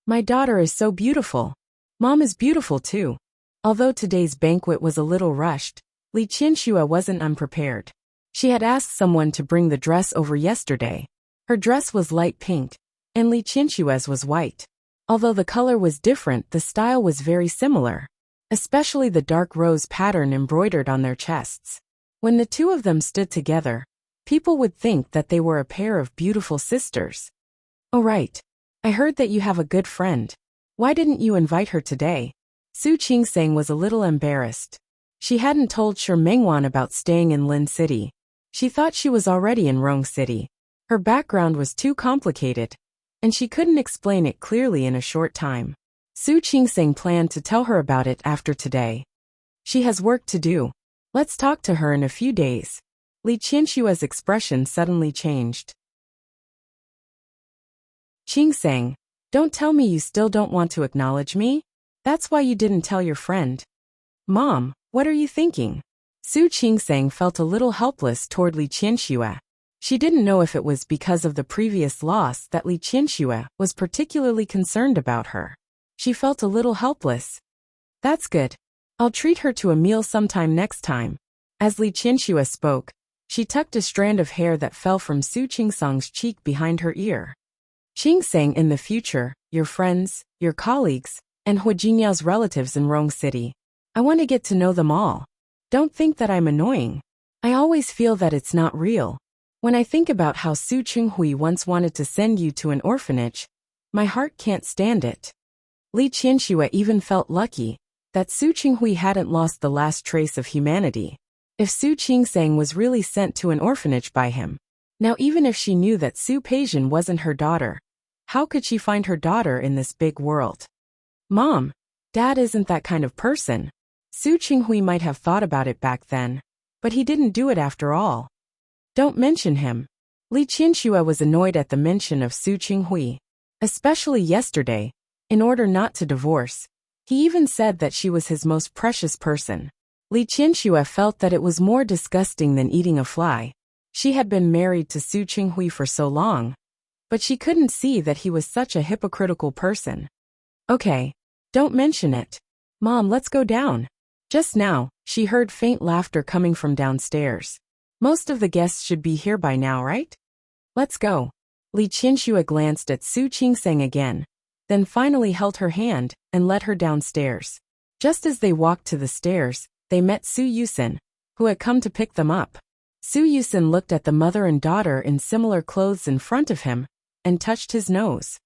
My daughter is so beautiful. Mom is beautiful too. Although today's banquet was a little rushed, Li Qianxue wasn't unprepared. She had asked someone to bring the dress over yesterday. Her dress was light pink, and Li Qianxue's was white. Although the color was different, the style was very similar, especially the dark rose pattern embroidered on their chests. When the two of them stood together, people would think that they were a pair of beautiful sisters. Oh right. I heard that you have a good friend. Why didn't you invite her today? Su Qingsang was a little embarrassed. She hadn't told Shi Mengwan about staying in Lin City. She thought she was already in Rong City. Her background was too complicated, and she couldn't explain it clearly in a short time. Su Qingsang planned to tell her about it after today. She has work to do. Let's talk to her in a few days. Li Qianxue's expression suddenly changed. Qingsang, don't tell me you still don't want to acknowledge me? That's why you didn't tell your friend. Mom, what are you thinking? Su Qingsang felt a little helpless toward Li Qianxue. She didn't know if it was because of the previous loss that Li Qianxue was particularly concerned about her. She felt a little helpless. That's good. I'll treat her to a meal sometime next time. As Li Qianxue spoke, she tucked a strand of hair that fell from Su Qingsang's cheek behind her ear. Qingsang, in the future, your friends, your colleagues, and Hu Jingyao's relatives in Rong City. I want to get to know them all. Don't think that I'm annoying. I always feel that it's not real. When I think about how Su Qinghui once wanted to send you to an orphanage, my heart can't stand it. Li Qianxue even felt lucky that Su Qinghui hadn't lost the last trace of humanity. If Su Qingsang was really sent to an orphanage by him. Now even if she knew that Su Peijian wasn't her daughter, how could she find her daughter in this big world? Mom, Dad isn't that kind of person. Su Qinghui might have thought about it back then, but he didn't do it after all. Don't mention him. Li Qianxue was annoyed at the mention of Su Qinghui, especially yesterday. In order not to divorce, he even said that she was his most precious person. Li Qianxue felt that it was more disgusting than eating a fly. She had been married to Su Qinghui for so long, but she couldn't see that he was such a hypocritical person. Okay, don't mention it. Mom, let's go down. Just now, she heard faint laughter coming from downstairs. Most of the guests should be here by now, right? Let's go. Li Qianxue glanced at Su Qingsang again, then finally held her hand and led her downstairs. Just as they walked to the stairs, they met Su Yusin, who had come to pick them up. Su Yusin looked at the mother and daughter in similar clothes in front of him and touched his nose.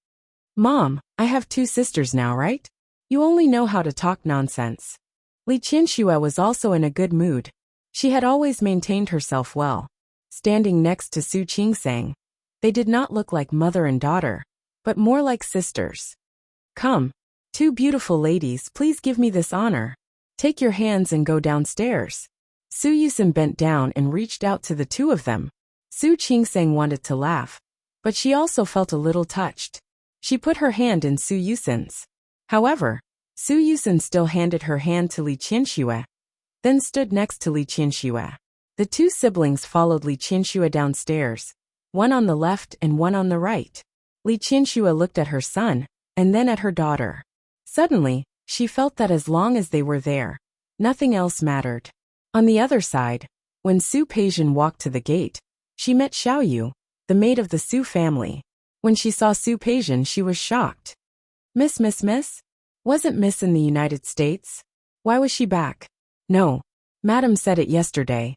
Mom, I have 2 sisters now, right? You only know how to talk nonsense. Li Qianxue was also in a good mood. She had always maintained herself well. Standing next to Su Qingsang, they did not look like mother and daughter, but more like sisters. Come, 2 beautiful ladies, please give me this honor. Take your hands and go downstairs. Su Yusin bent down and reached out to the two of them. Su Qingsang wanted to laugh, but she also felt a little touched. She put her hand in Su Yusin's. However, Su Yusin still handed her hand to Li Qianxue, then stood next to Li Qianxue. The two siblings followed Li Qianxue downstairs, one on the left and one on the right. Li Qianxue looked at her son, and then at her daughter. Suddenly, she felt that as long as they were there, nothing else mattered. On the other side, when Su Peijian walked to the gate, she met Xiaoyu, the maid of the Su family. When she saw Su Peijian, she was shocked. Miss? Wasn't Miss in the United States? Why was she back? No. Madam said it yesterday.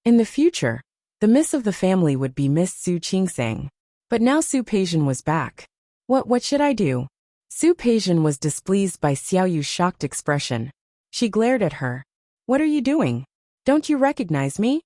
In the future, the Miss of the family would be Miss Su Qingsang. But now Su Peijian was back. What should I do? Su Peijian was displeased by Xiaoyu's shocked expression. She glared at her. What are you doing? Don't you recognize me?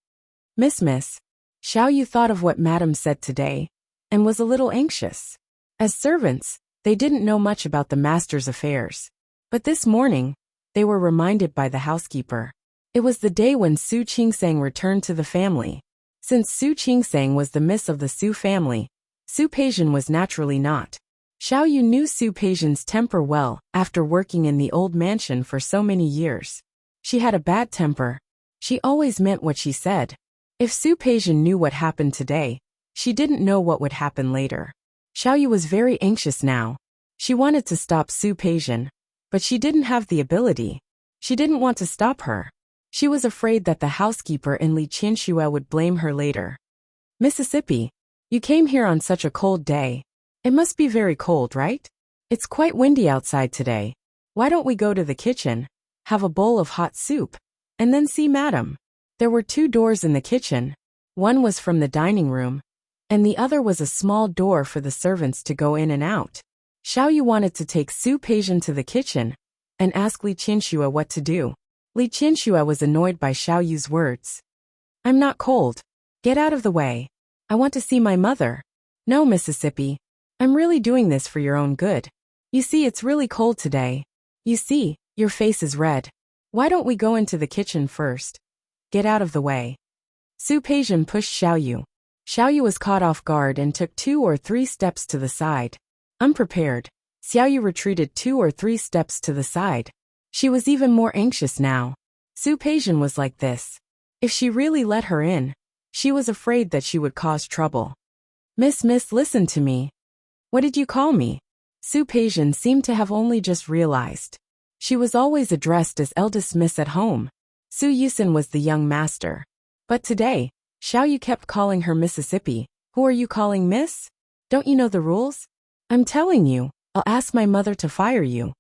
Miss. Xiaoyu thought of what Madam said today, and was a little anxious. As servants, they didn't know much about the master's affairs. But this morning, they were reminded by the housekeeper. It was the day when Su Qingsang returned to the family. Since Su Qingsang was the Miss of the Su family, Su Peijian was naturally not. Xiaoyu knew Su Peijian's temper well after working in the old mansion for so many years. She had a bad temper. She always meant what she said. If Su Peijian knew what happened today, she didn't know what would happen later. Xiaoyu was very anxious now. She wanted to stop Su Peijian, but she didn't have the ability. She didn't want to stop her. She was afraid that the housekeeper and Li Qianxue would blame her later. Mississippi, you came here on such a cold day. It must be very cold, right? It's quite windy outside today. Why don't we go to the kitchen, have a bowl of hot soup, and then see Madam? There were two doors in the kitchen. One was from the dining room, and the other was a small door for the servants to go in and out. Xiaoyu wanted to take Su Peijian to the kitchen and ask Li Qianxue what to do. Li Qianxue was annoyed by Xiaoyu's words. I'm not cold. Get out of the way. I want to see my mother. No, Mississippi. I'm really doing this for your own good. You see, it's really cold today. You see, your face is red. Why don't we go into the kitchen first? Get out of the way. Su Peijian pushed Xiaoyu. Xiaoyu was caught off guard and took 2 or 3 steps to the side. Unprepared, Xiaoyu retreated 2 or 3 steps to the side. She was even more anxious now. Su Peijian was like this. If she really let her in, she was afraid that she would cause trouble. Miss, listen to me. What did you call me? Su Peijian seemed to have only just realized. She was always addressed as eldest miss at home. Su Yusin was the young master. But today, Xiaoyu kept calling her Mississippi. Who are you calling Miss? Don't you know the rules? I'm telling you, I'll ask my mother to fire you.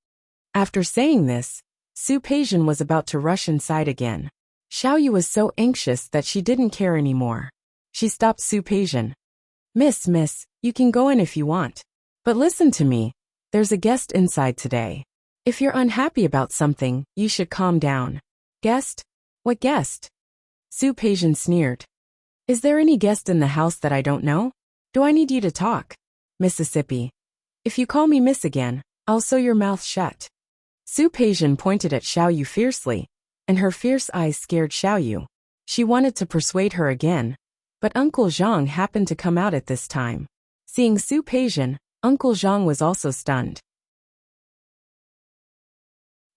After saying this, Su Peijian was about to rush inside again. Xiaoyu was so anxious that she didn't care anymore. She stopped Su Peijian. Miss, you can go in if you want. But listen to me. There's a guest inside today. If you're unhappy about something, you should calm down. Guest? What guest? Su Peijian sneered. Is there any guest in the house that I don't know? Do I need you to talk? Mississippi. If you call me Miss again, I'll sew your mouth shut. Su Peijian pointed at Xiaoyu fiercely, and her fierce eyes scared Xiaoyu. She wanted to persuade her again, but Uncle Zhang happened to come out at this time. Seeing Su Peijian, Uncle Zhang was also stunned.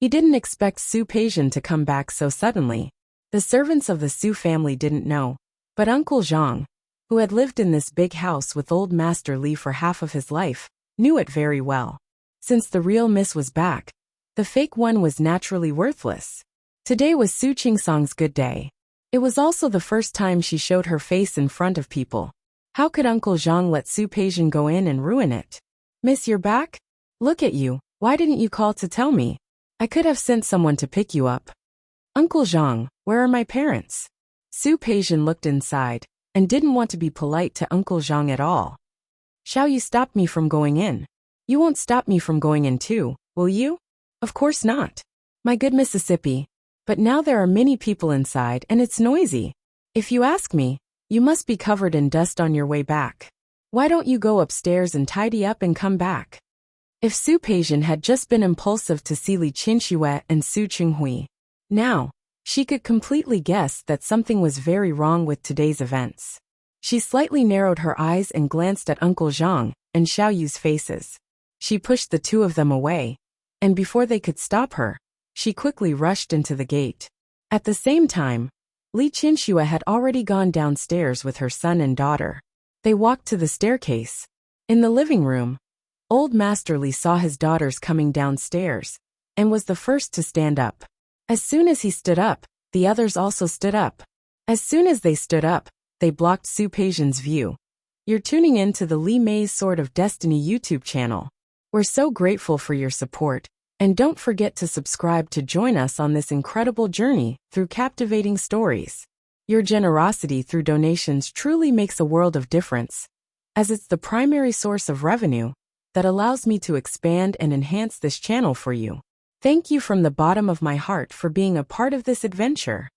He didn't expect Su Peijian to come back so suddenly. The servants of the Su family didn't know, but Uncle Zhang, who had lived in this big house with old Master Li for half of his life, knew it very well. Since the real Miss was back, the fake one was naturally worthless. Today was Su Qingsang's good day. It was also the first time she showed her face in front of people. How could Uncle Zhang let Su Peijian go in and ruin it? Miss, you're back? Look at you. Why didn't you call to tell me? I could have sent someone to pick you up. Uncle Zhang, where are my parents? Su Peijian looked inside, and didn't want to be polite to Uncle Zhang at all. Shall you stop me from going in? You won't stop me from going in too, will you? Of course not. My good Mississippi. But now there are many people inside and it's noisy. If you ask me, you must be covered in dust on your way back. Why don't you go upstairs and tidy up and come back? If Su Peijian had just been impulsive to see Li Qinxue and Su Qinghui, now, she could completely guess that something was very wrong with today's events. She slightly narrowed her eyes and glanced at Uncle Zhang and Xiao Yu's faces. She pushed the two of them away, and before they could stop her, she quickly rushed into the gate. At the same time, Li Qinxue had already gone downstairs with her son and daughter. They walked to the staircase. In the living room, old Master Li saw his daughters coming downstairs and was the first to stand up. As soon as he stood up, the others also stood up. As soon as they stood up, they blocked Su Peijian's view. You're tuning in to the Li Mei's Sword of Destiny YouTube channel. We're so grateful for your support, and don't forget to subscribe to join us on this incredible journey through captivating stories. Your generosity through donations truly makes a world of difference, as it's the primary source of revenue that allows me to expand and enhance this channel for you. Thank you from the bottom of my heart for being a part of this adventure.